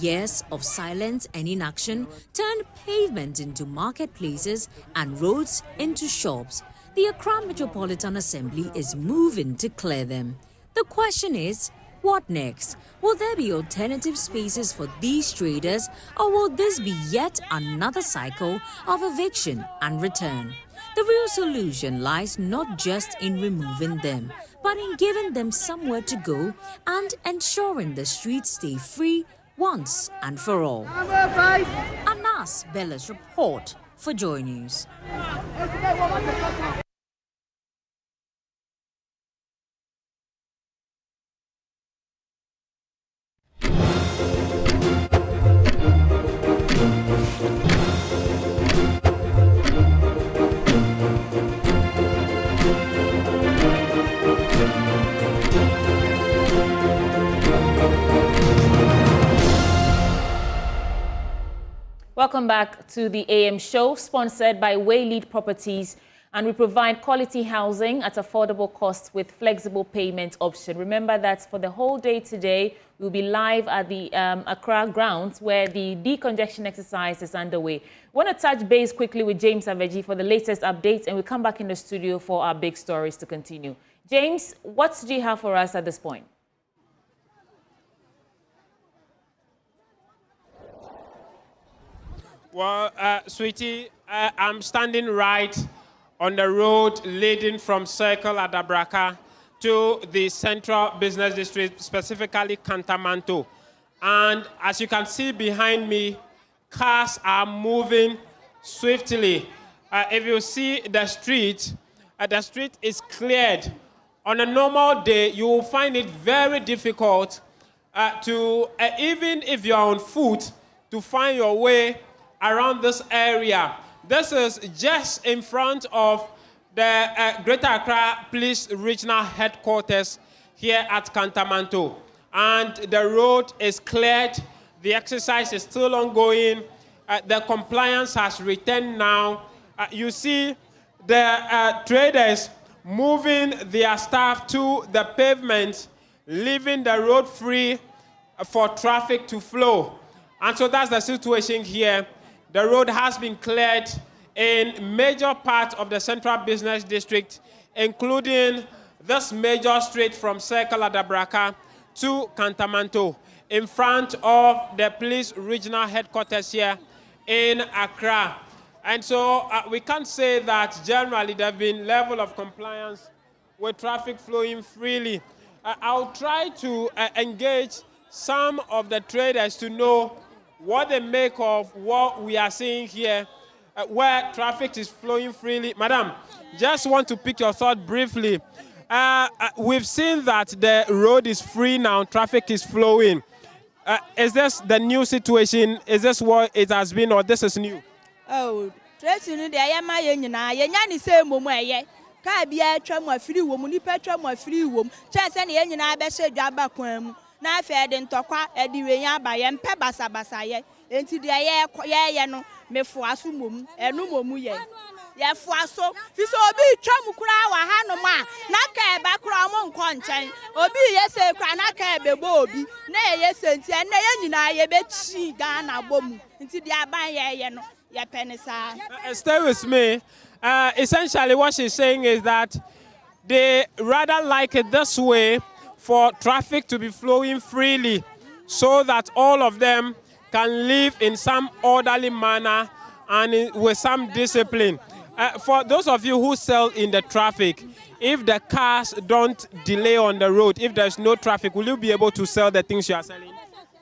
Years of silence and inaction turned pavement into marketplaces and roads into shops. The Accra Metropolitan Assembly is moving to clear them. The question is, what next? Will there be alternative spaces for these traders, or will this be yet another cycle of eviction and return? The real solution lies not just in removing them, but in giving them somewhere to go and ensuring the streets stay free once and for all. Anas Bella's report for Joy News. Welcome back to the AM show, sponsored by Waylead Properties, and we provide quality housing at affordable costs with flexible payment option. Remember that for the whole day today, we'll be live at the Accra grounds where the decongestion exercise is underway. I want to touch base quickly with James Aveji for the latest updates, and we'll come back in the studio for our big stories to continue. James, what do you have for us at this point? Well, sweetie, I'm standing right on the road leading from Circle Adabraka to the Central Business District, specifically Kantamanto. And as you can see behind me, cars are moving swiftly. If you see the street is cleared. On a normal day, you will find it very difficult even if you're on foot, to find your way around this area. This is just in front of the Greater Accra Police Regional Headquarters here at Kantamanto. And the road is cleared. The exercise is still ongoing. The compliance has returned now. You see the traders moving their staff to the pavement, leaving the road free for traffic to flow. And so that's the situation here. The road has been cleared in major parts of the Central Business District, including this major street from Circle Adabraka to Kantamanto, in front of the police regional headquarters here in Accra. And so we can't say that generally there have been level of compliance with traffic flowing freely. I'll try to engage some of the traders to know what they make of what we are seeing here. where traffic is flowing freely. Madam, just want to pick your thought briefly. We've seen that the road is free now, traffic is flowing. Is this the new situation? Is this what it has been, or this is new? Oh, tracing in the Ayama Yenina, Yanni say Momoye. Kabia tram free woman, you petram free woman. Chance any Yenina Besha Jabaquem. Na fed in Toka, Ediwaya by Pebasa Basaye. Into the air, Yano, me foasumum, and no momuye. Ya foaso, Fiso be Tramukra, Hanoma, Naka background content, Obi yes, a cranaka bebobi, nay, yes, and Yenina, a bet she Ghana bom, into the Abaya Yano, ya penisa. Stay with me. Essentially, what she's saying is that they rather like it this way for traffic to be flowing freely so that all of them can live in some orderly manner and with some discipline. For those of you who sell in the traffic, if the cars don't delay on the road, if there's no traffic, will you be able to sell the things you are selling?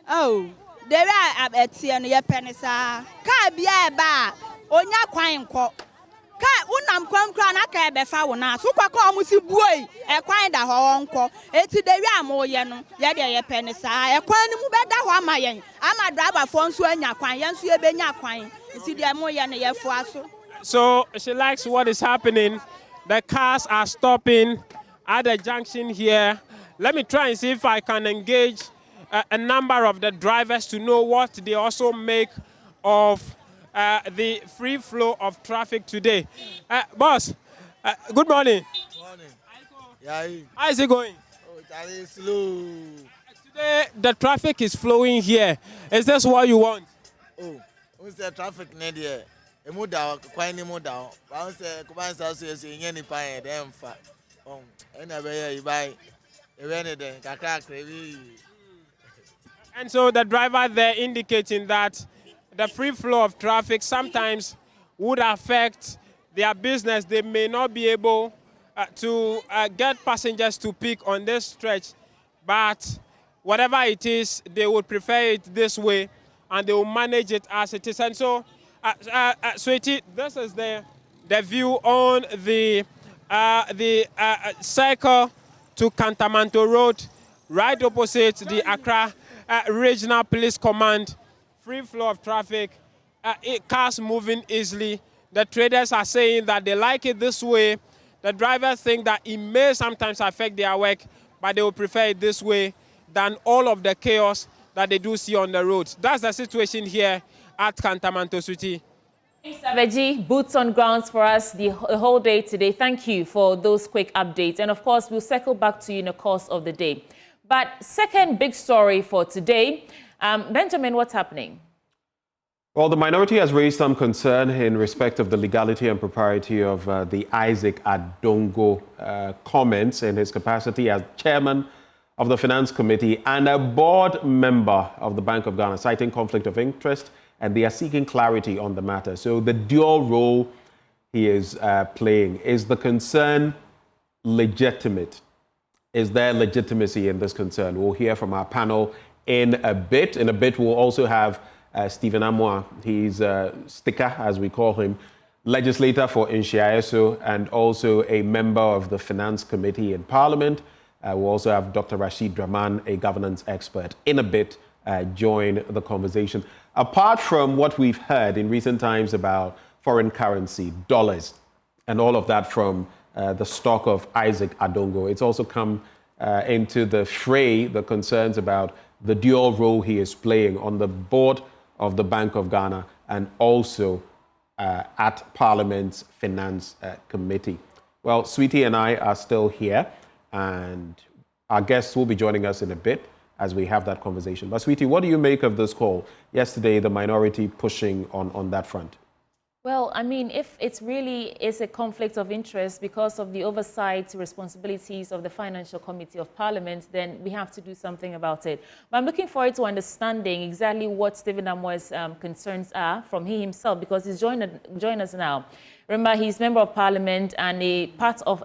Oh, there are at Tia Penisa. Kabia ba, Onya Quine. Ka unam kwankwa na ka ebefa wo na so kwakọ omusi buoi e kwan da ho onko eti de wi amoye no ye de ye pene sa e kwan ni mu beda ho amayen ama driver fo nso anya kwan ye nso ye benya kwan eti de amoye no ye fo aso. So she likes what is happening. The cars are stopping at the junction here. Let me try and see if I can engage a number of the drivers to know what they also make of the free flow of traffic today. Boss, good morning. Morning. Yeah. How is it going? Oh, that is slow. Today, the traffic is flowing here. Is this what you want? Oh, who's the traffic need here? A muda, quite a muda. Bounce a command associates in any pine, damn fat. Oh, anyway, you buy a rented and so the driver there indicating that the free flow of traffic sometimes would affect their business. They may not be able to get passengers to pick on this stretch, but whatever it is, they would prefer it this way, and they will manage it as it is. And so, sweetie, this is the view on the circle to Kantamanto Road, right opposite the Accra Regional Police Command. Free flow of traffic, cars moving easily. The traders are saying that they like it this way. The drivers think that it may sometimes affect their work, but they will prefer it this way than all of the chaos that they do see on the roads. That's the situation here at Kantamanto City. Savaji, boots on grounds for us the whole day today. Thank you for those quick updates. And of course, we'll circle back to you in the course of the day. But second big story for today, Benjamin, what's happening? Well, the minority has raised some concern in respect of the legality and propriety of the Isaac Adongo comments in his capacity as chairman of the Finance Committee and a board member of the Bank of Ghana, citing conflict of interest, and they are seeking clarity on the matter. So the dual role he is playing, is the concern legitimate? Is there legitimacy in this concern? We'll hear from our panel in a bit. In a bit, we'll also have Stephen Amoah. He's Sticker, as we call him, legislator for Nsawam and also a member of the Finance Committee in Parliament. We'll also have Dr. Rashid Draman, a governance expert, in a bit join the conversation. Apart from what we've heard in recent times about foreign currency, dollars, and all of that from the stock of Isaac Adongo, it's also come into the fray, the concerns about the dual role he is playing on the board of the Bank of Ghana and also at Parliament's Finance Committee. Well, Sweetie and I are still here, and our guests will be joining us in a bit as we have that conversation. But Sweetie, what do you make of this call? Yesterday, the minority pushing on that front. Well, I mean, if it really is a conflict of interest because of the oversight responsibilities of the Financial Committee of Parliament, then we have to do something about it. But I'm looking forward to understanding exactly what Stephen Amoah's concerns are from he himself, because he's joined us now. Remember, he's member of Parliament and a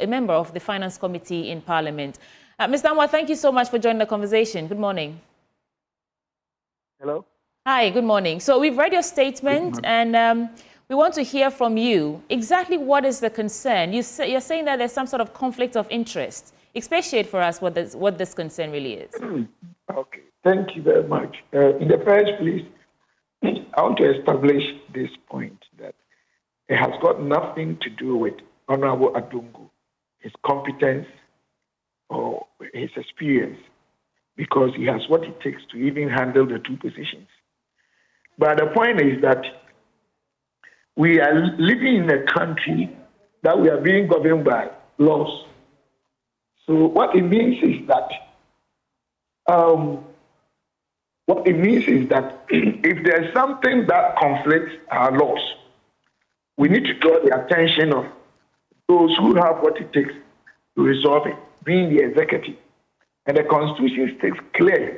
member of the Finance Committee in Parliament. Mr. Amoah, thank you so much for joining the conversation. Good morning. Hello. Hi, good morning. So we've read your statement and We want to hear from you. Exactly what is the concern? You're saying that there's some sort of conflict of interest. Expatiate for us what this concern really is. Okay, thank you very much. In the first place, I want to establish this point that it has got nothing to do with Honorable Adungu, his competence or his experience, because he has what it takes to even handle the two positions. But the point is that we are living in a country that we are being governed by laws. So what it means is that if there's something that conflicts our laws, we need to draw the attention of those who have what it takes to resolve it, being the executive. And the Constitution states clearly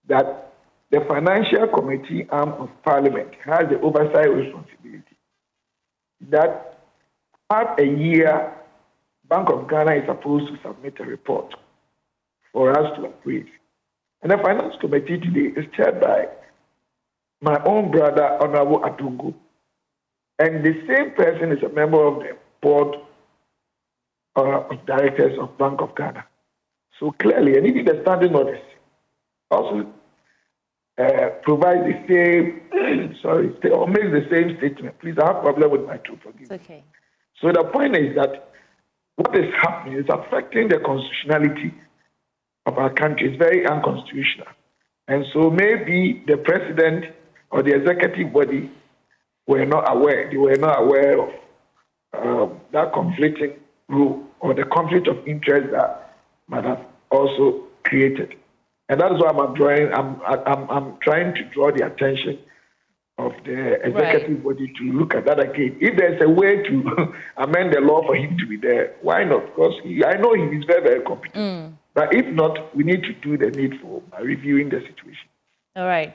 that the Financial Committee arm of Parliament has the oversight responsibility. That half a year, Bank of Ghana is supposed to submit a report for us to approve. And the Finance Committee today is chaired by my own brother, Honorable Adungu. And the same person is a member of the board of directors of Bank of Ghana. So clearly, and even the standing orders also provide the same, or make the same statement. Please, I have a problem with my truth. Forgive me. Okay. So the point is that what is happening is affecting the constitutionality of our country. It's very unconstitutional. And so maybe the president or the executive body were not aware. They were not aware of that conflicting rule or the conflict of interest that might have also created. And that is why I'm trying to draw the attention of the executive body to look at that again. If there's a way to amend the law for him to be there, why not? Because I know he is very, very competent. But if not, we need to do the needful by reviewing the situation. All right.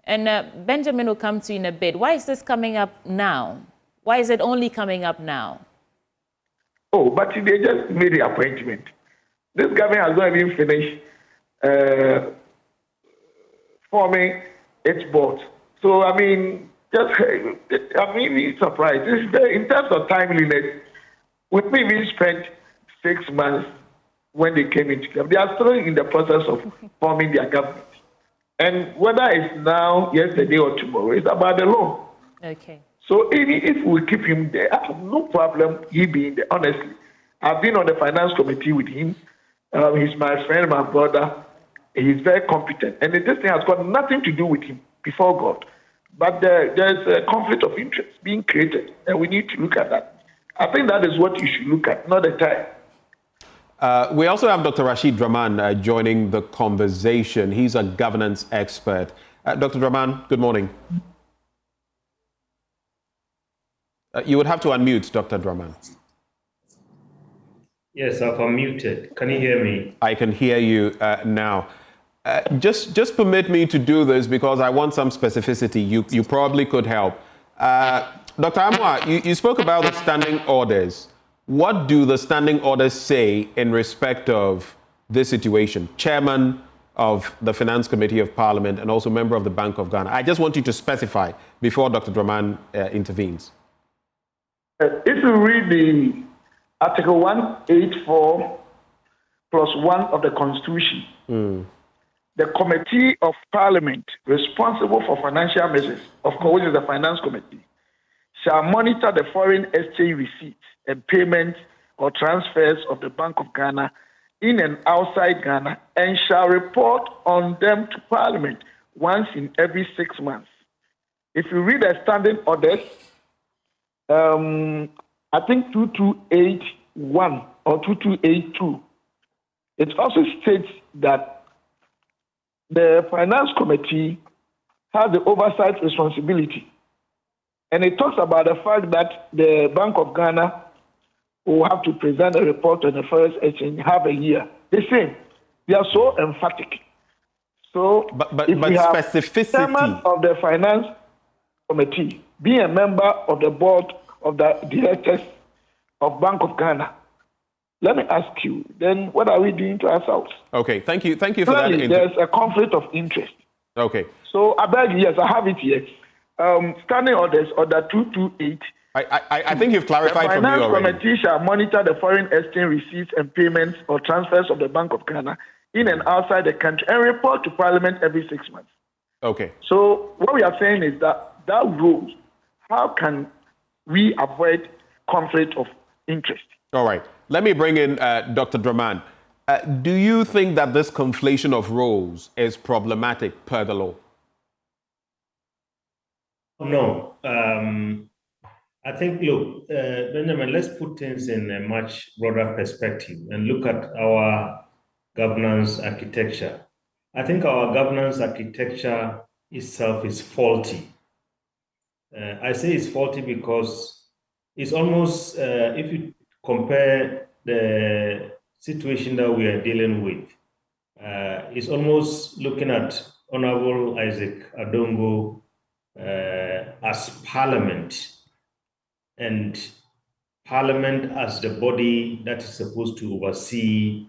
And Benjamin will come to you in a bit. Why is this coming up now? Why is it only coming up now? Oh, but they just made the appointment. This government has not even finished forming its board. So, I mean, it's surprised. This is very, in terms of timeliness, with me, we spent 6 months when they came into government. They are still in the process of forming their government. And whether it's now, yesterday, or tomorrow, it's about the law. Okay. So even if we keep him there, I have no problem he being there, honestly. I've been on the finance committee with him. He's my friend, my brother. He's very competent. And this thing has got nothing to do with him before God. But there's a conflict of interest being created, and we need to look at that. I think that is what you should look at, not the time. We also have Dr. Rashid Draman joining the conversation. He's a governance expert. Dr. Draman, good morning. You would have to unmute, Dr. Draman. Yes, I've unmuted. Can you hear me? I can hear you now. Just permit me to do this because I want some specificity. You probably could help. Dr. Amwa, you spoke about the standing orders. What do the standing orders say in respect of this situation? Chairman of the Finance Committee of Parliament and also member of the Bank of Ghana. I just want you to specify before Dr. Draman intervenes. If you read the Article 184 plus 1 of the Constitution, the Committee of Parliament responsible for financial measures, of course, which is the Finance Committee, shall monitor the foreign exchange receipts and payments or transfers of the Bank of Ghana in and outside Ghana and shall report on them to Parliament once in every 6 months. If you read the standing orders, I think 2281 or 2282, it also states that the Finance Committee has the oversight responsibility. And it talks about the fact that the Bank of Ghana will have to present a report on the foreign exchange half a year. They are so emphatic. So, but specificity. Chairman of the Finance Committee, being a member of the board of the directors of Bank of Ghana, let me ask you, then what are we doing to ourselves? Okay, thank you for Clearly, that. There's a conflict of interest. Okay. So I beg you, yes, I have it here. Standing orders, Order 228. I think you've clarified the for me Finance already. Committee shall monitor the foreign exchange receipts and payments or transfers of the Bank of Ghana in and outside the country and report to Parliament every 6 months. Okay. So what we are saying is that rule, how can we avoid conflict of interest? All right. Let me bring in Dr. Draman. Do you think that this conflation of roles is problematic per the law? No. I think, look, Benjamin, let's put things in a much broader perspective and look at our governance architecture. I think our governance architecture itself is faulty. I say it's faulty because it's almost, if you compare the situation that we are dealing with, it's almost looking at Honorable Isaac Adongo as Parliament, and Parliament as the body that is supposed to oversee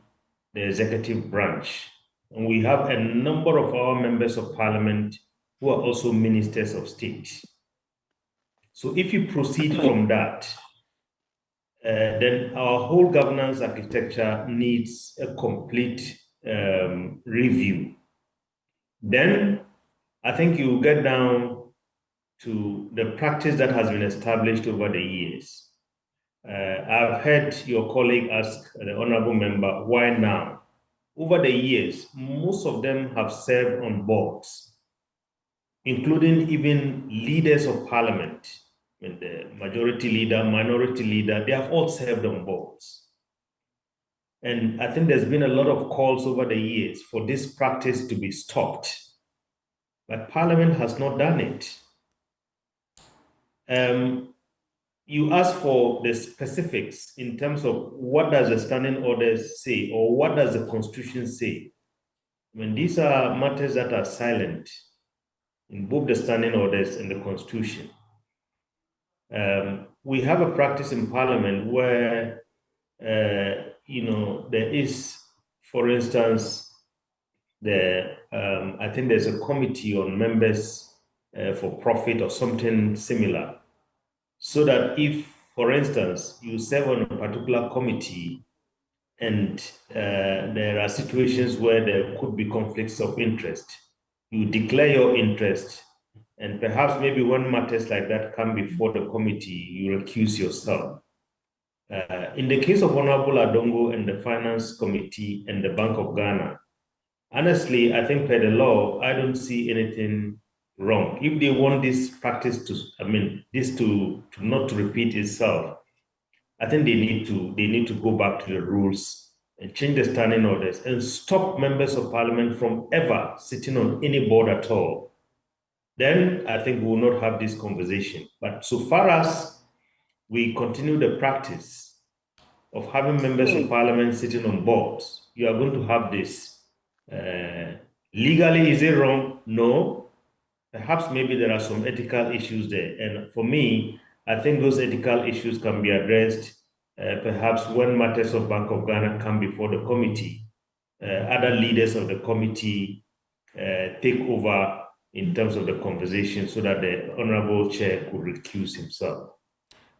the executive branch. And we have a number of our members of Parliament who are also ministers of state. So if you proceed from that, then our whole governance architecture needs a complete review. Then I think you get down to the practice that has been established over the years. I've heard your colleague ask the honorable member, why now? Over the years, most of them have served on boards, including even leaders of parliament. And the majority leader, minority leader, they have all served on boards. And I think there's been a lot of calls over the years for this practice to be stopped. But Parliament has not done it. You ask for the specifics in terms of what does the standing orders say or what does the Constitution say. I mean, these are matters that are silent in both the standing orders and the Constitution. We have a practice in Parliament where, there is, for instance, I think there's a committee on members for profit or something similar. So that if, for instance, you serve on a particular committee and there are situations where there could be conflicts of interest, you declare your interest, and perhaps maybe when matters like that come before the committee, you recuse yourself. In the case of Honorable Adongo and the Finance Committee and the Bank of Ghana, honestly, I think per the law, I don't see anything wrong. If they want this practice to not to repeat itself, I think they need to go back to the rules and change the standing orders and stop members of Parliament from ever sitting on any board at all. Then I think we will not have this conversation. But so far as we continue the practice of having members of Parliament sitting on boards, you are going to have this. Legally, is it wrong? No. Perhaps maybe there are some ethical issues there. And for me, I think those ethical issues can be addressed perhaps when matters of Bank of Ghana come before the committee. Other leaders of the committee take over in terms of the conversation so that the Honorable Chair could recuse himself.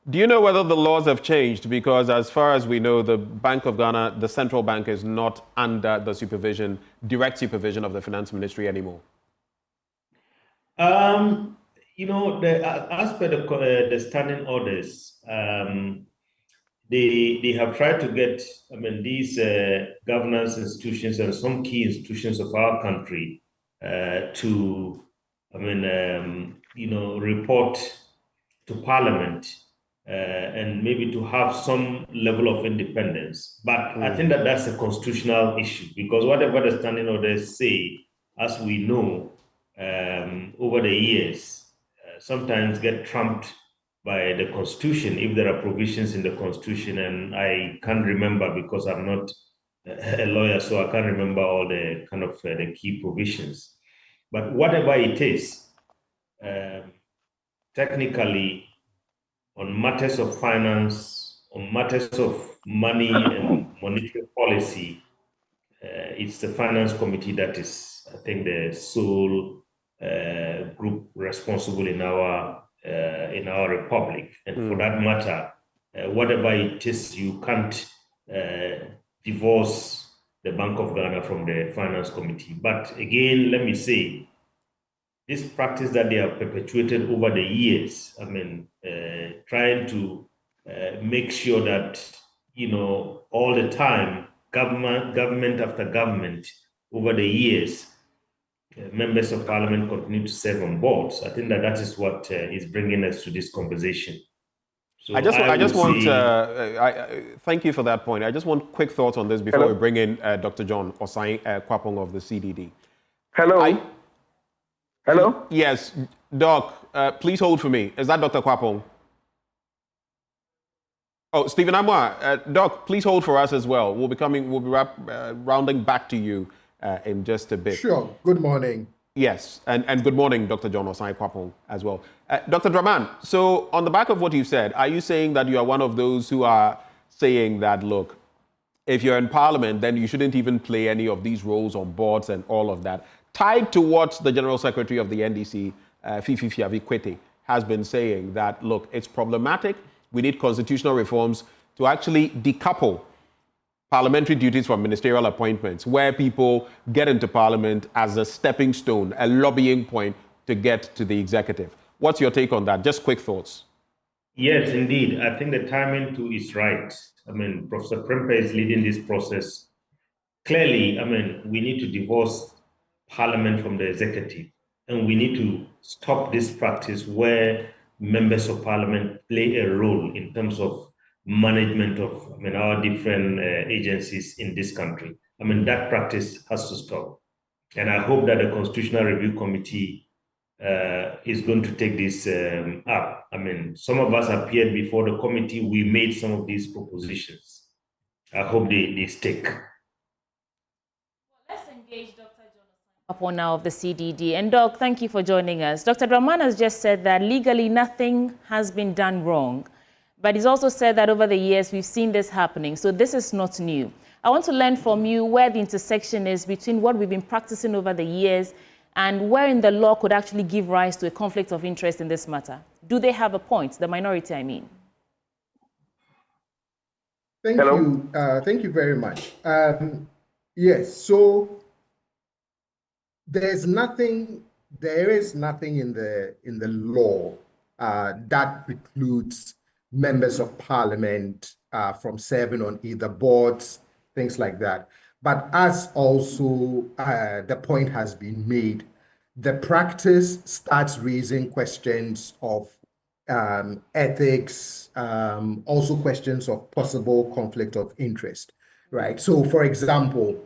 Do you know whether the laws have changed? Because as far as we know, the Bank of Ghana, the central bank, is not under the direct supervision of the Finance Ministry anymore. As per the standing orders, they have tried to get, these governance institutions and some key institutions of our country to, report to Parliament and maybe to have some level of independence. But I think that that's a constitutional issue because whatever the standing orders say, as we know, over the years, sometimes get trumped by the Constitution if there are provisions in the Constitution, and I can't remember because I'm not a lawyer, so I can't remember all the kind of the key provisions. But whatever it is, technically, on matters of finance, on matters of money and monetary policy, it's the Finance Committee that is, I think, the sole group responsible in our republic. And for that matter, whatever it is, you can't divorce the Bank of Ghana from the Finance Committee. But again, let me say, this practice that they have perpetuated over the years, I mean, trying to make sure that, all the time, government after government over the years, members of parliament continue to serve on boards. I think that is what is bringing us to this conversation. So I just want, thank you for that point. I just want quick thoughts on this before we bring in Dr. John Osai Kwapong of the CDD. Hello? Hello? Yes, Doc, please hold for me. Is that Dr. Kwapong? Oh, Stephen Amwa, Doc, please hold for us as well. We'll be rounding back to you in just a bit. Sure. Good morning. Yes, and good morning, Dr. John Osai Kwapong as well. Dr. Draman, so on the back of what you said, are you saying that you are one of those who are saying that, look, if you're in Parliament, then you shouldn't even play any of these roles on boards and all of that, tied to what the General Secretary of the NDC, Fifi Fiavi Kwete, has been saying that, look, it's problematic. We need constitutional reforms to actually decouple parliamentary duties from ministerial appointments, where people get into Parliament as a stepping stone, a lobbying point to get to the executive. What's your take on that? Just quick thoughts. Yes, indeed. I think the timing too is right. I mean, Professor Prempe is leading this process. Clearly, I mean, we need to divorce Parliament from the executive, and we need to stop this practice where members of Parliament play a role in terms of management of, our different agencies in this country. I mean, that practice has to stop. And I hope that the Constitutional Review Committee is going to take this up. I mean, some of us appeared before the committee. We made some of these propositions. I hope they stick. Let's engage Dr. John now of the CDD. And Doc, thank you for joining us. Dr. Draman has just said that legally nothing has been done wrong. But he's also said that over the years, we've seen this happening. So this is not new. I want to learn from you where the intersection is between what we've been practicing over the years and where in the law could actually give rise to a conflict of interest in this matter. Do they have a point, the minority, I mean? Thank you. Thank you very much. Yes, so there is nothing in the law that precludes members of Parliament from serving on either boards, things like that. But as also the point has been made, the practice starts raising questions of ethics, also questions of possible conflict of interest, right? So for example,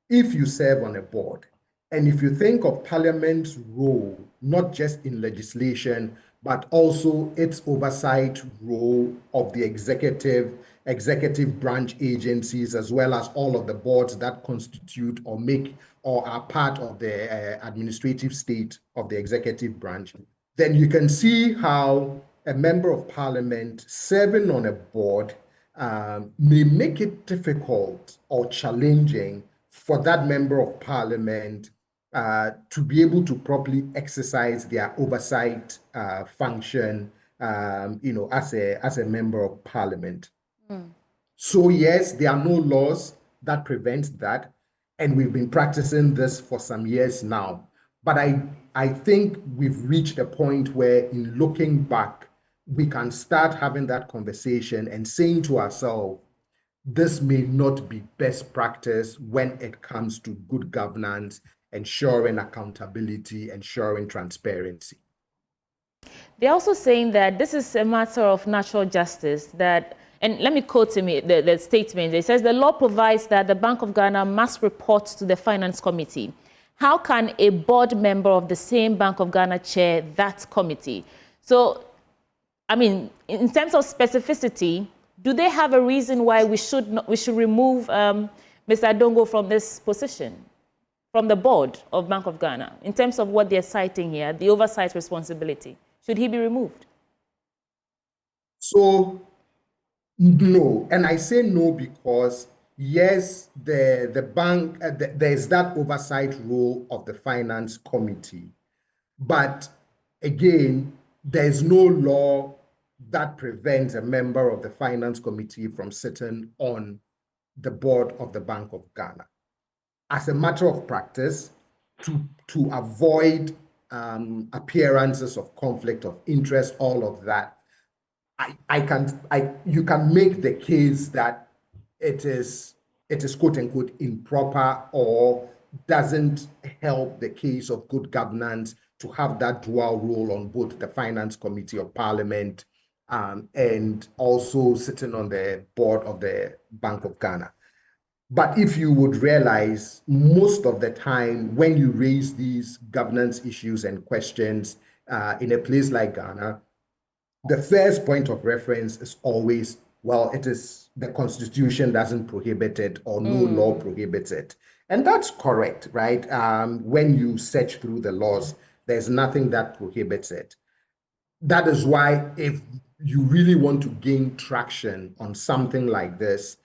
if you serve on a board, and if you think of Parliament's role, not just in legislation, but also its oversight role of the executive branch agencies, as well as all of the boards that constitute or make or are part of the administrative state of the executive branch, then you can see how a member of Parliament serving on a board may make it difficult or challenging for that member of Parliament to be able to properly exercise their oversight function, as a member of Parliament. So yes, there are no laws that prevent that, and we've been practicing this for some years now. But I think we've reached a point where, in looking back, we can start having that conversation and saying to ourselves, this may not be best practice when it comes to good governance, ensuring accountability, ensuring transparency. They're also saying that this is a matter of natural justice, that, and let me quote the statement. It says the law provides that the Bank of Ghana must report to the Finance Committee. How can a board member of the same Bank of Ghana chair that committee? So, I mean, in terms of specificity, do they have a reason why we should remove Mr. Adongo from this position, from the board of Bank of Ghana, in terms of what they're citing here, the oversight responsibility? Should he be removed? So, no. And I say no because, yes, the bank, there's that oversight role of the Finance Committee. But again, there's no law that prevents a member of the Finance Committee from sitting on the board of the Bank of Ghana. As a matter of practice, to avoid appearances of conflict of interest, all of that, you can make the case that it is quote unquote improper or doesn't help the case of good governance to have that dual role on both the Finance Committee of Parliament and also sitting on the board of the Bank of Ghana. But if you would realize, most of the time when you raise these governance issues and questions in a place like Ghana, the first point of reference is always, well, it is the Constitution doesn't prohibit it or no law prohibits it. And that's correct, right? When you search through the laws, there's nothing that prohibits it. That is why if you really want to gain traction on something like this,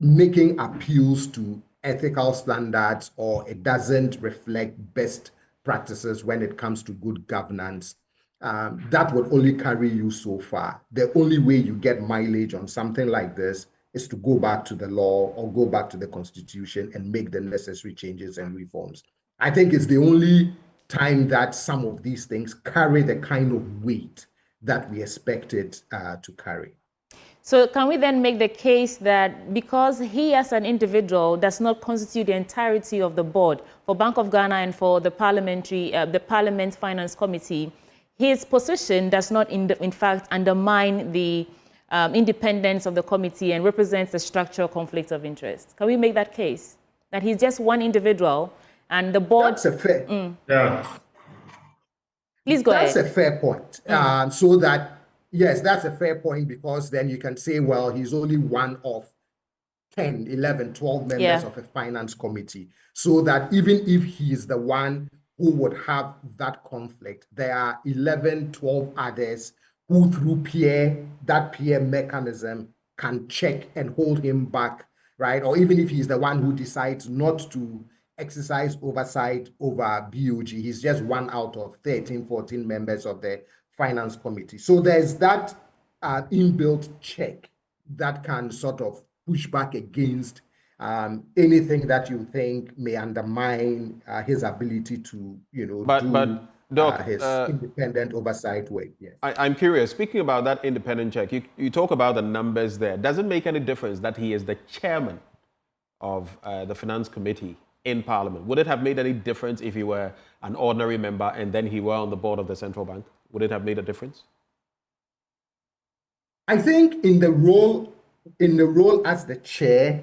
making appeals to ethical standards or it doesn't reflect best practices when it comes to good governance, that would only carry you so far. The only way you get mileage on something like this is to go back to the law or go back to the Constitution and make the necessary changes and reforms. I think it's the only time that some of these things carry the kind of weight that we expect it to carry. So can we then make the case that because he as an individual does not constitute the entirety of the board for Bank of Ghana and for the Parliament Finance Committee, his position does not in fact undermine the independence of the committee and represents a structural conflict of interest? Can we make that case? That he's just one individual and the board... That's a fair... Yeah. Please go ahead. That's a fair point. So that... Yes, that's a fair point because then you can say, well, he's only one of 10, 11, 12 members of a finance committee. So that even if he is the one who would have that conflict, there are 11, 12 others who through that peer mechanism can check and hold him back, right? Or even if he's the one who decides not to exercise oversight over BOG, he's just one out of 13, 14 members of the Finance Committee. So there's that inbuilt check that can sort of push back against anything that you think may undermine his ability to, Doc, his independent oversight work. Yes. I'm curious, speaking about that independent check, you talk about the numbers there. Does it make any difference that he is the chairman of the Finance Committee in Parliament? Would it have made any difference if he were an ordinary member and then he were on the board of the central bank? Would it have made a difference? I think in the role as the chair,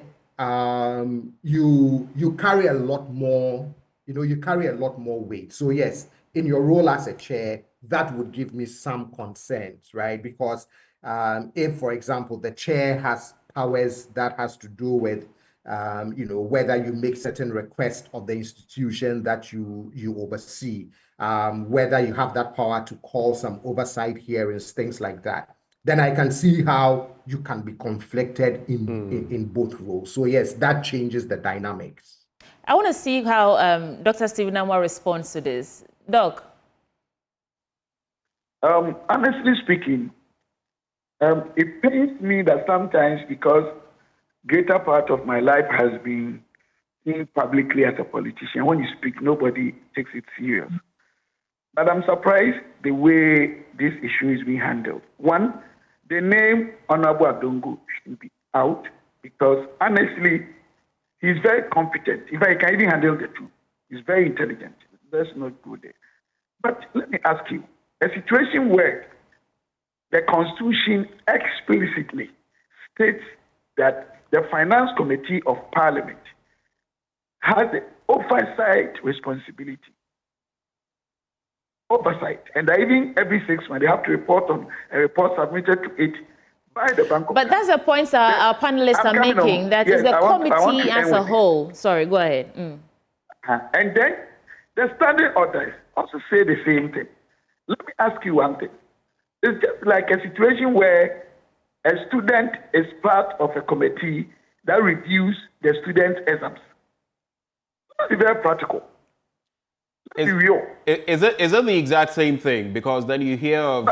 you carry a lot more, you carry a lot more weight. So yes, in your role as a chair, that would give me some concerns, right? Because if, for example, the chair has powers that has to do with whether you make certain requests of the institution that you oversee, whether you have that power to call some oversight hearings, things like that, then I can see how you can be conflicted in both roles. So yes, that changes the dynamics. I want to see how Dr. Stephen Namwa responds to this. Doc? Honestly speaking, it pains me that sometimes, because greater part of my life has been seen publicly as a politician, when you speak, nobody takes it serious. But I'm surprised the way this issue is being handled. One, the name Honorable Adongo should be out because, honestly, he's very competent. In fact, he can even handle the truth. He's very intelligent. Let's not go there. But let me ask you, a situation where the Constitution explicitly states that the Finance Committee of Parliament has the oversight responsibility. Oversight. And even every 6 months, they have to report on a report submitted to it by the Bank of But that's the points our panelists are making, that is the committee as a whole. Sorry, go ahead. And then the standing orders also say the same thing. Let me ask you one thing. It's just like a situation where a student is part of a committee that reviews the student's exams. That's very practical. Let's be real. Is it the exact same thing? Because then you hear of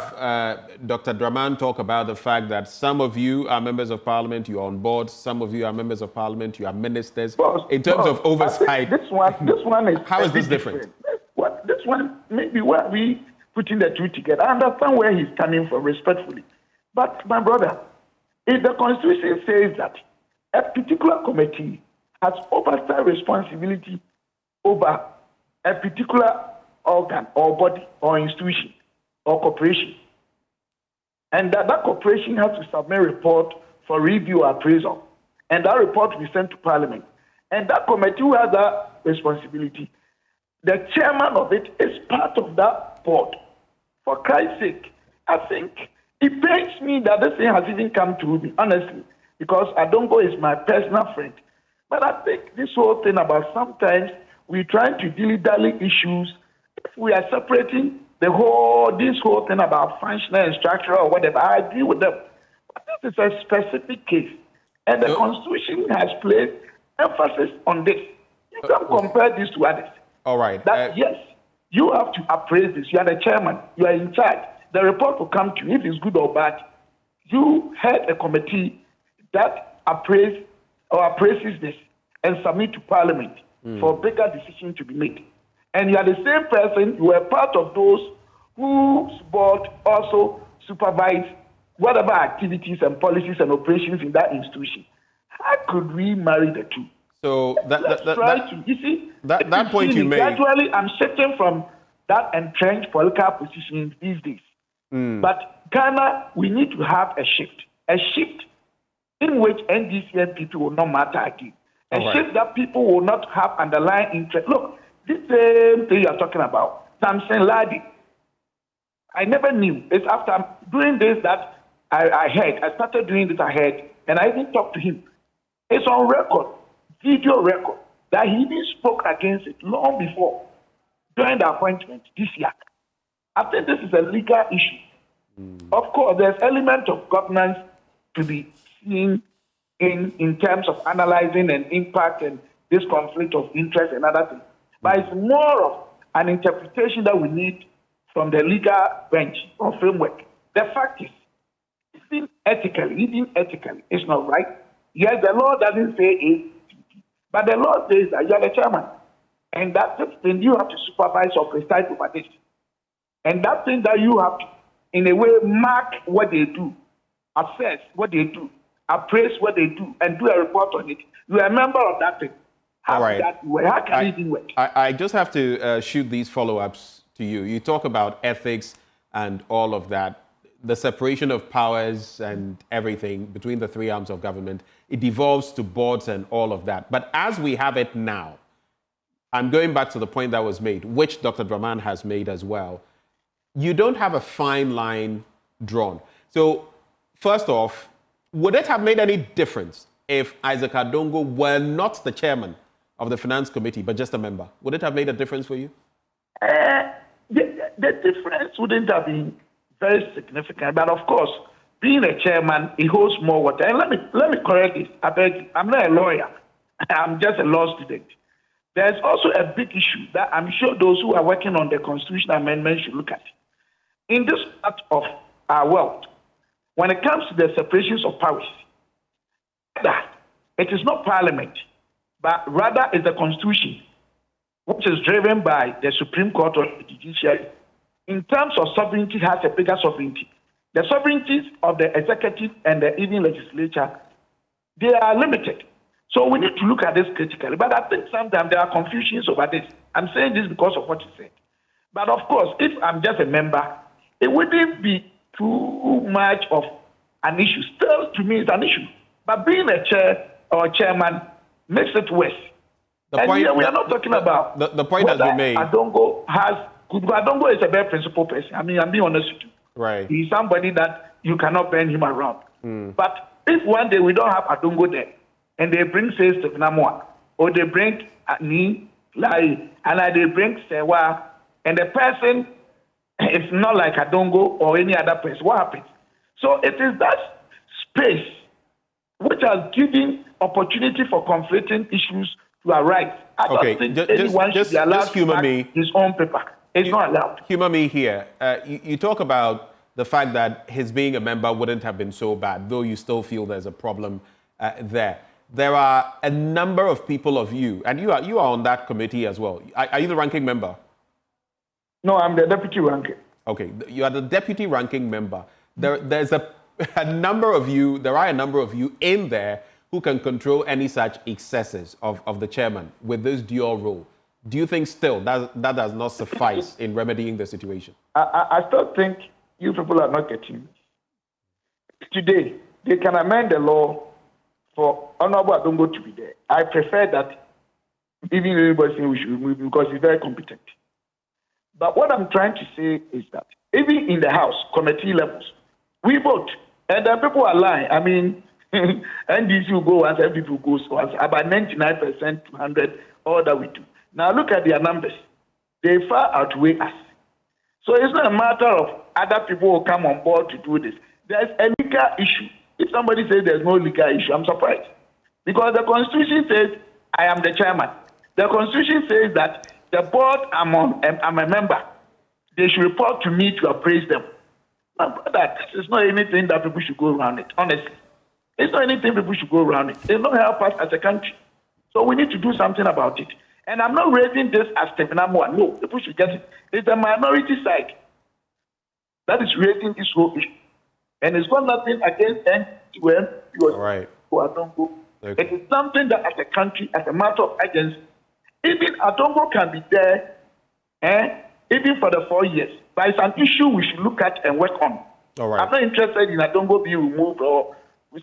Dr. Draman talk about the fact that some of you are members of parliament, you are on board, some of you are members of parliament, you are ministers. In terms of oversight, this one is how is this different? This one, maybe where we putting the two together. I understand where he's coming from, respectfully. But, my brother, if the Constitution says that a particular committee has oversight responsibility over a particular organ or body or institution or corporation, and that corporation has to submit a report for review or appraisal, and that report will be sent to Parliament, and that committee who has that responsibility, the chairman of it is part of that board. For Christ's sake, I think it pains me that this thing has even come to me, honestly, because Adongo is my personal friend. But I think this whole thing about sometimes we're trying to dilly-dally issues. If we are separating this whole thing about functional and structural or whatever, I agree with them. But this is a specific case. And the Constitution has placed emphasis on this. You can't compare this to others. All right. Yes, you have to appraise this. You are the chairman. You are in charge. The report will come to you. If it's good or bad, you head a committee that appraises this and submit to Parliament for bigger decisions to be made. And you are the same person. You are part of those whose board also supervise whatever activities and policies and operations in that institution. How could we marry the two? So that point you made. Gradually, I'm shifting from that entrenched political position these days. But Ghana, we need to have a shift in which NDC and people will not matter again. A shift that people will not have underlying interest. Look, this same thing you're talking about, Samson Ladi, I never knew. It's after doing this that I heard. I started doing this, I heard, and I even talked to him. It's on record, video record, that he even spoke against it long before, during the appointment this year. I think this is a legal issue. Of course, there's element of governance to be seen in terms of analyzing and impact and this conflict of interest and other things. But it's more of an interpretation that we need from the legal bench or framework. The fact is, even ethically, it's not right. Yes, the law doesn't say it, but the law says that you're the chairman. And that's the thing you have to supervise or preside over this. And that thing that you have to, in a way, mark what they do, assess what they do, appraise what they do, and do a report on it. You are a member of that thing. How can it even work? I just have to shoot these follow-ups to you. You talk about ethics and all of that, the separation of powers and everything between the three arms of government. It devolves to boards and all of that. But as we have it now, I'm going back to the point that was made, which Dr. Draman has made as well. You don't have a fine line drawn. So, first off, would it have made any difference if Isaac Adongo were not the chairman of the Finance Committee, but just a member? Would it have made a difference for you? The difference wouldn't have been very significant. But of course, being a chairman, it holds more water. And let me correct this. I beg you, I'm not a lawyer. I'm just a law student. There's also a big issue that I'm sure those who are working on the constitutional amendment should look at. In this part of our world, when it comes to the separations of powers, it is not parliament, but rather it's the constitution, which is driven by the Supreme Court or the judiciary. In terms of sovereignty, has a bigger sovereignty. The sovereignties of the executive and the even legislature, they are limited. So we need to look at this critically. But I think sometimes there are confusions over this. I'm saying this because of what you said. But of course, if I'm just a member, it wouldn't be too much of an issue. Still, to me, it's an issue. But being a chair or a chairman makes it worse. We are not talking about the point has been made. Adongo is a very principled person. I mean, I'm being honest with you. Right. He's somebody that you cannot bend him around. But if one day we don't have Adongo there, and they bring, say, Stephen Amoa, or they bring Ni, Lai, and they bring Sewa, and the person is not like Adongo or any other person, what happens? So it is that space which has given opportunity for conflicting issues to our rights. I don't think anyone should be allowed to mark his own paper. It's not allowed. Humor me here. You talk about the fact that his being a member wouldn't have been so bad, though you still feel there's a problem there. There are a number of people of you, and you are on that committee as well. Are you the ranking member? No, I'm the deputy ranking. Okay, you are the deputy ranking member. There's a number of you, there are a number of you in there who can control any such excesses of the chairman with this dual role. Do you think still that does not suffice in remedying the situation? I still think you people are not getting it. Today, they can amend the law for Honorable Adongo to be there. I prefer that even anybody saying we should remove him because he's very competent. But what I'm trying to say is that even in the House, committee levels, we vote. And then people are lying. I mean, NDC will go once, FDP will go once. About 99% to 100, all that we do. Now look at their numbers. They far outweigh us. So it's not a matter of other people will come on board to do this. There's a legal issue. If somebody says there's no legal issue, I'm surprised. Because the Constitution says I am the chairman. The Constitution says that the board I'm a member. They should report to me to appraise them. But that is not anything that people should go around it, honestly. It's not anything people should go around it. It don't help us as a country. So we need to do something about it. And I'm not raising this as Tevinamwa. No, people should get it. It's the minority side that is raising this whole issue. And it's got nothing against NTM. Right. Okay. It is something that as a country, as a matter of urgency, even Adongo can be there, even for the 4 years. But it's an issue we should look at and work on. All right. I'm not interested in Adongo being removed or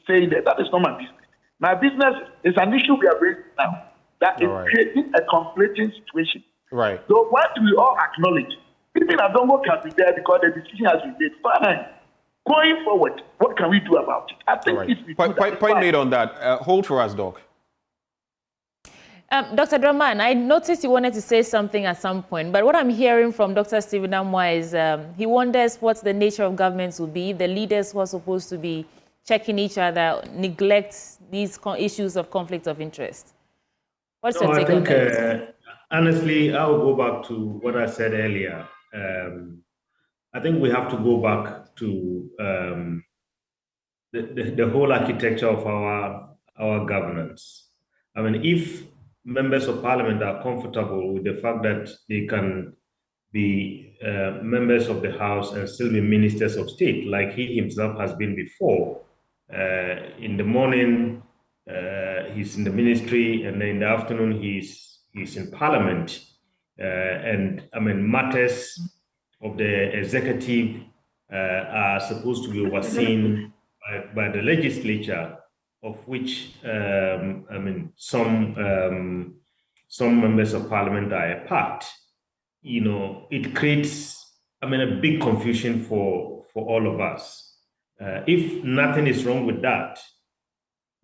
saying that. That is not my business. My business is an issue we are raising now that is creating a conflicting situation. Right. So what we all acknowledge, even Adongo can be there because the decision has been made. Fine. Going forward, what can we do about it? I think if we do that, point made on that. Hold for us, Doc. Dr. Draman, I noticed you wanted to say something at some point, but what I'm hearing from Dr. Stephen Amwa is he wonders what the nature of governments will be if the leaders who are supposed to be checking each other neglect these issues of conflict of interest. What's your take on that? Honestly, I will go back to what I said earlier. I think we have to go back to the whole architecture of our governance. I mean, if members of parliament are comfortable with the fact that they can be members of the House and still be ministers of state, like he himself has been before. In the morning, he's in the ministry, and then in the afternoon, he's in parliament. And I mean, matters of the executive are supposed to be overseen by the legislature, of which I mean some members of parliament are a part. You know, it creates, I mean, a big confusion for all of us. If nothing is wrong with that,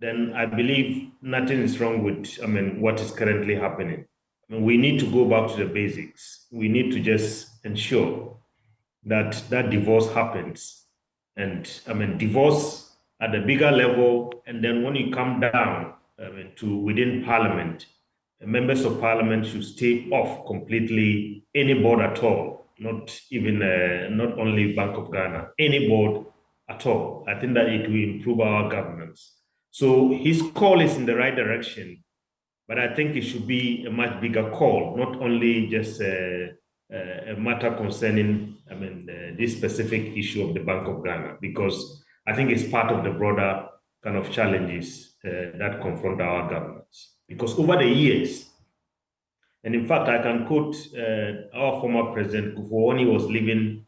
then I believe nothing is wrong with, I mean, what is currently happening. I mean, we need to go back to the basics. We need to just ensure that divorce happens. And I mean, divorce at the bigger level, and then when you come down to within parliament, members of parliament should stay off completely any board at all, not even, not only Bank of Ghana, any board at all. I think that it will improve our governance. So his call is in the right direction, but I think it should be a much bigger call, not only just a matter concerning, I mean, this specific issue of the Bank of Ghana, because I think it's part of the broader kind of challenges that confront our governance. Because over the years, and in fact, I can quote our former president Kufuor when he was leaving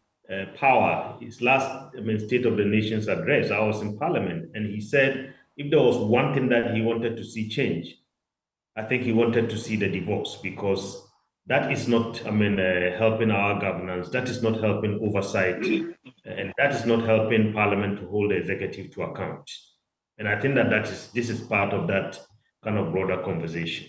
power, his last State of the Nation's address. I was in Parliament, and he said if there was one thing that he wanted to see change, I think he wanted to see the divorce, because that is not, helping our governance. That is not helping oversight, and that is not helping Parliament to hold the executive to account. And I think that this is part of that kind of broader conversation.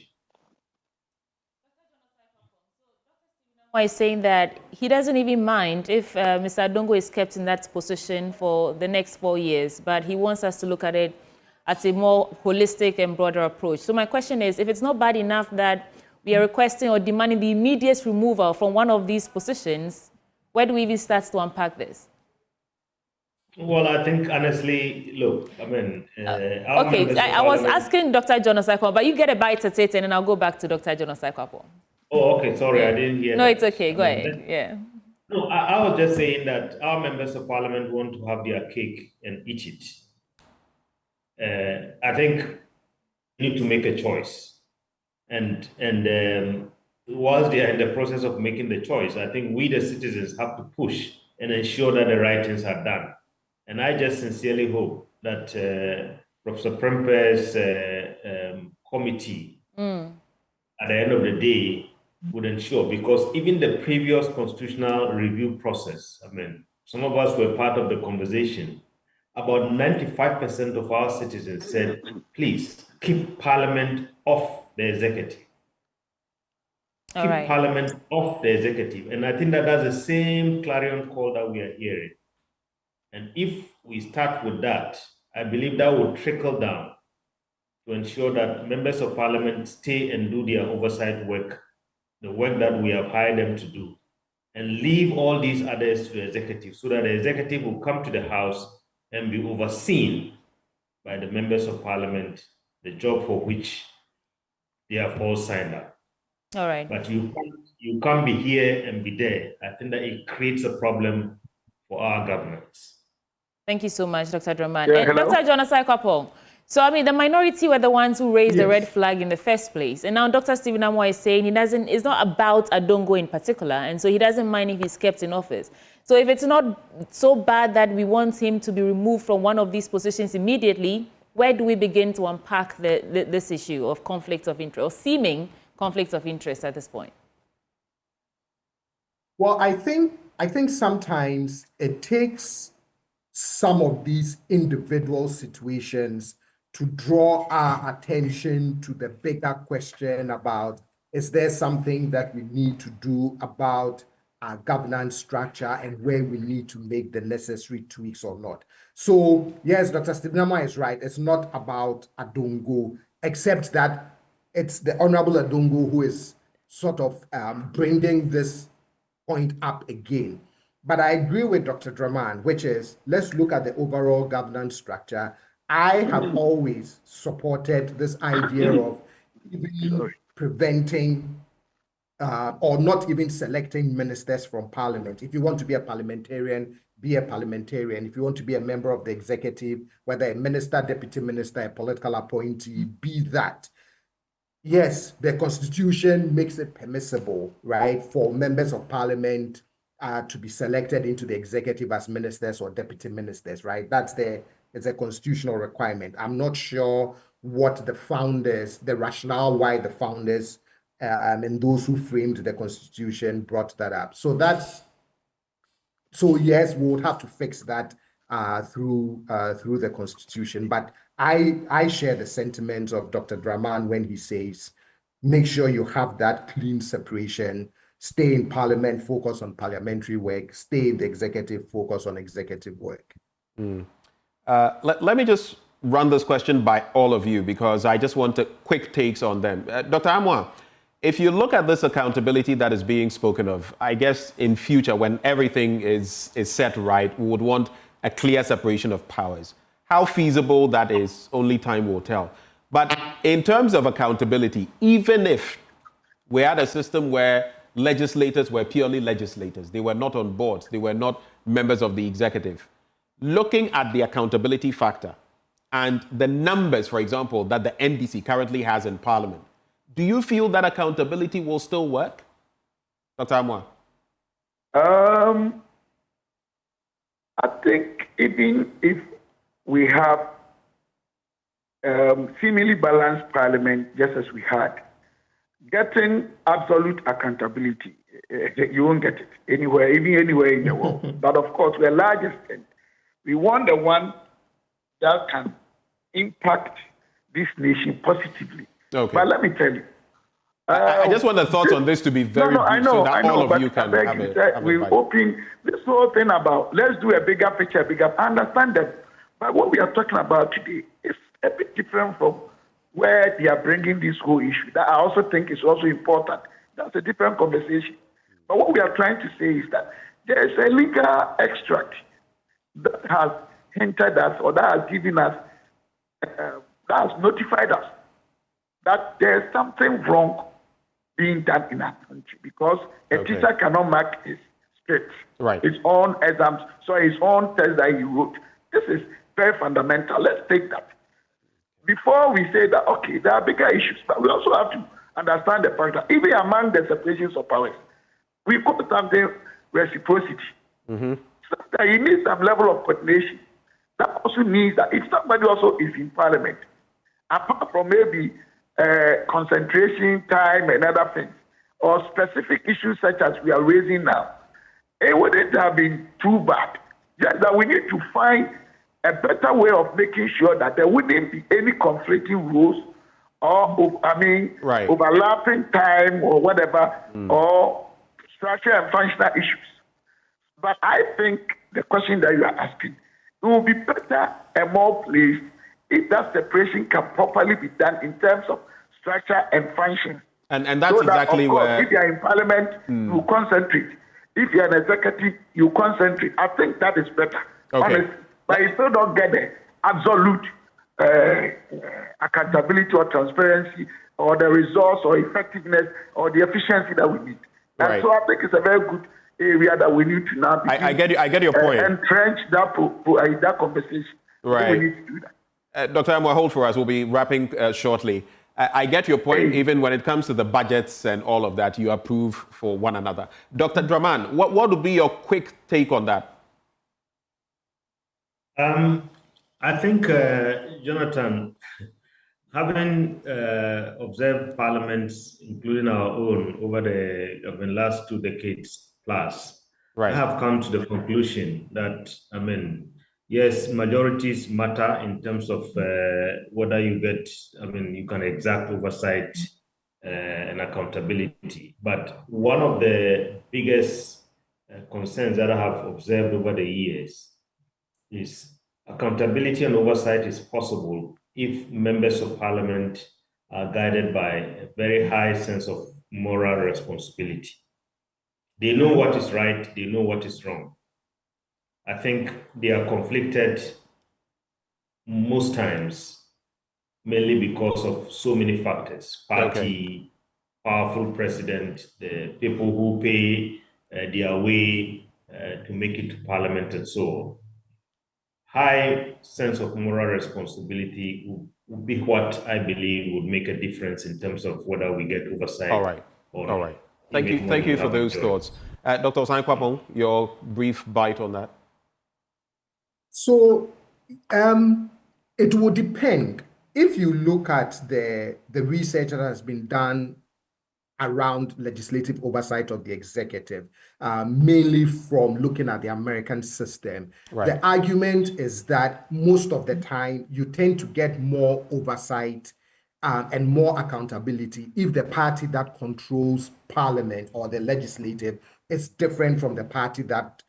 Is saying that he doesn't even mind if Mr. Adongo is kept in that position for the next 4 years, but he wants us to look at it at a more holistic and broader approach. So my question is, if it's not bad enough that we are requesting or demanding the immediate removal from one of these positions, where do we even start to unpack this? Well, I think honestly, look, I mean, okay, I was asking Dr. John Osakwapo, but you get a bite at it and then I'll go back to Dr. John Osakwapo. Oh, okay, sorry, I didn't hear No, that. it's okay, go ahead, yeah. No, I was just saying that our members of parliament want to have their cake and eat it. I think we need to make a choice. And whilst they are in the process of making the choice, I think we, the citizens, have to push and ensure that the right things are done. And I just sincerely hope that Professor Prempe's committee, at the end of the day, would ensure, because even the previous constitutional review process, I mean, some of us were part of the conversation, about 95% of our citizens said, please keep Parliament off the executive. Keep Parliament off the executive. And I think that that's the same clarion call that we are hearing. And if we start with that, I believe that will trickle down to ensure that members of Parliament stay and do their oversight work, the work that we have hired them to do, and leave all these others to the executive, so that the executive will come to the House and be overseen by the members of Parliament, the job for which they have all signed up. All right. But you can't be here and be there. I think that it creates a problem for our governance. Thank you so much, Dr. Draman. Yeah, and Dr. John Osakwapo, so I mean, the minority were the ones who raised the red flag in the first place. And now Dr. Stephen Amoah is saying it's not about Adongo in particular, and so he doesn't mind if he's kept in office. So if it's not so bad that we want him to be removed from one of these positions immediately, where do we begin to unpack this issue of conflict of interest, or seeming conflict of interest at this point? Well, I think sometimes it takes some of these individual situations to draw our attention to the bigger question about, is there something that we need to do about our governance structure and where we need to make the necessary tweaks or not? So yes, Dr. Stephen Amoah is right. It's not about Adongo, except that it's the Honorable Adongo who is sort of bringing this point up again. But I agree with Dr. Draman, which is, let's look at the overall governance structure. I have always supported this idea of even preventing or not even selecting ministers from parliament. If you want to be a parliamentarian, be a parliamentarian. If you want to be a member of the executive, whether a minister, deputy minister, a political appointee, be that. Yes, the constitution makes it permissible, right, for members of parliament to be selected into the executive as ministers or deputy ministers, right? It's a constitutional requirement. I'm not sure what the founders, the rationale why the founders and those who framed the constitution brought that up. So yes, we would have to fix that through the constitution. But I share the sentiments of Dr. Draman when he says, make sure you have that clean separation. Stay in parliament, focus on parliamentary work. Stay in the executive, focus on executive work. Let me just run this question by all of you, because I just want quick takes on them. Dr. Amoah, if you look at this accountability that is being spoken of, I guess in future, when everything is set right, we would want a clear separation of powers. How feasible that is, only time will tell. But in terms of accountability, even if we had a system where legislators were purely legislators, they were not on boards, they were not members of the executive, looking at the accountability factor and the numbers, for example, that the NDC currently has in Parliament, do you feel that accountability will still work? Dr. Amoah? I think even if we have seemingly balanced Parliament, just as we had, getting absolute accountability, you won't get it anywhere, even anywhere in the world. But of course, we're large extent. We want the one that can impact this nation positively. Okay. But let me tell you. I just want the thoughts on this to be very brief, so that all of you can have a we're hoping this whole thing about, let's do a bigger picture, I understand that. But what we are talking about today is a bit different from where they are bringing this whole issue. That I also think is also important. That's a different conversation. But what we are trying to say is that there is a legal extract that has hinted us or that has given us, that has notified us that there is something wrong being done in our country because a teacher cannot mark his script, his own exams, so his own test that he wrote. This is very fundamental. Let's take that. Before we say that, okay, there are bigger issues, but we also have to understand the fact that even among the separations of powers, we call something reciprocity. So that you need some level of coordination. That also means that if somebody also is in parliament, apart from maybe concentration time and other things, or specific issues such as we are raising now, it wouldn't have been too bad. Just that we need to find a better way of making sure that there wouldn't be any conflicting rules or, overlapping time or whatever, or structure and functional issues. But I think the question that you are asking, it will be better and more placed if that separation can properly be done in terms of structure and function. And that's so that, exactly of course, where... if you are in parliament, you concentrate. If you are an executive, you concentrate. I think that is better, honestly. But you still don't get the absolute accountability or transparency or the results or effectiveness or the efficiency that we need. And so I think it's a very good area that we need to now begin, I get your point. Entrench that conversation. Right. We need to do that. Dr. Amwa, hold for us. We'll be wrapping shortly. I get your point. Even when it comes to the budgets and all of that, you approve for one another. Dr. Draman, what would be your quick take on that? I think, Jonathan, having observed parliaments, including our own, over the last 2 decades plus, I have come to the conclusion that, yes, majorities matter in terms of whether you get, you can exact oversight and accountability. But one of the biggest concerns that I have observed over the years is accountability and oversight is possible if members of parliament are guided by a very high sense of moral responsibility. They know what is right, they know what is wrong. I think they are conflicted most times, mainly because of so many factors. Party, powerful president, the people who pay their way to make it to parliament and so on. High sense of moral responsibility would be what I believe would make a difference in terms of whether we get oversight. All right. Thank you for those thoughts. Dr. Osankwapo, your brief bite on that. So it will depend. If you look at the research that has been done around legislative oversight of the executive, mainly from looking at the American system, the argument is that most of the time you tend to get more oversight and more accountability if the party that controls parliament or the legislative is different from the party that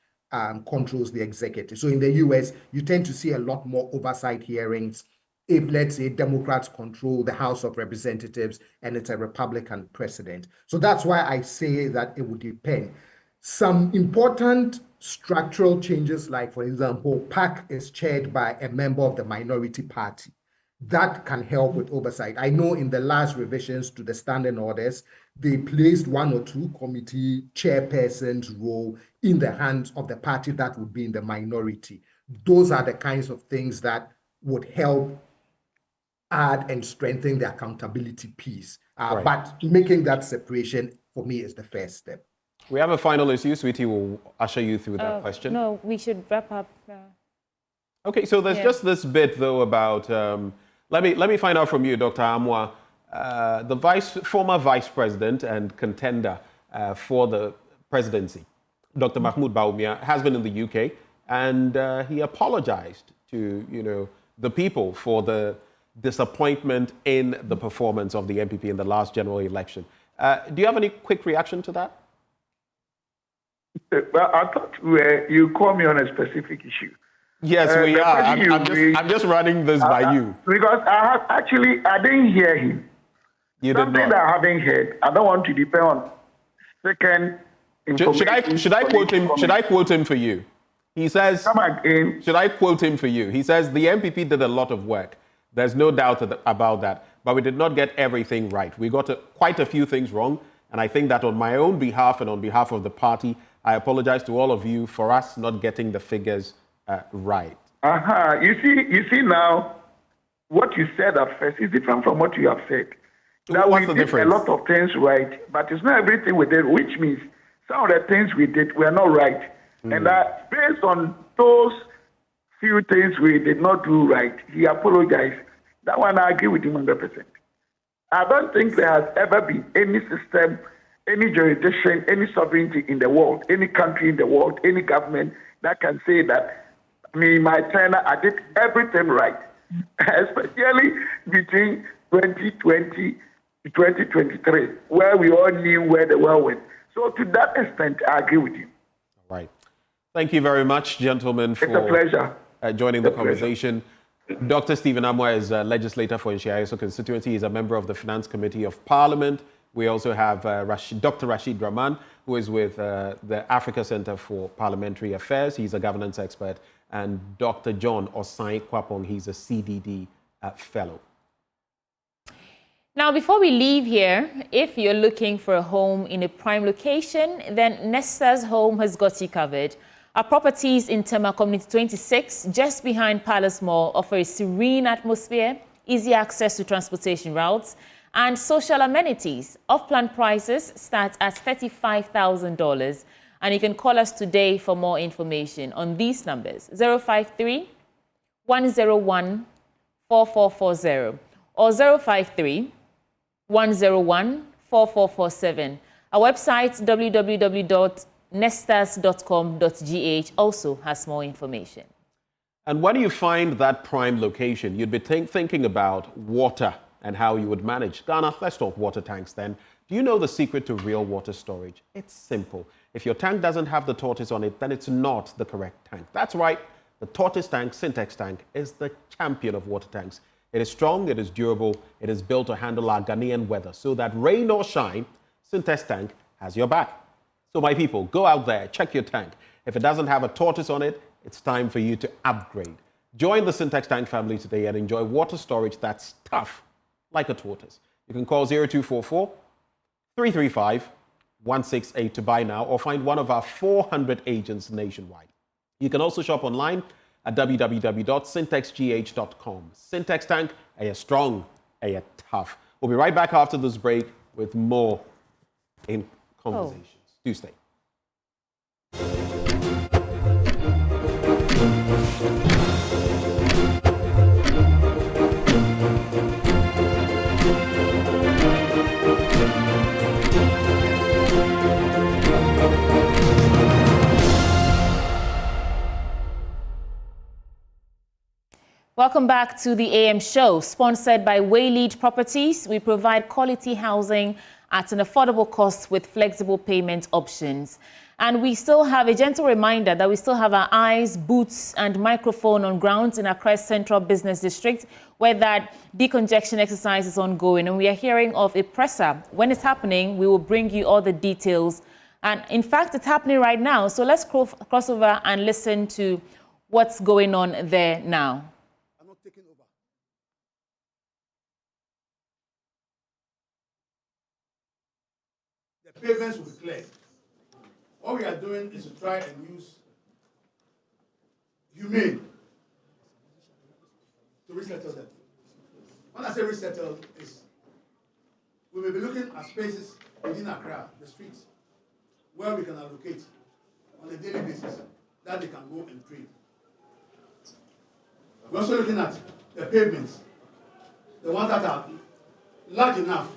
controls the executive. So in the US, you tend to see a lot more oversight hearings if, let's say, Democrats control the House of Representatives and it's a Republican president. So that's why I say that it would depend. Some important structural changes, like, for example, PAC is chaired by a member of the minority party. That can help with oversight. I know in the last revisions to the standing orders, they placed 1 or 2 committee chairpersons' role in the hands of the party that would be in the minority. Those are the kinds of things that would help add and strengthen the accountability piece. But making that separation, for me, is the first step. We have a final issue. Sweetie will usher you through that question. No, we should wrap up. Okay, so there's just this bit, though, about... let me find out from you, Dr. Amwa, the former vice president and contender for the presidency, Dr. Mahmoud Bawumia, has been in the UK, and he apologized to the people for the disappointment in the performance of the MPP in the last general election. Do you have any quick reaction to that? Well, I thought you called me on a specific issue. Yes, we are. I'm just running this by you. Because I didn't hear him. You Something did not. that I haven't heard. I don't want to depend on second information. Should I quote him? Should I quote him for you? He says. Come again. Should I quote him for you? He says the MPP did a lot of work. There's no doubt about that. But we did not get everything right. We got quite a few things wrong. And I think that on my own behalf and on behalf of the party, I apologize to all of you for us not getting the figures right. You see now, what you said at first is different from what you have said. That What's the we did difference? a lot of things right, but it's not everything we did, which means some of the things we did were not right. And that based on those few things we did not do right, he apologized. That one I agree with him 100%. I don't think there has ever been any system, any jurisdiction, any sovereignty in the world, any country in the world, any government that can say that, my turn, I did everything right, especially between 2020 to 2023, where we all knew where the world went. So to that extent, I agree with you. Right. Thank you very much, gentlemen, for It's a pleasure. Joining the conversation. Dr. Stephen Amwa is a legislator for Nsawam constituency. He's a member of the Finance Committee of Parliament. We also have Dr. Rashid Rahman, who is with the Africa Center for Parliamentary Affairs. He's a governance expert. And Dr. John Osai Kwapong, he's a CDD fellow. Now, before we leave here, if you're looking for a home in a prime location, then Nesta's Home has got you covered. Our properties in Tema Community 26, just behind Palace Mall, offer a serene atmosphere, easy access to transportation routes, and social amenities. Off-plan prices start at $35,000. And you can call us today for more information on these numbers, 053 101 4440 or 053 101 4447. Our website, www.nestas.com.gh, also has more information. And when you find that prime location, you'd be thinking about water and how you would manage. Ghana, let's talk water tanks then. Do you know the secret to real water storage? It's simple. If your tank doesn't have the tortoise on it, then it's not the correct tank. That's right. The tortoise tank, Syntex tank, is the champion of water tanks. It is strong, it is durable, it is built to handle our Ghanaian weather so that rain or shine, Syntex tank has your back. So my people, go out there, check your tank. If it doesn't have a tortoise on it, it's time for you to upgrade. Join the Syntex tank family today and enjoy water storage that's tough, like a tortoise. You can call 0244 335 168 to buy now or find one of our 400 agents nationwide. You can also shop online at www.syntexgh.com. Syntex tank, a strong, a tough. We'll be right back after this break with more in conversations. Do stay. Welcome back to the AM show, sponsored by Waylead Properties. We provide quality housing at an affordable cost with flexible payment options. And we still have a gentle reminder that we still have our eyes, boots, and microphone on ground in Accra Central Business District, where that decongestion exercise is ongoing. And we are hearing of a presser. When it's happening, we will bring you all the details. And in fact, it's happening right now. So let's cross over and listen to what's going on there now. Pavements will be cleared. What we are doing is to try and use humane to resettle them. When I say resettle, is we will be looking at spaces within Accra, the streets, where we can allocate on a daily basis that they can go and trade. We're also looking at the pavements, the ones that are large enough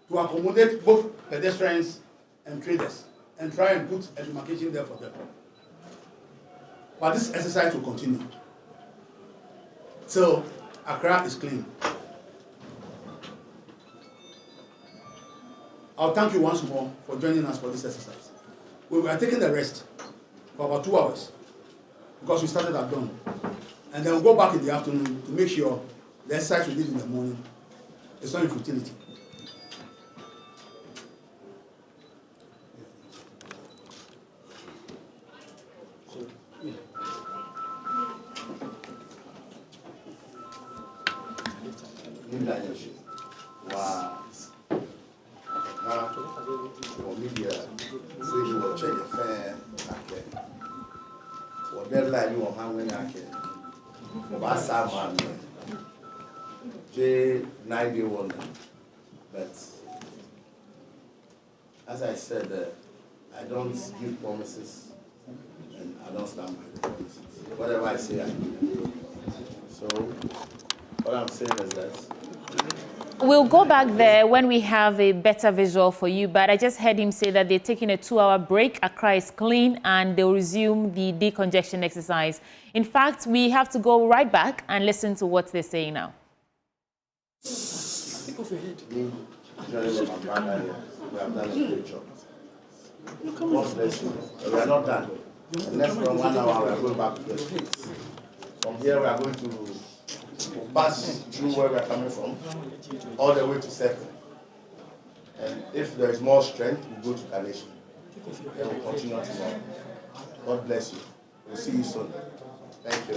to accommodate both pedestrians and traders and try and put a demarcation there for them. But this exercise will continue till Accra is clean. I'll thank you once more for joining us for this exercise. We are taking the rest for about 2 hours. because we started at dawn. And then we'll go back in the afternoon to make sure the exercise we did in the morning is not in futility. Wow. For media, so you will check the fair. For deadline, you will hang when I can. What's up, man? J91. But as I said, I don't give promises and I don't stand by the promises. Whatever I say, I do. So, what I'm saying is that. We'll go back there when we have a better visual for you, but I just heard him say that they're taking a 2-hour break. Accra is clean and they'll resume the decongestion exercise. In fact, we have to go right back and listen to what they're saying now. Think of your head. We have done a great job. God bless you. We are not done. The next 1 hour, we are going back to the streets. From here, we are going to pass through where we are coming from, all the way to Circle. And if there is more strength, we'll go to Carnation. Then we'll continue tomorrow. God bless you. We'll see you soon. Thank you.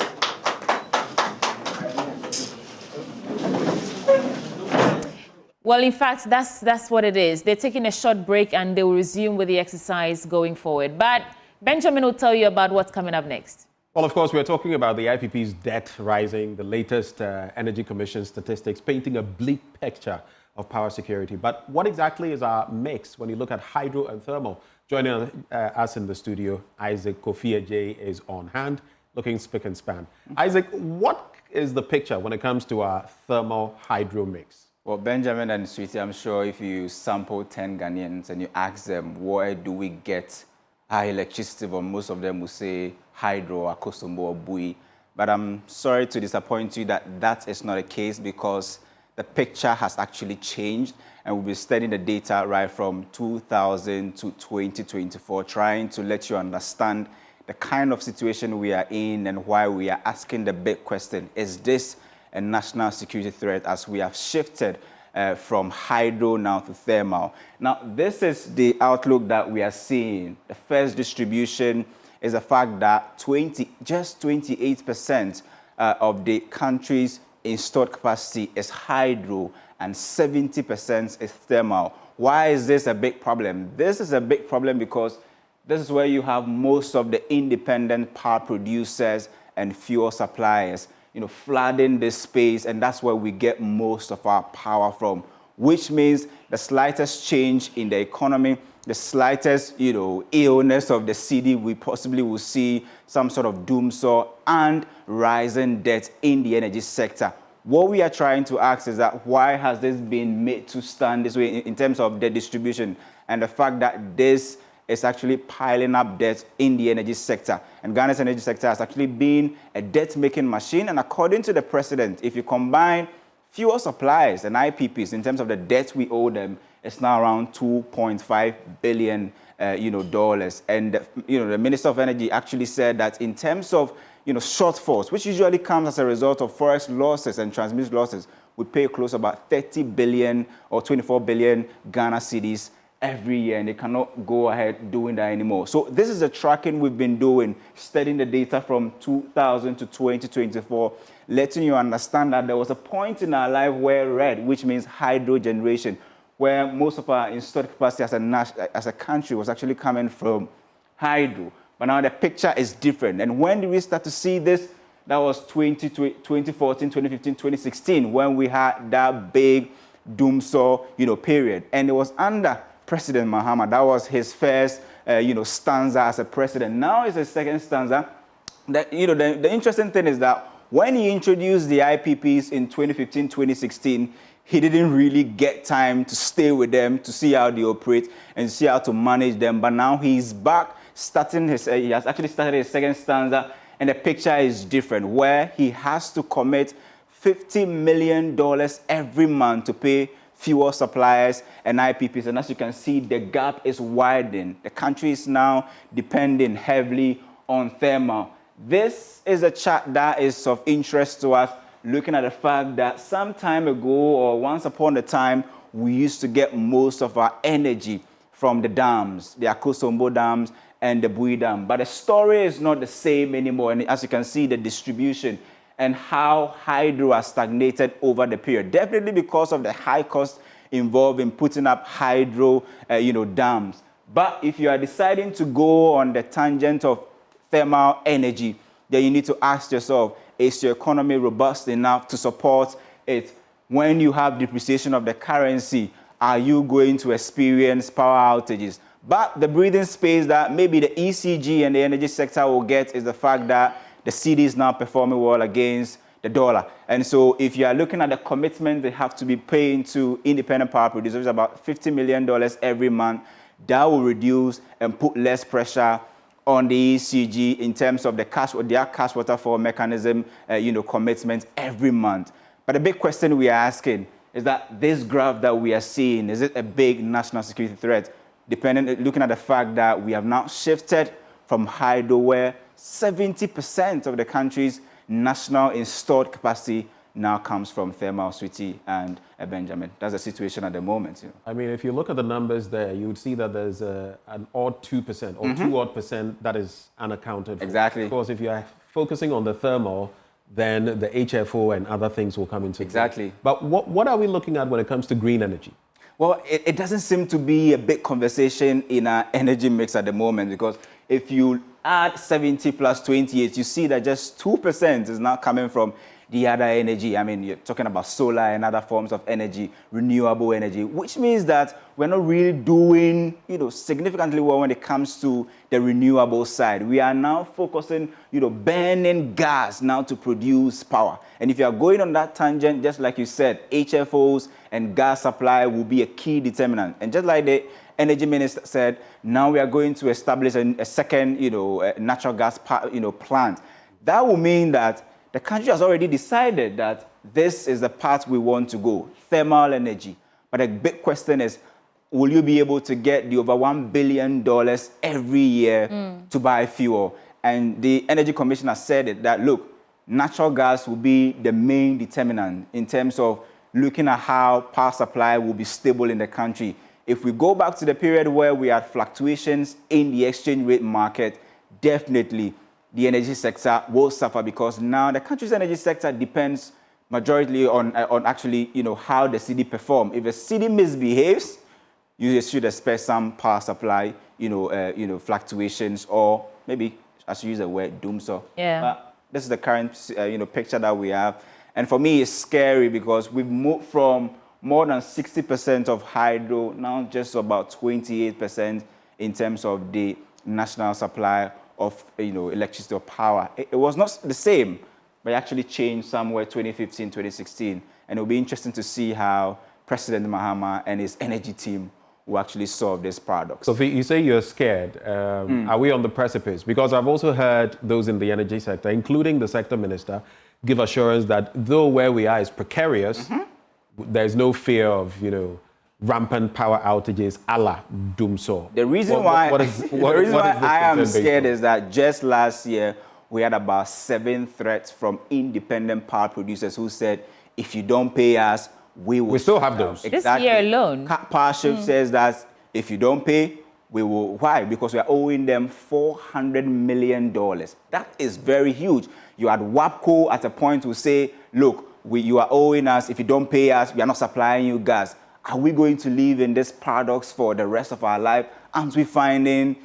Well, in fact, that's what it is. They're taking a short break and they will resume with the exercise going forward. But Benjamin will tell you about what's coming up next. Well, of course, we're talking about the IPP's debt rising, the latest Energy Commission statistics painting a bleak picture of power security. But what exactly is our mix when you look at hydro and thermal? Joining us in the studio, Isaac Kofi J is on hand, looking spick and span. Isaac, what is the picture when it comes to our thermal hydro mix? Well, Benjamin and Sweetie, I'm sure if you sample 10 Ghanaians and you ask them, where do we get our electricity from, most of them will say hydro, Akosombo, or Bui. But I'm sorry to disappoint you that that is not the case, because the picture has actually changed, and we'll be studying the data right from 2000 to 2024, trying to let you understand the kind of situation we are in and why we are asking the big question, is this a national security threat, as we have shifted from hydro now to thermal. Now, this is the outlook that we are seeing. The first distribution is the fact that just 28% of the country's installed capacity is hydro and 70% is thermal. Why is this a big problem? This is a big problem because this is where you have most of the independent power producers and fuel suppliers, flooding this space, and that's where we get most of our power from, which means the slightest change in the economy, the slightest, illness of the city, we possibly will see some sort of doomsaw and rising debt in the energy sector. What we are trying to ask is that why has this been made to stand this way in terms of the distribution, and the fact that this is actually piling up debt in the energy sector. And Ghana's energy sector has actually been a debt-making machine. And according to the president, if you combine fuel suppliers and IPPs in terms of the debt we owe them, it's now around $2.5 billion, dollars. And the Minister of Energy actually said that in terms of shortfalls, which usually comes as a result of forest losses and transmission losses, we pay close to about 30 billion or 24 billion Ghana cedis every year, and they cannot go ahead doing that anymore. So this is the tracking we've been doing, studying the data from 2000 to 2024, letting you understand that there was a point in our life where red, which means hydro generation, where most of our installed capacity as a country was actually coming from hydro. But now the picture is different. And when did we start to see this? That was 2014, 2015, 2016, when we had that big doomsaw, period. And it was under President Mahama. That was his first, stanza as a president. Now it's his second stanza. The interesting thing is that when he introduced the IPPs in 2015, 2016, he didn't really get time to stay with them, to see how they operate and see how to manage them. But now he's back, he has actually started his second stanza, and the picture is different, where he has to commit $50 million every month to pay fuel suppliers and IPPs. And as you can see, the gap is widening. The country is now depending heavily on thermal. This is a chart that is of interest to us, looking at the fact that some time ago, or once upon a time, we used to get most of our energy from the dams, the Akosombo dams and the Bui Dam. But the story is not the same anymore. And as you can see, the distribution and how hydro has stagnated over the period, definitely because of the high cost involved in putting up hydro, dams. But if you are deciding to go on the tangent of thermal energy, then you need to ask yourself, is your economy robust enough to support it? When you have depreciation of the currency, are you going to experience power outages? But the breathing space that maybe the ECG and the energy sector will get is the fact that the cedi is now performing well against the dollar. And so if you are looking at the commitment they have to be paying to independent power producers, about $50 million every month, that will reduce and put less pressure on the ECG in terms of the their cash waterfall mechanism, commitment every month. But the big question we are asking is that this graph that we are seeing, is it a big national security threat? Looking at the fact that we have now shifted from hydro, where 70% of the country's national installed capacity now comes from thermal, Sweetie and Benjamin. That's the situation at the moment. I mean, if you look at the numbers there, you would see that there's an odd 2% or 2% that is unaccounted for. Exactly. Of course, if you are focusing on the thermal, then the HFO and other things will come into play. Exactly. But what are we looking at when it comes to green energy? Well, it doesn't seem to be a big conversation in our energy mix at the moment, because if you add 70 plus 28, you see that just 2% is now coming from the other energy. I mean, you're talking about solar and other forms of energy, renewable energy, which means that we're not really doing, significantly well when it comes to the renewable side. We are now focusing, burning gas now to produce power. And if you are going on that tangent, just like you said, HFOs and gas supply will be a key determinant. And just like the energy minister said, now we are going to establish a second, natural gas, plant. That will mean that the country has already decided that this is the path we want to go, thermal energy. But the big question is, will you be able to get the over $1 billion every year to buy fuel? And the Energy Commissioner said it, that, look, natural gas will be the main determinant in terms of looking at how power supply will be stable in the country. If we go back to the period where we had fluctuations in the exchange rate market, definitely the energy sector will suffer, because now the country's energy sector depends majority on actually, how the cedi perform. If the cedi misbehaves, you should expect some power supply, fluctuations, or maybe I should use the word doomsday. Yeah. But this is the current, picture that we have, and for me, it's scary because we've moved from more than 60% of hydro now just about 28% in terms of the national supply of electricity or power. It was not the same, but it actually changed somewhere 2015, 2016. And it'll be interesting to see how President Mahama and his energy team will actually solve this paradox. So you say you're scared. Are we on the precipice? Because I've also heard those in the energy sector, including the sector minister, give assurance that though where we are is precarious, there's no fear of, rampant power outages a la Doomsaw. The reason why I am scared is that just last year, we had about 7 threats from independent power producers who said, if you don't pay us, we still have those. Exactly. This year alone. Powership says that if you don't pay, we will. Why? Because we are owing them $400 million. That is very huge. You had WAPCO at a point to say, look, you are owing us. If you don't pay us, we are not supplying you gas. Are we going to live in this paradox for the rest of our life? Aren't we finding,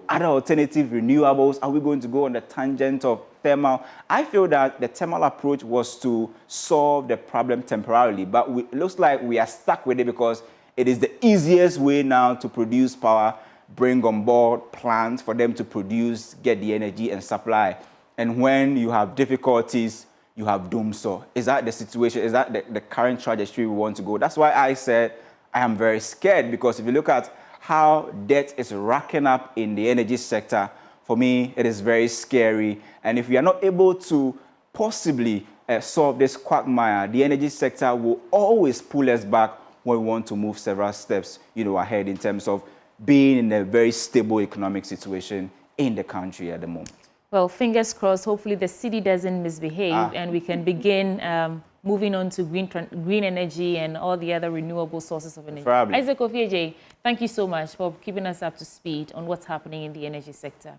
other alternative renewables? Are we going to go on the tangent of thermal? I feel that the thermal approach was to solve the problem temporarily, but it looks like we are stuck with it because it is the easiest way now to produce power, bring on board plants for them to produce, get the energy and supply. And when you have difficulties, you have doomsaw. Is that the situation? Is that the current trajectory we want to go? That's why I said I am very scared, because if you look at how debt is racking up in the energy sector, for me, it is very scary. And if we are not able to possibly solve this quagmire, the energy sector will always pull us back when we want to move several steps, ahead in terms of being in a very stable economic situation in the country at the moment. Well, fingers crossed. Hopefully the city doesn't misbehave and we can begin moving on to green energy and all the other renewable sources of energy. Probably. Isaac Ofieje, thank you so much for keeping us up to speed on what's happening in the energy sector.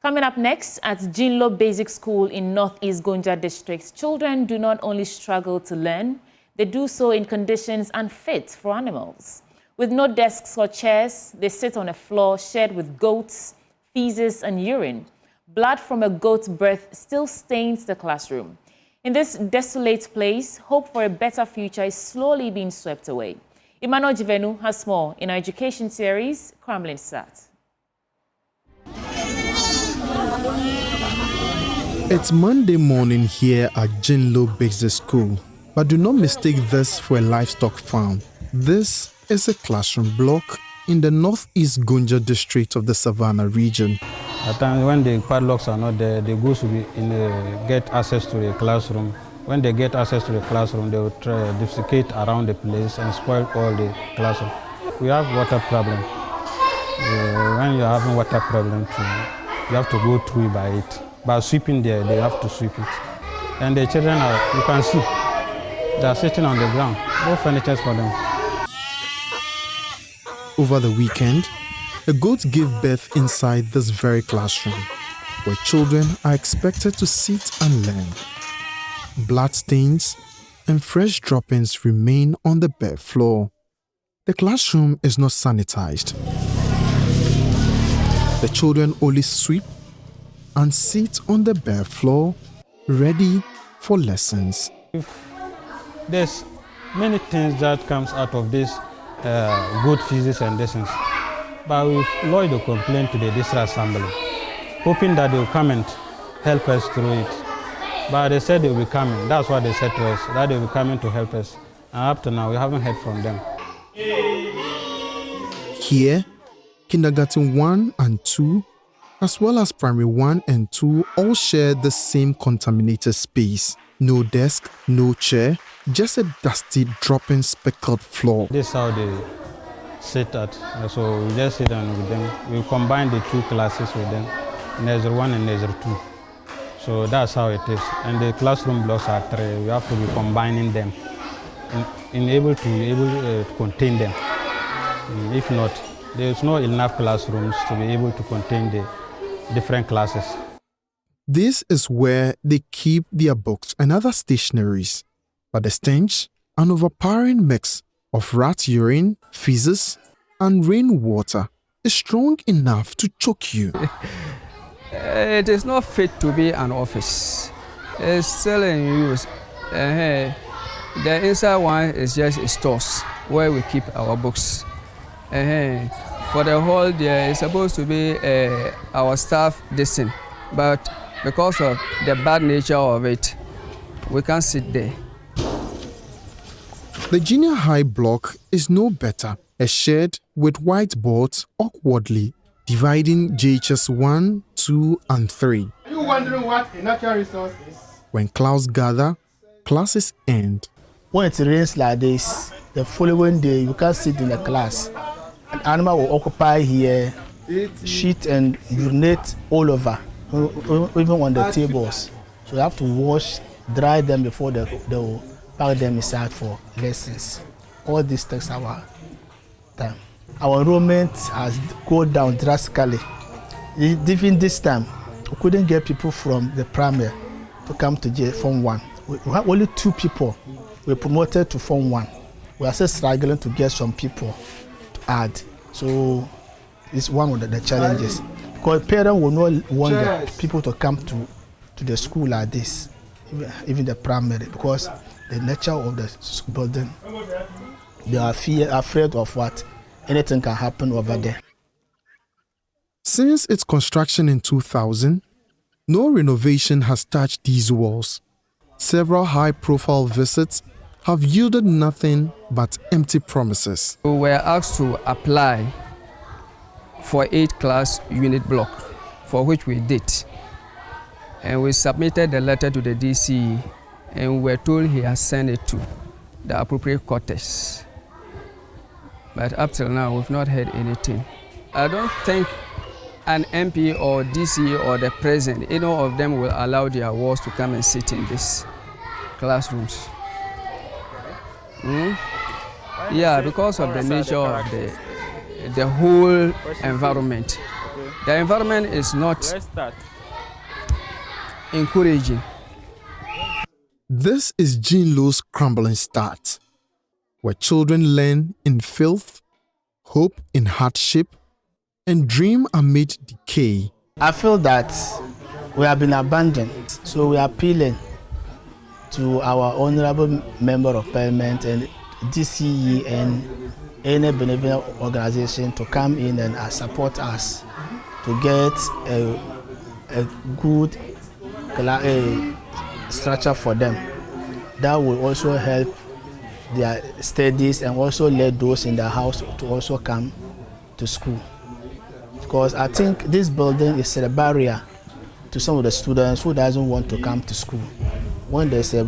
Coming up next, at Jinlo Basic School in Northeast Gonja District, children do not only struggle to learn, they do so in conditions unfit for animals. With no desks or chairs, they sit on a floor shared with goats, feces and urine. Blood from a goat's breath still stains the classroom. In this desolate place, hope for a better future is slowly being swept away. Emmanuel Jivenu has more in our education series, Crumbling Start. It's Monday morning here at Jinlo Basic School, but do not mistake this for a livestock farm. This is a classroom block in the Northeast Gonja district of the Savannah region. At times when the padlocks are not there, the goats will get access to the classroom. When they get access to the classroom, they will defecate around the place and spoil all the classroom. We have water problem. When you are having water problem too, you have to go through by it. By sweeping there, they have to sweep it. And the children are, you can see, they are sitting on the ground. No furniture for them. Over the weekend, a goat gave birth inside this very classroom, where children are expected to sit and learn. Blood stains and fresh droppings remain on the bare floor. The classroom is not sanitized. The children only sweep and sit on the bare floor, ready for lessons. There's many things that comes out of this goat feces and lessons. But we've lodged a complaint to the district assembly, hoping that they'll come and help us through it. But they said they'll be coming. That's what they said to us, that they'll be coming to help us. And up to now, we haven't heard from them. Here, Kindergarten 1 and 2, as well as Primary 1 and 2, all share the same contaminated space. No desk, no chair, just a dusty, dropping, speckled floor. This is how they sit at. So we just sit down with them. We combine the two classes with them, Nursery 1 and Nursery 2. So that's how it is. And the classroom blocks are 3. We have to be combining them in able to contain them. If not, there's not enough classrooms to be able to contain the different classes. This is where they keep their books and other stationaries. But the stench, an overpowering mix of rat urine, feces, and rainwater is strong enough to choke you. It is not fit to be an office. It's still in use. The inside one is just stores where we keep our books. For the hall there is supposed to be our staff distance, but because of the bad nature of it, we can't sit there. The junior high block is no better, a shed with whiteboards awkwardly dividing JHS 1, 2, and 3. Are you wondering what a natural resource is? When clouds gather, classes end. When it rains like this, the following day you can't sit in the class. An animal will occupy here, shit and urinate all over, even on the tables. So you have to wash, dry them before they will pack them inside for lessons. All this takes our time. Our enrollment has gone down drastically. Even this time, we couldn't get people from the primary to come to Form 1. We have only 2 people we promoted to Form 1. We are still struggling to get some people to add. So it's one of the challenges. Because parents will not want the people to come to the school like this, even the primary, because the nature of the school building, they are afraid of what anything can happen over there. Since its construction in 2000, no renovation has touched these walls. Several high-profile visits have yielded nothing but empty promises. We were asked to apply for 8-class unit block, for which we did. And we submitted the letter to the DCE, and we were told he has sent it to the appropriate quarters. But up till now, we've not heard anything. I don't think an MP or DC or the president, any of them will allow their wards to come and sit in these classrooms. Yeah, because of the nature of the whole environment. The environment is not encouraging. This is Jinlo's Crumbling Start, where children learn in filth, hope in hardship, and dream amid decay. I feel that we have been abandoned, so we are appealing to our honorable member of parliament and DCE and any benevolent organization to come in and support us to get a good structure for them. That will also help their studies and also let those in the house to also come to school. Because I think this building is a barrier to some of the students who doesn't want to come to school. When there's a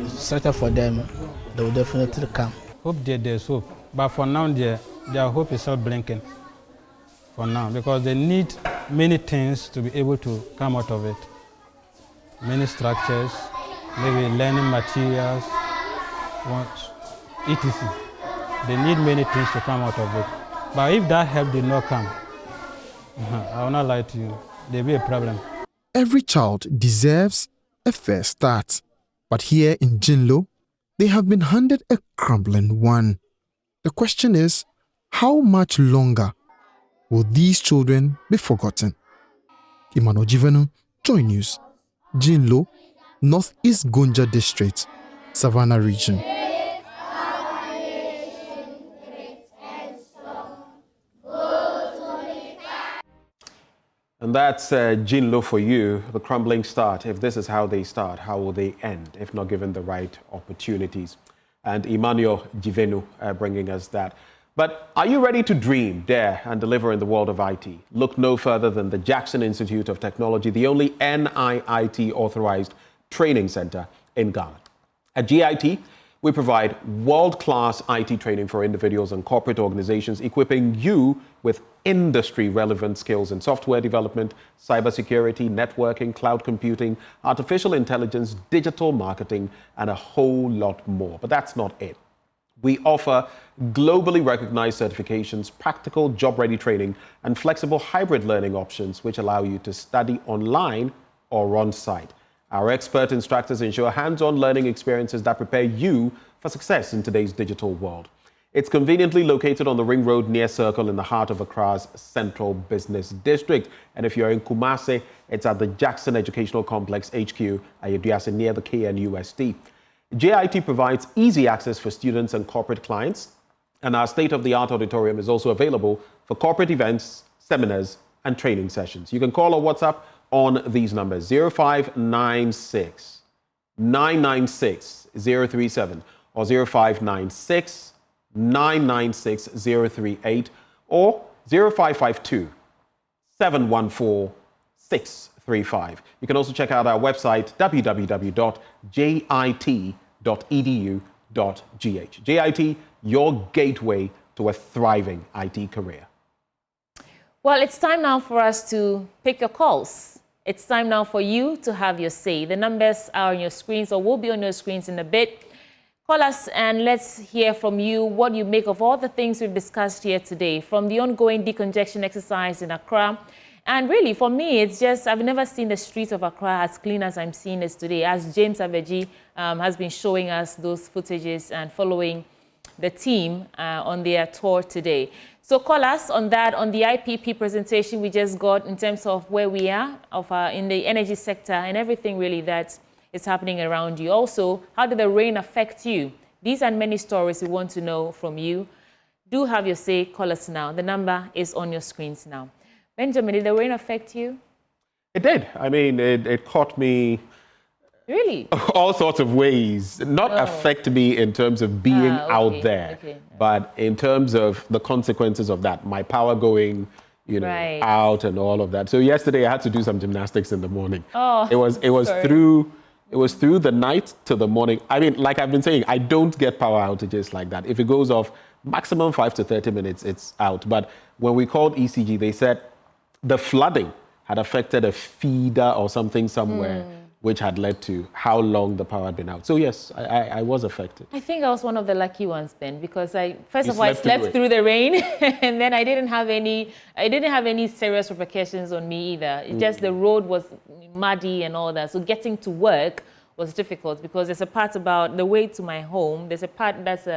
structure for them, they will definitely come. Hope there's hope, but for now their hope is not blinking. For now, because they need many things to be able to come out of it. Many structures, maybe learning materials, etc. They need many things to come out of it. But if that help did not come, I will not lie to you, there will be a problem. Every child deserves a fair start, but here in Jinlo, they have been handed a crumbling one. The question is, how much longer will these children be forgotten? Emmanuel Jivenu, Joy News, Jinlo, Northeast Gonja District, Savannah Region. And that's Jinlo for you, the crumbling start. If this is how they start, how will they end if not given the right opportunities? And Emmanuel Jivenu bringing us that. But are you ready to dream, dare, and deliver in the world of IT? Look no further than the Jackson Institute of Technology, the only NIIT authorized training center in Ghana. At GIT, we provide world-class IT training for individuals and corporate organizations, equipping you with industry-relevant skills in software development, cybersecurity, networking, cloud computing, artificial intelligence, digital marketing, and a whole lot more. But that's not it. We offer globally recognized certifications, practical job-ready training, and flexible hybrid learning options, which allow you to study online or on-site. Our expert instructors ensure hands-on learning experiences that prepare you for success in today's digital world. It's conveniently located on the Ring Road near Circle in the heart of Accra's Central Business District. And if you're in Kumasi, it's at the Jackson Educational Complex HQ, Ayediase, near the KNUST. JIT provides easy access for students and corporate clients, and our state-of-the-art auditorium is also available for corporate events, seminars, and training sessions. You can call or WhatsApp on these numbers: 0596 996 037 or 0596 996 038 or 0552 714 635. You can also check out our website, www.jit.edu.gh. JIT, your gateway to a thriving IT career. Well, it's time now for us to pick your calls. It's time now for you to have your say. The numbers are on your screens or will be on your screens in a bit. Call us and let's hear from you what you make of all the things we've discussed here today, from the ongoing decongestion exercise in Accra. And really, for me, it's just, I've never seen the streets of Accra as clean as I'm seeing it today, as James Abeji has been showing us those footages and following the team on their tour today. So call us on that, on the IPP presentation we just got in terms of where we are in the energy sector and everything really that is happening around you. Also, how did the rain affect you? These and many stories we want to know from you. Do have your say, call us now. The number is on your screens now. Benjamin, did the rain affect you? It did. I mean, it caught me... Really? All sorts of ways. Not affect me in terms of being out there, but in terms of the consequences of that. My power going, out and all of that. So yesterday I had to do some gymnastics in the morning. Oh, it was through the night to the morning. I mean, like I've been saying, I don't get power outages like that. If it goes off maximum 5 to 30 minutes, it's out. But when we called ECG, they said the flooding had affected a feeder or something somewhere, which had led to how long the power had been out. So yes, I was affected. I think I was one of the lucky ones, Ben, because I slept through the rain, and then I didn't have any serious repercussions on me either. It just the road was muddy and all that, so getting to work was difficult because there's a part about the way to my home. There's a part that's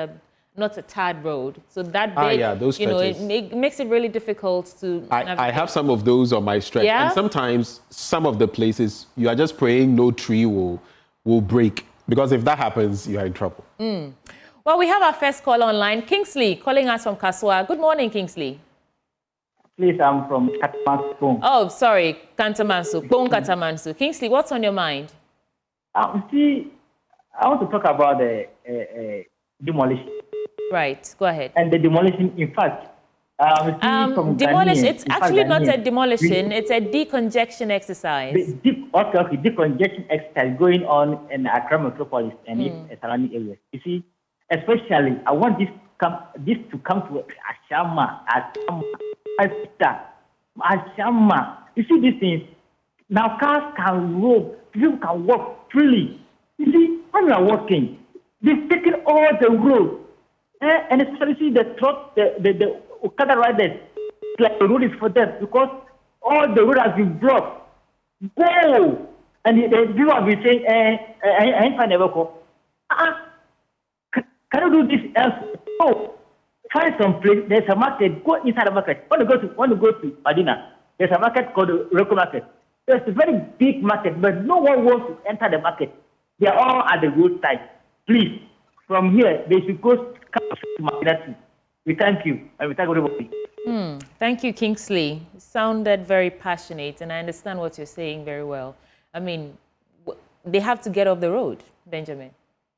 not a tarred road, so that bit, those stretches. it makes it really difficult to. I have some of those on my stretch, and sometimes some of the places you are just praying no tree will break, because if that happens, you are in trouble. Well, we have our first caller online, Kingsley, calling us from Kaswa. Good morning, Kingsley. Please, I'm from Katamansu. Oh, sorry, Katamansu, Bone Katamansu. Kingsley, what's on your mind? See, I want to talk about the demolition. Right, go ahead. And the demolition, in fact, demolition. It's actually not a demolition. It's a decongestion exercise. Decongestion exercise going on in Accra metropolis and its surrounding areas. You see, especially, I want this to come to Ashama. You see these things. Now cars can roam, people can walk freely. You see, when you are walking, they've taken all the roads. And especially see the truck, the Okada riders, like the road is for them because all the road has been blocked. Go! And the people have been saying, I ain't find a vehicle. Can you do this else? No. Find some place, there's a market, go inside the market. Want to go to Madina, there's a market called the local market. There's a very big market, but no one wants to enter the market. They are all at the roadside. Please, from here, they should go to Madina. We thank you, and we thank everybody. Thank you, Kingsley. You sounded very passionate, and I understand what you're saying very well. I mean, they have to get off the road, Benjamin.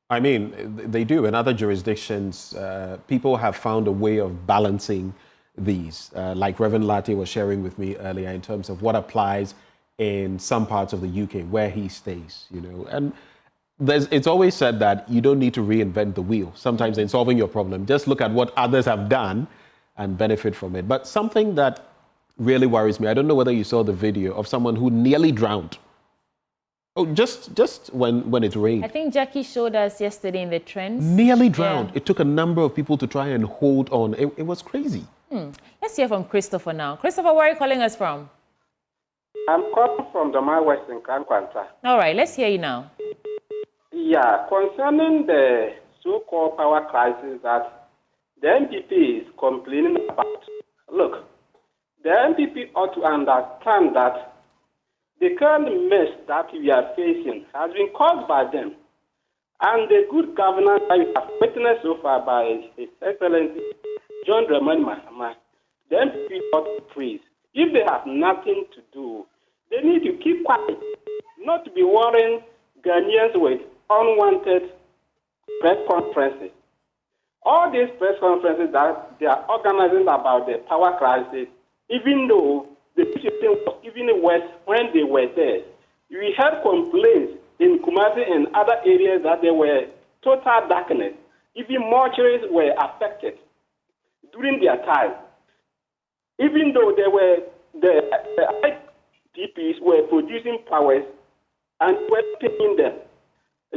I mean, they do. In other jurisdictions, people have found a way of balancing these, like Reverend Latte was sharing with me earlier in terms of what applies in some parts of the UK where he stays, and it's always said that you don't need to reinvent the wheel. Sometimes in solving your problem, just look at what others have done and benefit from it. But something that really worries me, I don't know whether you saw the video of someone who nearly drowned. Oh, just when it rained. I think Jackie showed us yesterday in the trends. Nearly drowned. Yeah. It took a number of people to try and hold on. It was crazy. Let's hear from Christopher now. Christopher, where are you calling us from? I'm calling from the My Western Kankwanta. All right, let's hear you now. Yeah, concerning the so-called power crisis that the MPP is complaining about. Look, the MPP ought to understand that the current mess that we are facing has been caused by them. And the good governance that we have witnessed so far by His Excellency John Dramani Mahama, the MPP ought to praise. If they have nothing to do, they need to keep quiet, not to be worrying Ghanaians with unwanted press conferences. All these press conferences that they are organizing about the power crisis, even though the situation was even worse when they were there. We had complaints in Kumasi and other areas that there were total darkness. Even mortuaries were affected during their time. Even though there were the IDPs were producing powers and were taking them.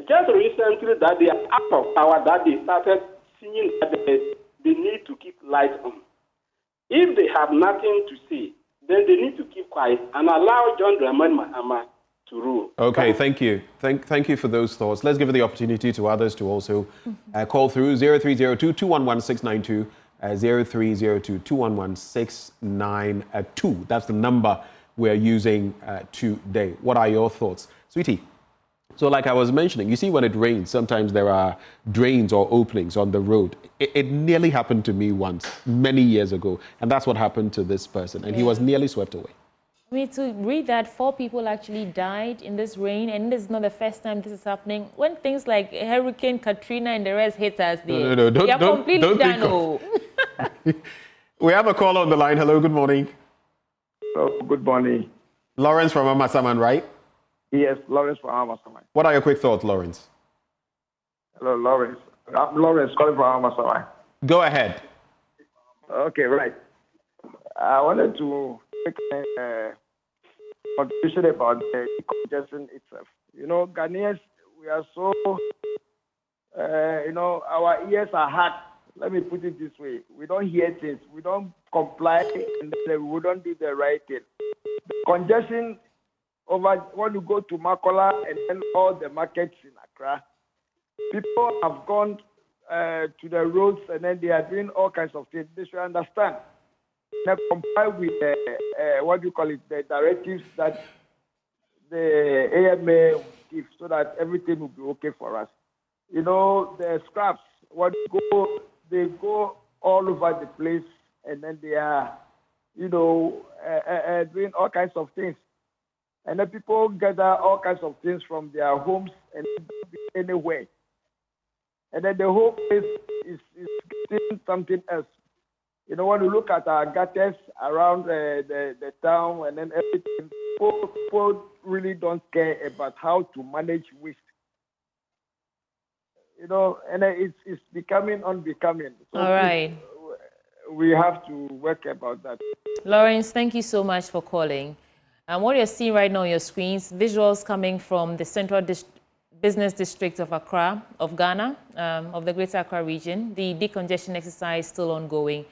Just recently that they are out of power, that they started seeing that they need to keep lights on. If they have nothing to say, then they need to keep quiet and allow John Dramani Mahama to rule. Okay, thank you. Thank you for those thoughts. Let's give the opportunity to others to also call through 0302-211-692, 0302-211-692. That's the number we're using today. What are your thoughts? Sweetie, so like I was mentioning, you see when it rains, sometimes there are drains or openings on the road. It nearly happened to me once, many years ago, and that's what happened to this person, and he was nearly swept away. I mean, to read that 4 people actually died in this rain, and this is not the first time this is happening. When things like Hurricane Katrina and the rest hit us, they are completely done. We have a caller on the line. Hello, good morning. Oh, good morning. Lawrence from Amasaman, right? Yes, Lawrence from Amasaman. What are your quick thoughts, Lawrence? Hello, Lawrence. I'm Lawrence calling from Amasaman. Go ahead. Okay, right. I wanted to make a contribution about the decongestion itself. You know, Ghanaians, we are so, you know, our ears are hard. Let me put it this way. We don't hear things. We don't comply, and then we don't do the right thing. The congestion over when you go to Makola and then all the markets in Accra, people have gone to the roads and then they are doing all kinds of things. They should understand. They comply with what do you call it, the directives that the AMA give, so that everything will be okay for us. You know, the scraps, they go all over the place, and then they are, you know, doing all kinds of things. And then people gather all kinds of things from their homes and anywhere. And then the whole place is getting something else. You know, when you look at our gutters around the town and then everything, people really don't care about how to manage waste. You know, and it's becoming unbecoming. So all right. We have to work about that. Lawrence, thank you so much for calling. And what you're seeing right now on your screens, visuals coming from the Central Business District of Accra, of Ghana, of the Greater Accra region. The decongestion exercise is still ongoing,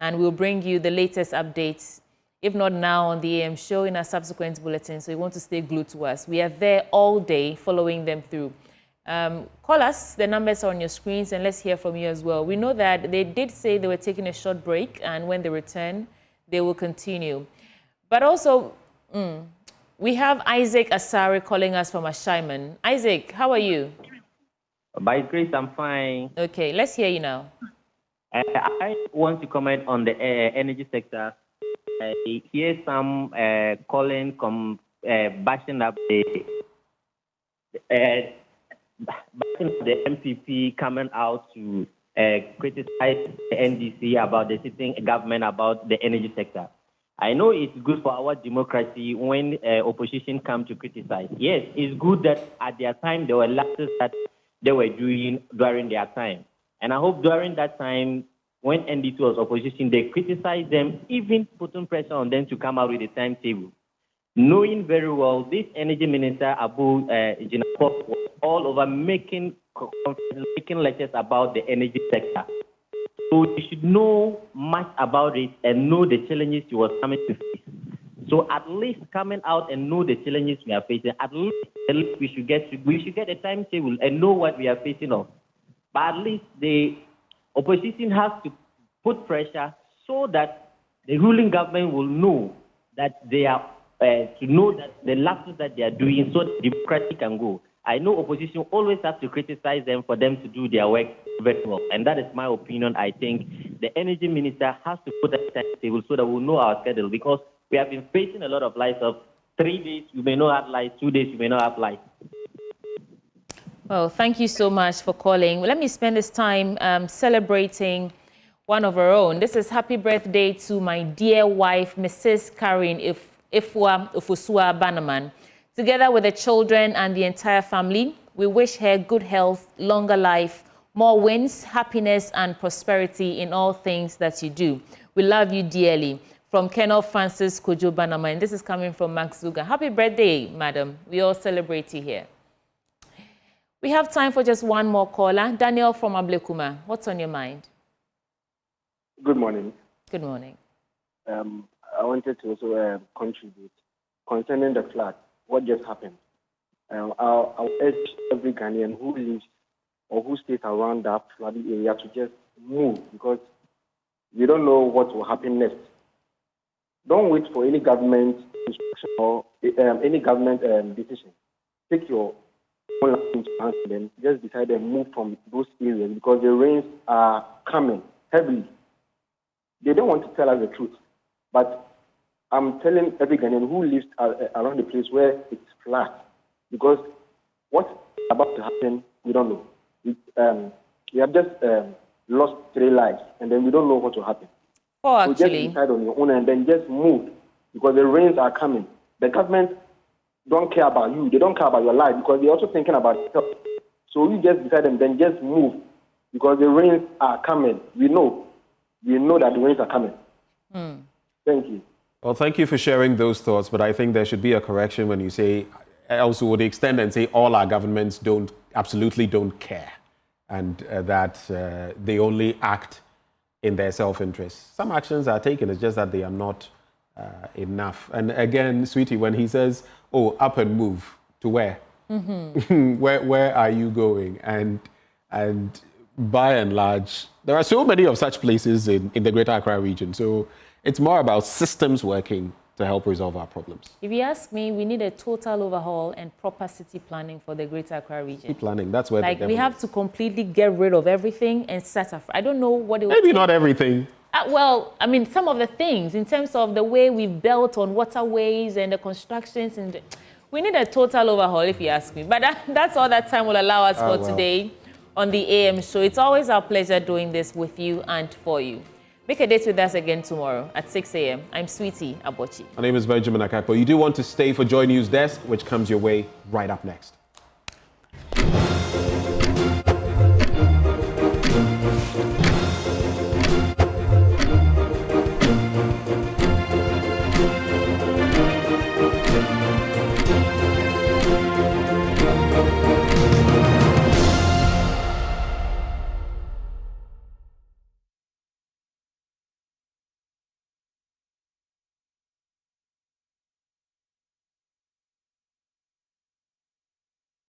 and we'll bring you the latest updates, if not now on the AM show, in our subsequent bulletin. So you want to stay glued to us. We are there all day following them through. Call us, the numbers are on your screens, and let's hear from you as well. We know that they did say they were taking a short break, and when they return, they will continue. But also, we have Isaac Asari calling us from Ashaiman. Isaac, how are you? By grace, I'm fine. Okay, let's hear you now. I want to comment on the energy sector. I hear some calling, bashing up the MPP coming out to criticize the NDC about the sitting government about the energy sector. I know it's good for our democracy when opposition come to criticize. Yes, it's good that at their time there were lapses that they were doing during their time. And I hope during that time, when NDC was opposition, they criticized them, even putting pressure on them to come out with a timetable. Knowing very well, this energy minister, Abu Jinakop, was all over making lectures about the energy sector. So you should know much about it and know the challenges you are coming to face. So at least coming out and know the challenges we are facing, at least we should get a timetable and know what we are facing on. But at least the opposition has to put pressure so that the ruling government will know that they are to know that the lapses that they are doing so that democracy can go. I know opposition always have to criticize them for them to do their work very well. And that is my opinion. I think the energy minister has to put a timetable so that we'll know our schedule, because we have been facing a lot of lights of 3 days, you may not have lights, 2 days, you may not have lights. Well, thank you so much for calling. Let me spend this time celebrating one of our own. This is happy birthday to my dear wife, Mrs. Karen Ifwa Ufusua Banaman. Together with the children and the entire family, we wish her good health, longer life, more wins, happiness, and prosperity in all things that you do. We love you dearly. From Colonel Francis Kojo Banaman. This is coming from Max Zuga. Happy birthday, madam. We all celebrate you here. We have time for just one more caller. Daniel from Ablekuma. What's on your mind? Good morning. Good morning. I wanted to also contribute concerning the flood. What just happened? I'll urge every Ghanaian who lives or who stays around that flooded area to just move, because we don't know what will happen next. Don't wait for any government instruction or any government decision. Take your own life into hands, then just decide and move from those areas, because the rains are coming heavily. They don't want to tell us the truth, but I'm telling every Ghanaian who lives around the place where it's flat, because what's about to happen, we don't know. We have just lost 3 lives, and then we don't know what will happen. Oh, so actually. just decide on your own and then just move, because the rains are coming. The government don't care about you. They don't care about your life, because they're also thinking about yourself. So you just decide and then just move, because the rains are coming. We know that the rains are coming. Thank you. Well, thank you for sharing those thoughts, but I think there should be a correction when you say, also would extend and say all our governments absolutely don't care, and that they only act in their self-interest. Some actions are taken, it's just that they are not enough. And again, Sweetie, when he says, oh, up and move, to where? Mm-hmm. where are you going? And by and large, there are so many of such places in the Greater Accra region. So it's more about systems working to help resolve our problems. If you ask me, we need a total overhaul and proper city planning for the Greater Accra region. City planning, that's where we have to completely get rid of everything and start afresh. I don't know what it would Maybe take. Not everything. Well, I mean, some of the things in terms of the way we've built on waterways and the constructions, and we need a total overhaul, if you ask me. But that's all that time will allow us for today on the AM show. It's always our pleasure doing this with you and for you. Make a date with us again tomorrow at 6 a.m. I'm Sweetie Abochi. My name is Benjamin Akakpo. You do want to stay for Joy News Desk, which comes your way right up next.